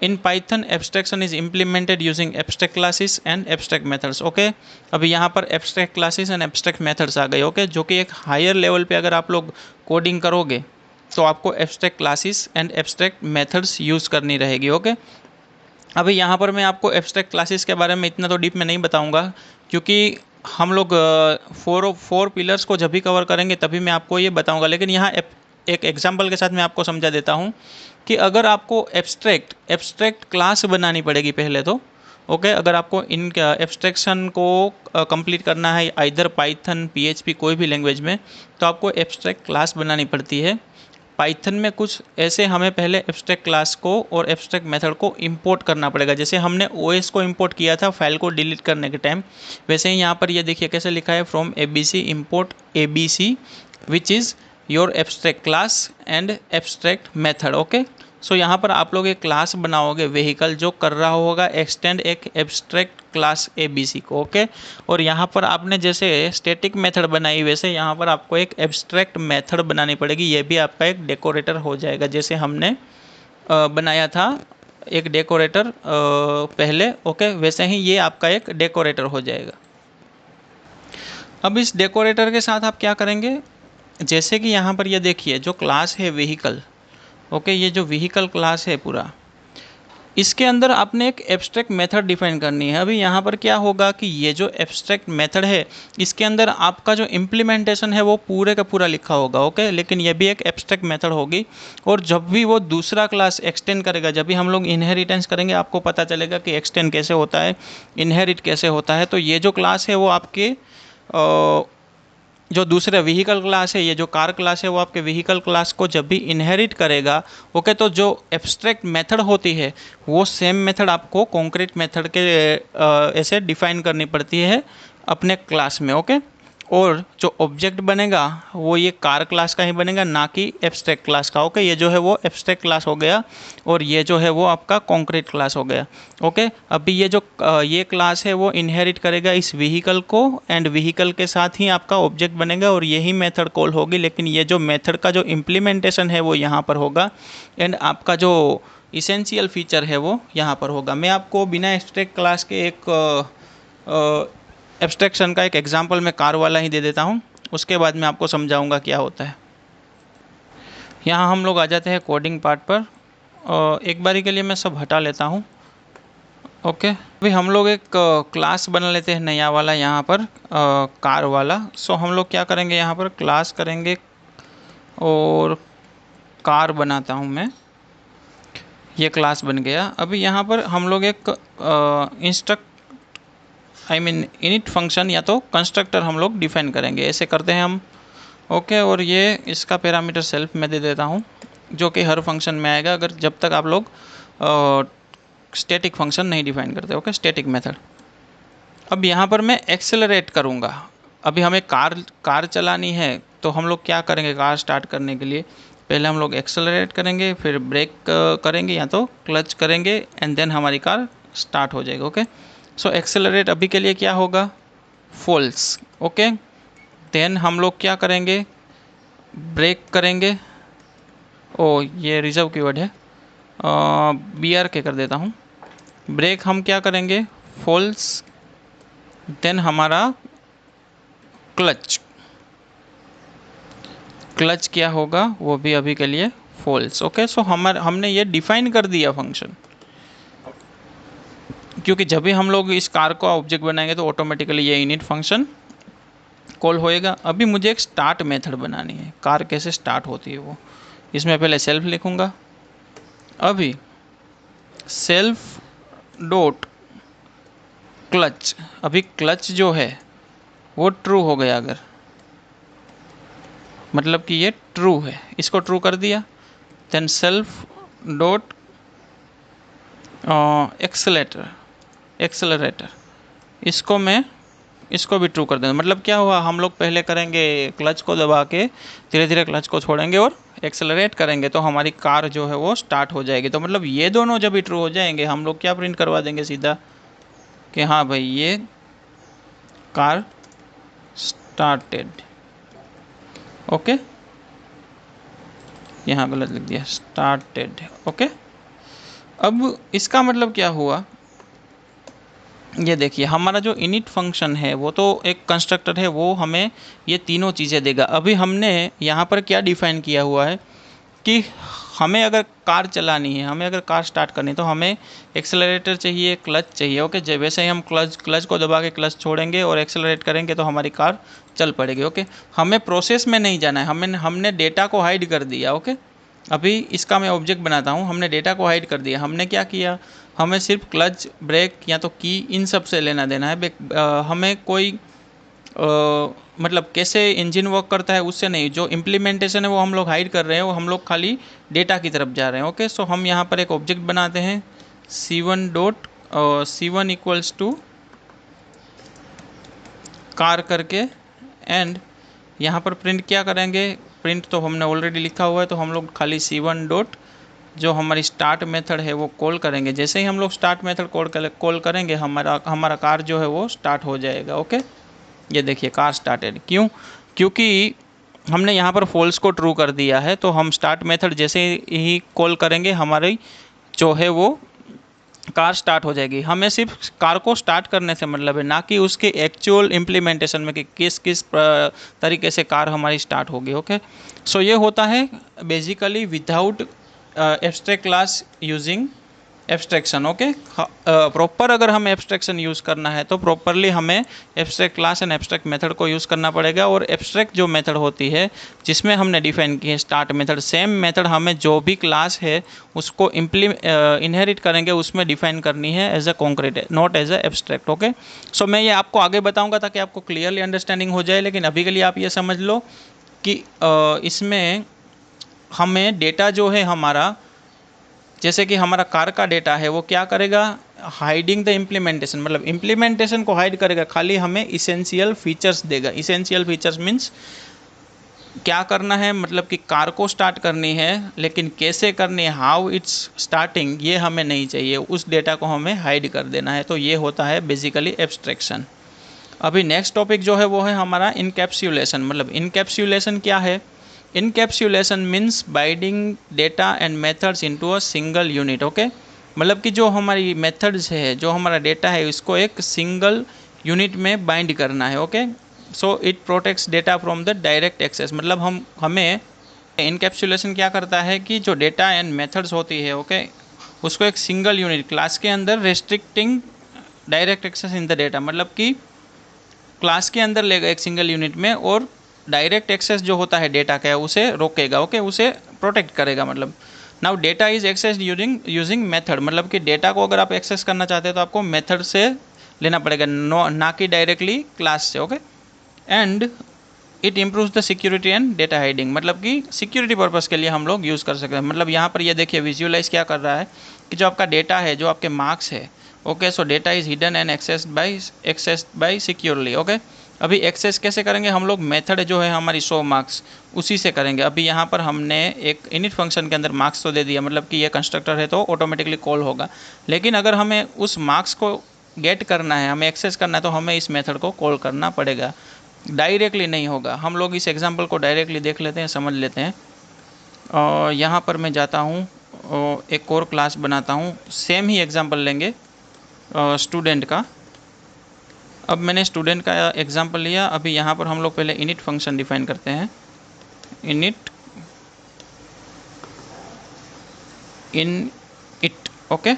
In Python abstraction is implemented using abstract classes and abstract methods. Okay, अभी यहाँ पर abstract classes and abstract methods आ गए। ओके, जो कि एक हायर लेवल पे अगर आप लोग कोडिंग करोगे तो आपको abstract classes and abstract methods use करनी रहेगी। ओके, अभी यहाँ पर मैं आपको एब्स्ट्रैक्ट क्लासेस के बारे में इतना तो डीप में नहीं बताऊँगा, क्योंकि हम लोग 4 पिलर्स को जब भी कवर करेंगे तभी मैं आपको ये बताऊँगा। लेकिन यहाँ एक एग्जाम्पल के साथ मैं आपको समझा देता हूँ कि अगर आपको एब्स्ट्रैक्ट क्लास बनानी पड़ेगी पहले तो। ओके, अगर आपको इन एब्स्ट्रैक्शन को कंप्लीट करना है आइदर पाइथन, PHP, कोई भी लैंग्वेज में, तो आपको एब्स्ट्रैक्ट क्लास बनानी पड़ती है। पाइथन में कुछ ऐसे हमें पहले एब्स्ट्रैक्ट क्लास को और एब्स्ट्रैक्ट मेथड को इंपोर्ट करना पड़ेगा। जैसे हमने OS को इंपोर्ट किया था फाइल को डिलीट करने के टाइम, वैसे ही यहाँ पर ये देखिए कैसे लिखा है, from ABC import ABC which is your abstract class and abstract method. Okay, so यहाँ पर आप लोग एक क्लास बनाओगे व्हीकल, जो कर रहा होगा एक्सटेंड एक एब्स्ट्रैक्ट क्लास ABC को। ओके, और यहाँ पर आपने जैसे स्टैटिक मेथड बनाई, वैसे यहाँ पर आपको एक एब्स्ट्रैक्ट मेथड बनानी पड़ेगी। ये भी आपका एक डेकोरेटर हो जाएगा, जैसे हमने बनाया था एक डेकोरेटर पहले। ओके, वैसे ही ये आपका एक डेकोरेटर हो जाएगा। अब इस डेकोरेटर के साथ आप क्या करेंगे, जैसे कि यहाँ पर ये देखिए जो क्लास है व्हीकल, ओके, ये जो व्हीकल क्लास है पूरा, इसके अंदर आपने एक एब्स्ट्रैक्ट मेथड डिफाइन करनी है। अभी यहाँ पर क्या होगा कि ये जो एब्स्ट्रैक्ट मेथड है, इसके अंदर आपका जो इम्प्लीमेंटेशन है वो पूरे का पूरा लिखा होगा। ओके, लेकिन ये भी एक एब्स्ट्रैक्ट मेथड होगी, और जब भी वो दूसरा क्लास एक्सटेंड करेगा, जब भी हम लोग इनहेरिटेंस करेंगे, आपको पता चलेगा कि एक्सटेंड कैसे होता है, इनहेरिट कैसे होता है। तो ये जो क्लास है वो आपके जो दूसरे व्हीकल क्लास है, ये जो कार क्लास है, वो आपके व्हीकल क्लास को जब भी इनहेरिट करेगा, ओके, तो जो एब्स्ट्रैक्ट मेथड होती है वो सेम मेथड आपको कॉन्क्रीट मेथड के ऐसे डिफाइन करनी पड़ती है अपने क्लास में। ओके, और जो ऑब्जेक्ट बनेगा वो ये कार क्लास का ही बनेगा, ना कि एब्स्ट्रैक्ट क्लास का। ओके, ये जो है वो एब्स्ट्रैक्ट क्लास हो गया और ये जो है वो आपका कॉन्क्रीट क्लास हो गया। ओके, अभी ये जो ये क्लास है वो इनहेरिट करेगा इस व्हीकल को, एंड व्हीकल के साथ ही आपका ऑब्जेक्ट बनेगा और यही मेथड कॉल होगी। लेकिन ये जो मेथड का जो इम्प्लीमेंटेशन है वो यहाँ पर होगा, एंड आपका जो इसेंशियल फीचर है वो यहाँ पर होगा। मैं आपको बिना एब्स्ट्रैक्ट क्लास के एक एब्स्ट्रैक्शन का एक एग्जांपल मैं कार वाला ही दे देता हूँ, उसके बाद मैं आपको समझाऊंगा क्या होता है। यहाँ हम लोग आ जाते हैं कोडिंग पार्ट पर, और एक बारी के लिए मैं सब हटा लेता हूँ। ओके, अभी हम लोग एक क्लास बना लेते हैं नया वाला यहाँ पर, कार वाला। सो हम लोग क्या करेंगे, यहाँ पर क्लास करेंगे और कार बनाता हूँ मैं। ये क्लास बन गया। अभी यहाँ पर हम लोग एक इनिट फंक्शन या तो कंस्ट्रक्टर हम लोग डिफाइन करेंगे, ऐसे करते हैं हम। ओके, और ये इसका पैरामीटर सेल्फ में दे देता हूँ, जो कि हर फंक्शन में आएगा अगर जब तक आप लोग स्टैटिक फंक्शन नहीं डिफाइन करते। Okay, static method. अब यहाँ पर मैं एक्सेलरेट करूँगा। अभी हमें कार चलानी है, तो हम लोग क्या करेंगे, कार स्टार्ट करने के लिए पहले हम लोग एक्सेलरेट करेंगे, फिर ब्रेक करेंगे या तो क्लच करेंगे, एंड देन हमारी कार स्टार्ट हो जाएगी। ओके, सो एक्सेलरेट अभी के लिए क्या होगा, फॉल्स। ओके, देन हम लोग क्या करेंगे, ब्रेक करेंगे। ओ, ये रिजर्व कीवर्ड है, BR के कर देता हूँ। ब्रेक हम क्या करेंगे, फॉल्स। देन हमारा क्लच क्या होगा, वो भी अभी के लिए फॉल्स। ओके, सो हमने ये डिफाइन कर दिया फंक्शन, क्योंकि जब भी हम लोग इस कार को ऑब्जेक्ट बनाएंगे तो ऑटोमेटिकली ये इनिट फंक्शन कॉल होएगा। अभी मुझे एक स्टार्ट मेथड बनानी है, कार कैसे स्टार्ट होती है वो। इसमें पहले सेल्फ लिखूंगा। अभी सेल्फ डॉट क्लच, अभी क्लच जो है वो ट्रू हो गया, अगर मतलब कि ये ट्रू है, इसको ट्रू कर दिया। देन सेल्फ डॉट एक्सेलरेटर, इसको भी ट्रू कर देंगे। मतलब क्या हुआ, हम लोग पहले करेंगे क्लच को दबा के, धीरे धीरे क्लच को छोड़ेंगे और एक्सेलरेट करेंगे, तो हमारी कार जो है वो स्टार्ट हो जाएगी। तो मतलब ये दोनों जब भी ट्रू हो जाएंगे, हम लोग क्या प्रिंट करवा देंगे सीधा, कि हाँ भाई ये कार स्टार्टेड। ओके, यहाँ गलत लिख दिया, स्टार्टेड। ओके, अब इसका मतलब क्या हुआ, ये देखिए हमारा जो इनिट फंक्शन है वो तो एक कंस्ट्रक्टर है, वो हमें ये तीनों चीज़ें देगा। अभी हमने यहाँ पर क्या डिफाइन किया हुआ है कि हमें अगर कार चलानी है, हमें अगर कार स्टार्ट करनी है, तो हमें एक्सेलरेटर चाहिए, क्लच चाहिए। ओके, जब वैसे ही हम क्लच को दबा के क्लच छोड़ेंगे और एक्सेलरेट करेंगे तो हमारी कार चल पड़ेगी। ओके, हमें प्रोसेस में नहीं जाना है, हमने डेटा को हाइड कर दिया। ओके, अभी इसका मैं ऑब्जेक्ट बनाता हूँ, हमने डेटा को हाइड कर दिया। हमने क्या किया, हमें सिर्फ क्लच, ब्रेक या तो की, इन सब से लेना देना है। हमें कोई मतलब कैसे इंजन वर्क करता है उससे नहीं, जो इम्प्लीमेंटेशन है वो हम लोग हाइड कर रहे हैं, वो हम लोग खाली डेटा की तरफ जा रहे हैं। ओके, सो हम यहाँ पर एक ऑब्जेक्ट बनाते हैं, C1 इक्वल्स टू कार करके, एंड यहाँ पर प्रिंट क्या करेंगे, प्रिंट तो हमने ऑलरेडी लिखा हुआ है, तो हम लोग खाली C1 डॉट जो हमारी स्टार्ट मेथड है वो कॉल करेंगे। जैसे ही हम लोग स्टार्ट मेथड कॉल करेंगे, हमारा कार जो है वो स्टार्ट हो जाएगा। ओके, ये देखिए कार स्टार्टेड। क्योंकि हमने यहाँ पर फॉल्स को ट्रू कर दिया है, तो हम स्टार्ट मेथड जैसे ही कॉल करेंगे, हमारी जो है वो कार स्टार्ट हो जाएगी। हमें सिर्फ कार को स्टार्ट करने से मतलब है, ना कि उसके एक्चुअल इम्प्लीमेंटेशन में कि किस तरीके से कार हमारी स्टार्ट होगी। ओके, सो ये होता है basically without abstract class using abstraction. Okay, proper अगर हमें एब्स्ट्रैक्शन यूज़ करना है तो प्रॉपरली हमें abstract class and abstract method को यूज़ करना पड़ेगा। और एब्स्ट्रैक्ट जो मेथड होती है जिसमें हमने डिफाइन की है स्टार्ट मेथड, सेम मेथड हमें जो भी क्लास है उसको इनहेरिट करेंगे उसमें डिफाइन करनी है as a concrete, not as a abstract. Okay, so मैं ये आपको आगे बताऊँगा ताकि आपको क्लियरली अंडरस्टैंडिंग हो जाए, लेकिन अभी के लिए आप ये समझ लो कि इसमें हमें डेटा जो है हमारा, जैसे कि हमारा कार का डेटा है वो क्या करेगा, हाइडिंग द इम्प्लीमेंटेशन, मतलब इम्प्लीमेंटेशन को हाइड करेगा, खाली हमें इसेंशियल फीचर्स देगा। इसेंशियल फीचर्स मीन्स क्या करना है, मतलब कि कार को स्टार्ट करनी है, लेकिन कैसे करनी है, हाउ इट्स स्टार्टिंग, ये हमें नहीं चाहिए, उस डेटा को हमें हाइड कर देना है। तो ये होता है बेसिकली एब्स्ट्रैक्शन। अभी नेक्स्ट टॉपिक जो है वो है हमारा इनकैप्सुलेशन। मतलब इनकैप्सुलेशन क्या है? Encapsulation means binding data and methods into a single unit. Okay, मतलब कि जो हमारी मेथड्स है, जो हमारा डेटा है, इसको एक सिंगल यूनिट में बाइंड करना है। Okay, so it protects data from the direct access. मतलब हमें इनकैप्सुलेशन क्या करता है कि जो डेटा एंड मेथड्स होती है, ओके, उसको एक सिंगल यूनिट क्लास के अंदर restricting direct access in the data, मतलब कि क्लास के अंदर लेगा एक सिंगल यूनिट में, और डायरेक्ट एक्सेस जो होता है डेटा का उसे रोकेगा। ओके, उसे प्रोटेक्ट करेगा। मतलब now data is access using method, मतलब कि डेटा को अगर आप एक्सेस करना चाहते हैं तो आपको मेथड से लेना पड़ेगा, ना कि डायरेक्टली क्लास से। Okay, and it improve the security and data hiding, मतलब कि सिक्योरिटी पर्पज़ के लिए हम लोग यूज़ कर सकते हैं। मतलब यहाँ पर ये देखिए विजुअलाइज क्या कर रहा है कि जो आपका डेटा है, जो आपके मार्क्स है, okay, so data is hidden and accessed by securely. Okay, अभी एक्सेस कैसे करेंगे हम लोग? मेथड जो है हमारी शो मार्क्स, उसी से करेंगे। अभी यहाँ पर हमने एक इनिट फंक्शन के अंदर मार्क्स तो दे दिया, मतलब कि ये कंस्ट्रक्टर है तो ऑटोमेटिकली कॉल होगा। लेकिन अगर हमें उस मार्क्स को गेट करना है, हमें एक्सेस करना है, तो हमें इस मेथड को कॉल करना पड़ेगा, डायरेक्टली नहीं होगा। हम लोग इस एग्जांपल को डायरेक्टली देख लेते हैं, समझ लेते हैं। और यहाँ पर मैं जाता हूँ और एक और क्लास बनाता हूँ, सेम ही एग्जांपल लेंगे स्टूडेंट का। अब मैंने स्टूडेंट का एग्जांपल लिया। अभी यहाँ पर हम लोग पहले इनिट फंक्शन डिफाइन करते हैं, इनिट इन इट। ओके,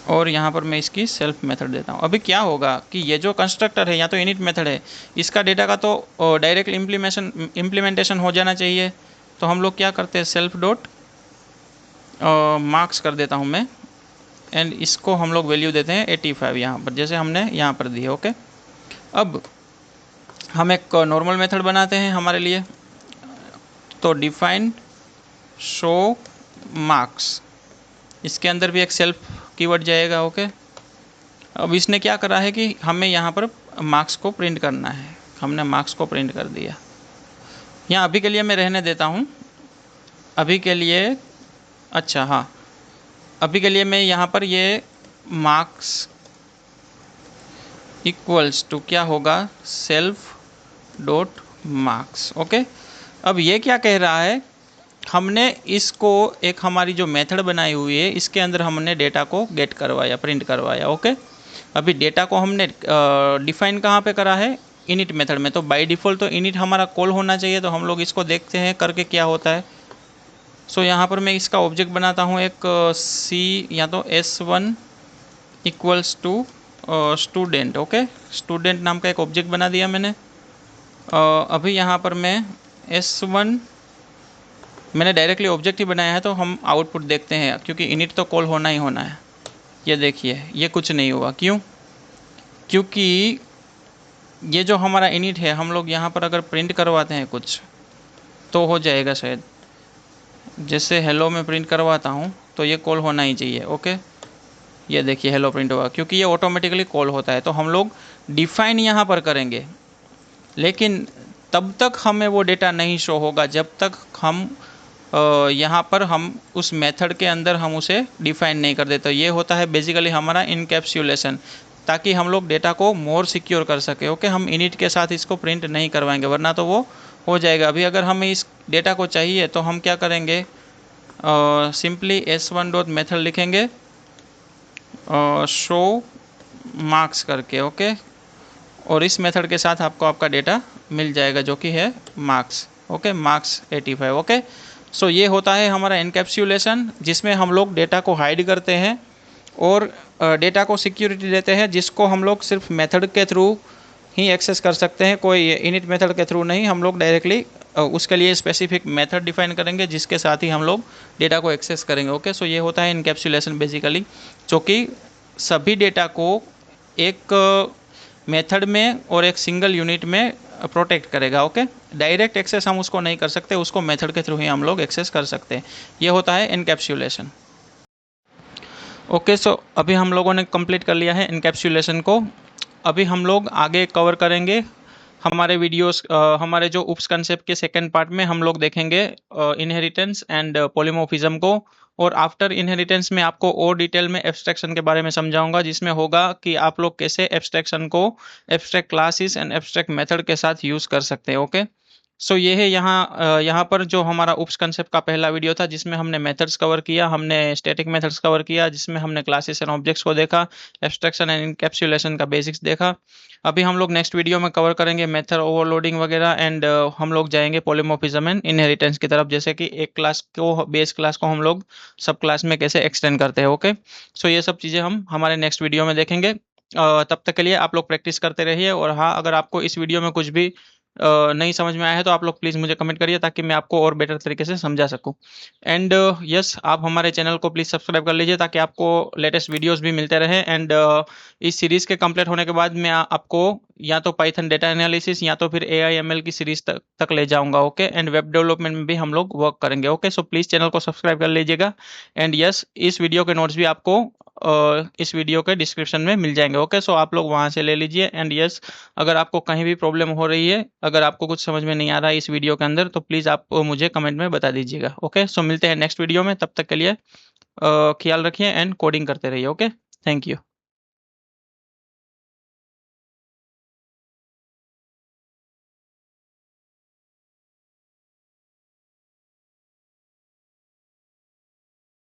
और यहाँ पर मैं इसकी सेल्फ मेथड देता हूँ। अभी क्या होगा कि ये जो कंस्ट्रक्टर है या तो इनिट मेथड है, इसका डेटा का तो डायरेक्ट इम्प्लीमेंटेशन हो जाना चाहिए। तो हम लोग क्या करते हैं, सेल्फ डॉट मार्क्स कर देता हूँ मैं, एंड इसको हम लोग वैल्यू देते हैं 85 यहाँ पर, जैसे हमने यहाँ पर दी है। ओके, अब हम एक नॉर्मल मेथड बनाते हैं हमारे लिए, तो डिफाइन शो मार्क्स, इसके अंदर भी एक सेल्फ कीवर्ड जाएगा। ओके, अब इसने क्या करा है कि हमें यहाँ पर मार्क्स को प्रिंट करना है, हमने मार्क्स को प्रिंट कर दिया। यहाँ अभी के लिए मैं रहने देता हूँ, अभी के लिए, अच्छा हाँ, अभी के लिए मैं यहाँ पर ये मार्क्स इक्वल्स टू क्या होगा, सेल्फ डॉट मार्क्स। ओके, अब ये क्या कह रहा है, हमने इसको एक हमारी जो मेथड बनाई हुई है, इसके अंदर हमने डेटा को गेट करवाया, प्रिंट करवाया। ओके, अभी डेटा को हमने डिफाइन कहाँ पे करा है, इनिट मेथड में। तो बाय डिफ़ॉल्ट तो इनिट हमारा कॉल होना चाहिए, तो हम लोग इसको देखते हैं करके क्या होता है। सो यहाँ पर मैं इसका ऑब्जेक्ट बनाता हूँ एक सी या तो S1 equals to student. Okay, student नाम का एक ऑब्जेक्ट बना दिया मैंने। अभी यहाँ पर मैं S1, मैंने डायरेक्टली ऑब्जेक्ट ही बनाया है, तो हम आउटपुट देखते हैं, क्योंकि इनिट तो कॉल होना ही होना है। ये देखिए, ये कुछ नहीं हुआ, क्यों? क्योंकि ये जो हमारा इनिट है, हम लोग यहाँ पर अगर प्रिंट करवाते हैं कुछ तो हो जाएगा शायद, जैसे हेलो में प्रिंट करवाता हूँ तो ये कॉल होना ही चाहिए। ओके, ये देखिए हेलो प्रिंट होगा, क्योंकि ये ऑटोमेटिकली कॉल होता है। तो हम लोग डिफाइन यहाँ पर करेंगे, लेकिन तब तक हमें वो डेटा नहीं शो होगा जब तक हम यहाँ पर हम उस मेथड के अंदर हम उसे डिफाइन नहीं कर देते। ये होता है बेसिकली हमारा इनकैप्सुलेशन, ताकि हम लोग डेटा को मोर सिक्योर कर सके। ओके, हम इनिट के साथ इसको प्रिंट नहीं करवाएंगे, वरना तो वो हो जाएगा। अभी अगर हमें इस डेटा को चाहिए तो हम क्या करेंगे, सिंपली S1 डॉट मेथड लिखेंगे शो मार्क्स करके। ओके, और इस मेथड के साथ आपको आपका डेटा मिल जाएगा, जो कि है marks. Okay, marks 85। Okay, so ये होता है हमारा इनकैप्सुलेशन, जिसमें हम लोग डेटा को हाइड करते हैं और डेटा को सिक्योरिटी देते हैं, जिसको हम लोग सिर्फ मेथड के थ्रू ही एक्सेस कर सकते हैं, कोई इनिट मेथड के थ्रू नहीं। हम लोग डायरेक्टली उसके लिए स्पेसिफिक मेथड डिफाइन करेंगे, जिसके साथ ही हम लोग डेटा को एक्सेस करेंगे। ओके, सो ये होता है इनकैप्सुलेशन बेसिकली, जो कि सभी डेटा को एक मेथड में और एक सिंगल यूनिट में प्रोटेक्ट करेगा। ओके, डायरेक्ट एक्सेस हम उसको नहीं कर सकते, उसको मेथड के थ्रू ही हम लोग एक्सेस कर सकते हैं। ये होता है इनकैप्सुलेशन। ओके, सो अभी हम लोगों ने कंप्लीट कर लिया है इनकैप्सुलेशन को। अभी हम लोग आगे कवर करेंगे हमारे वीडियोस। हमारे जो उप्स कंसेप्ट के सेकंड पार्ट में हम लोग देखेंगे इनहेरिटेंस एंड पॉलीमॉर्फिज्म को। और आफ्टर इनहेरिटेंस में आपको और डिटेल में एब्स्ट्रैक्शन के बारे में समझाऊंगा, जिसमें होगा कि आप लोग कैसे एब्स्ट्रैक्शन को abstract classes and abstract method के साथ यूज़ कर सकते हैं। ओके, सो ये है यहाँ पर जो हमारा उप्स कंसेप्ट का पहला वीडियो था, जिसमें हमने मेथड्स कवर किया, हमने स्टैटिक मेथड्स कवर किया, जिसमें हमने क्लासेस एंड ऑब्जेक्ट्स को देखा, एब्स्ट्रैक्शन एंड इनकैप्सुलेशन का बेसिक्स देखा। अभी हम लोग नेक्स्ट वीडियो में कवर करेंगे मेथड ओवरलोडिंग वगैरह, एंड हम लोग जाएंगे पॉलीमॉर्फिज्म एंड इनहेरिटेंस की तरफ, जैसे कि एक क्लास को, बेस क्लास को हम लोग सब क्लास में कैसे एक्सटेंड करते हैं। ओके, सो ये सब चीज़ें हम हमारे नेक्स्ट वीडियो में देखेंगे। तब तक के लिए आप लोग प्रैक्टिस करते रहिए। और हाँ, अगर आपको इस वीडियो में कुछ भी नहीं समझ में आया है तो आप लोग प्लीज़ मुझे कमेंट करिए, ताकि मैं आपको और बेटर तरीके से समझा सकूं। एंड यस, आप हमारे चैनल को प्लीज़ सब्सक्राइब कर लीजिए, ताकि आपको लेटेस्ट वीडियोस भी मिलते रहे। एंड इस सीरीज़ के कंप्लीट होने के बाद मैं आपको या तो पाइथन डेटा एनालिसिस या तो फिर AI/ML की सीरीज तक ले जाऊंगा। ओके, एंड वेब डेवलपमेंट में भी हम लोग वर्क करेंगे। ओके, सो प्लीज़ चैनल को सब्सक्राइब कर लीजिएगा। एंड यस, इस वीडियो के नोट्स भी आपको इस वीडियो के डिस्क्रिप्शन में मिल जाएंगे। ओके, सो आप लोग वहां से ले लीजिए। एंड यस, अगर आपको कहीं भी प्रॉब्लम हो रही है, अगर आपको कुछ समझ में नहीं आ रहा है इस वीडियो के अंदर, तो प्लीज़ आप मुझे कमेंट में बता दीजिएगा। ओके, सो मिलते हैं नेक्स्ट वीडियो में। तब तक के लिए ख्याल रखिए एंड कोडिंग करते रहिए। Okay, thank you.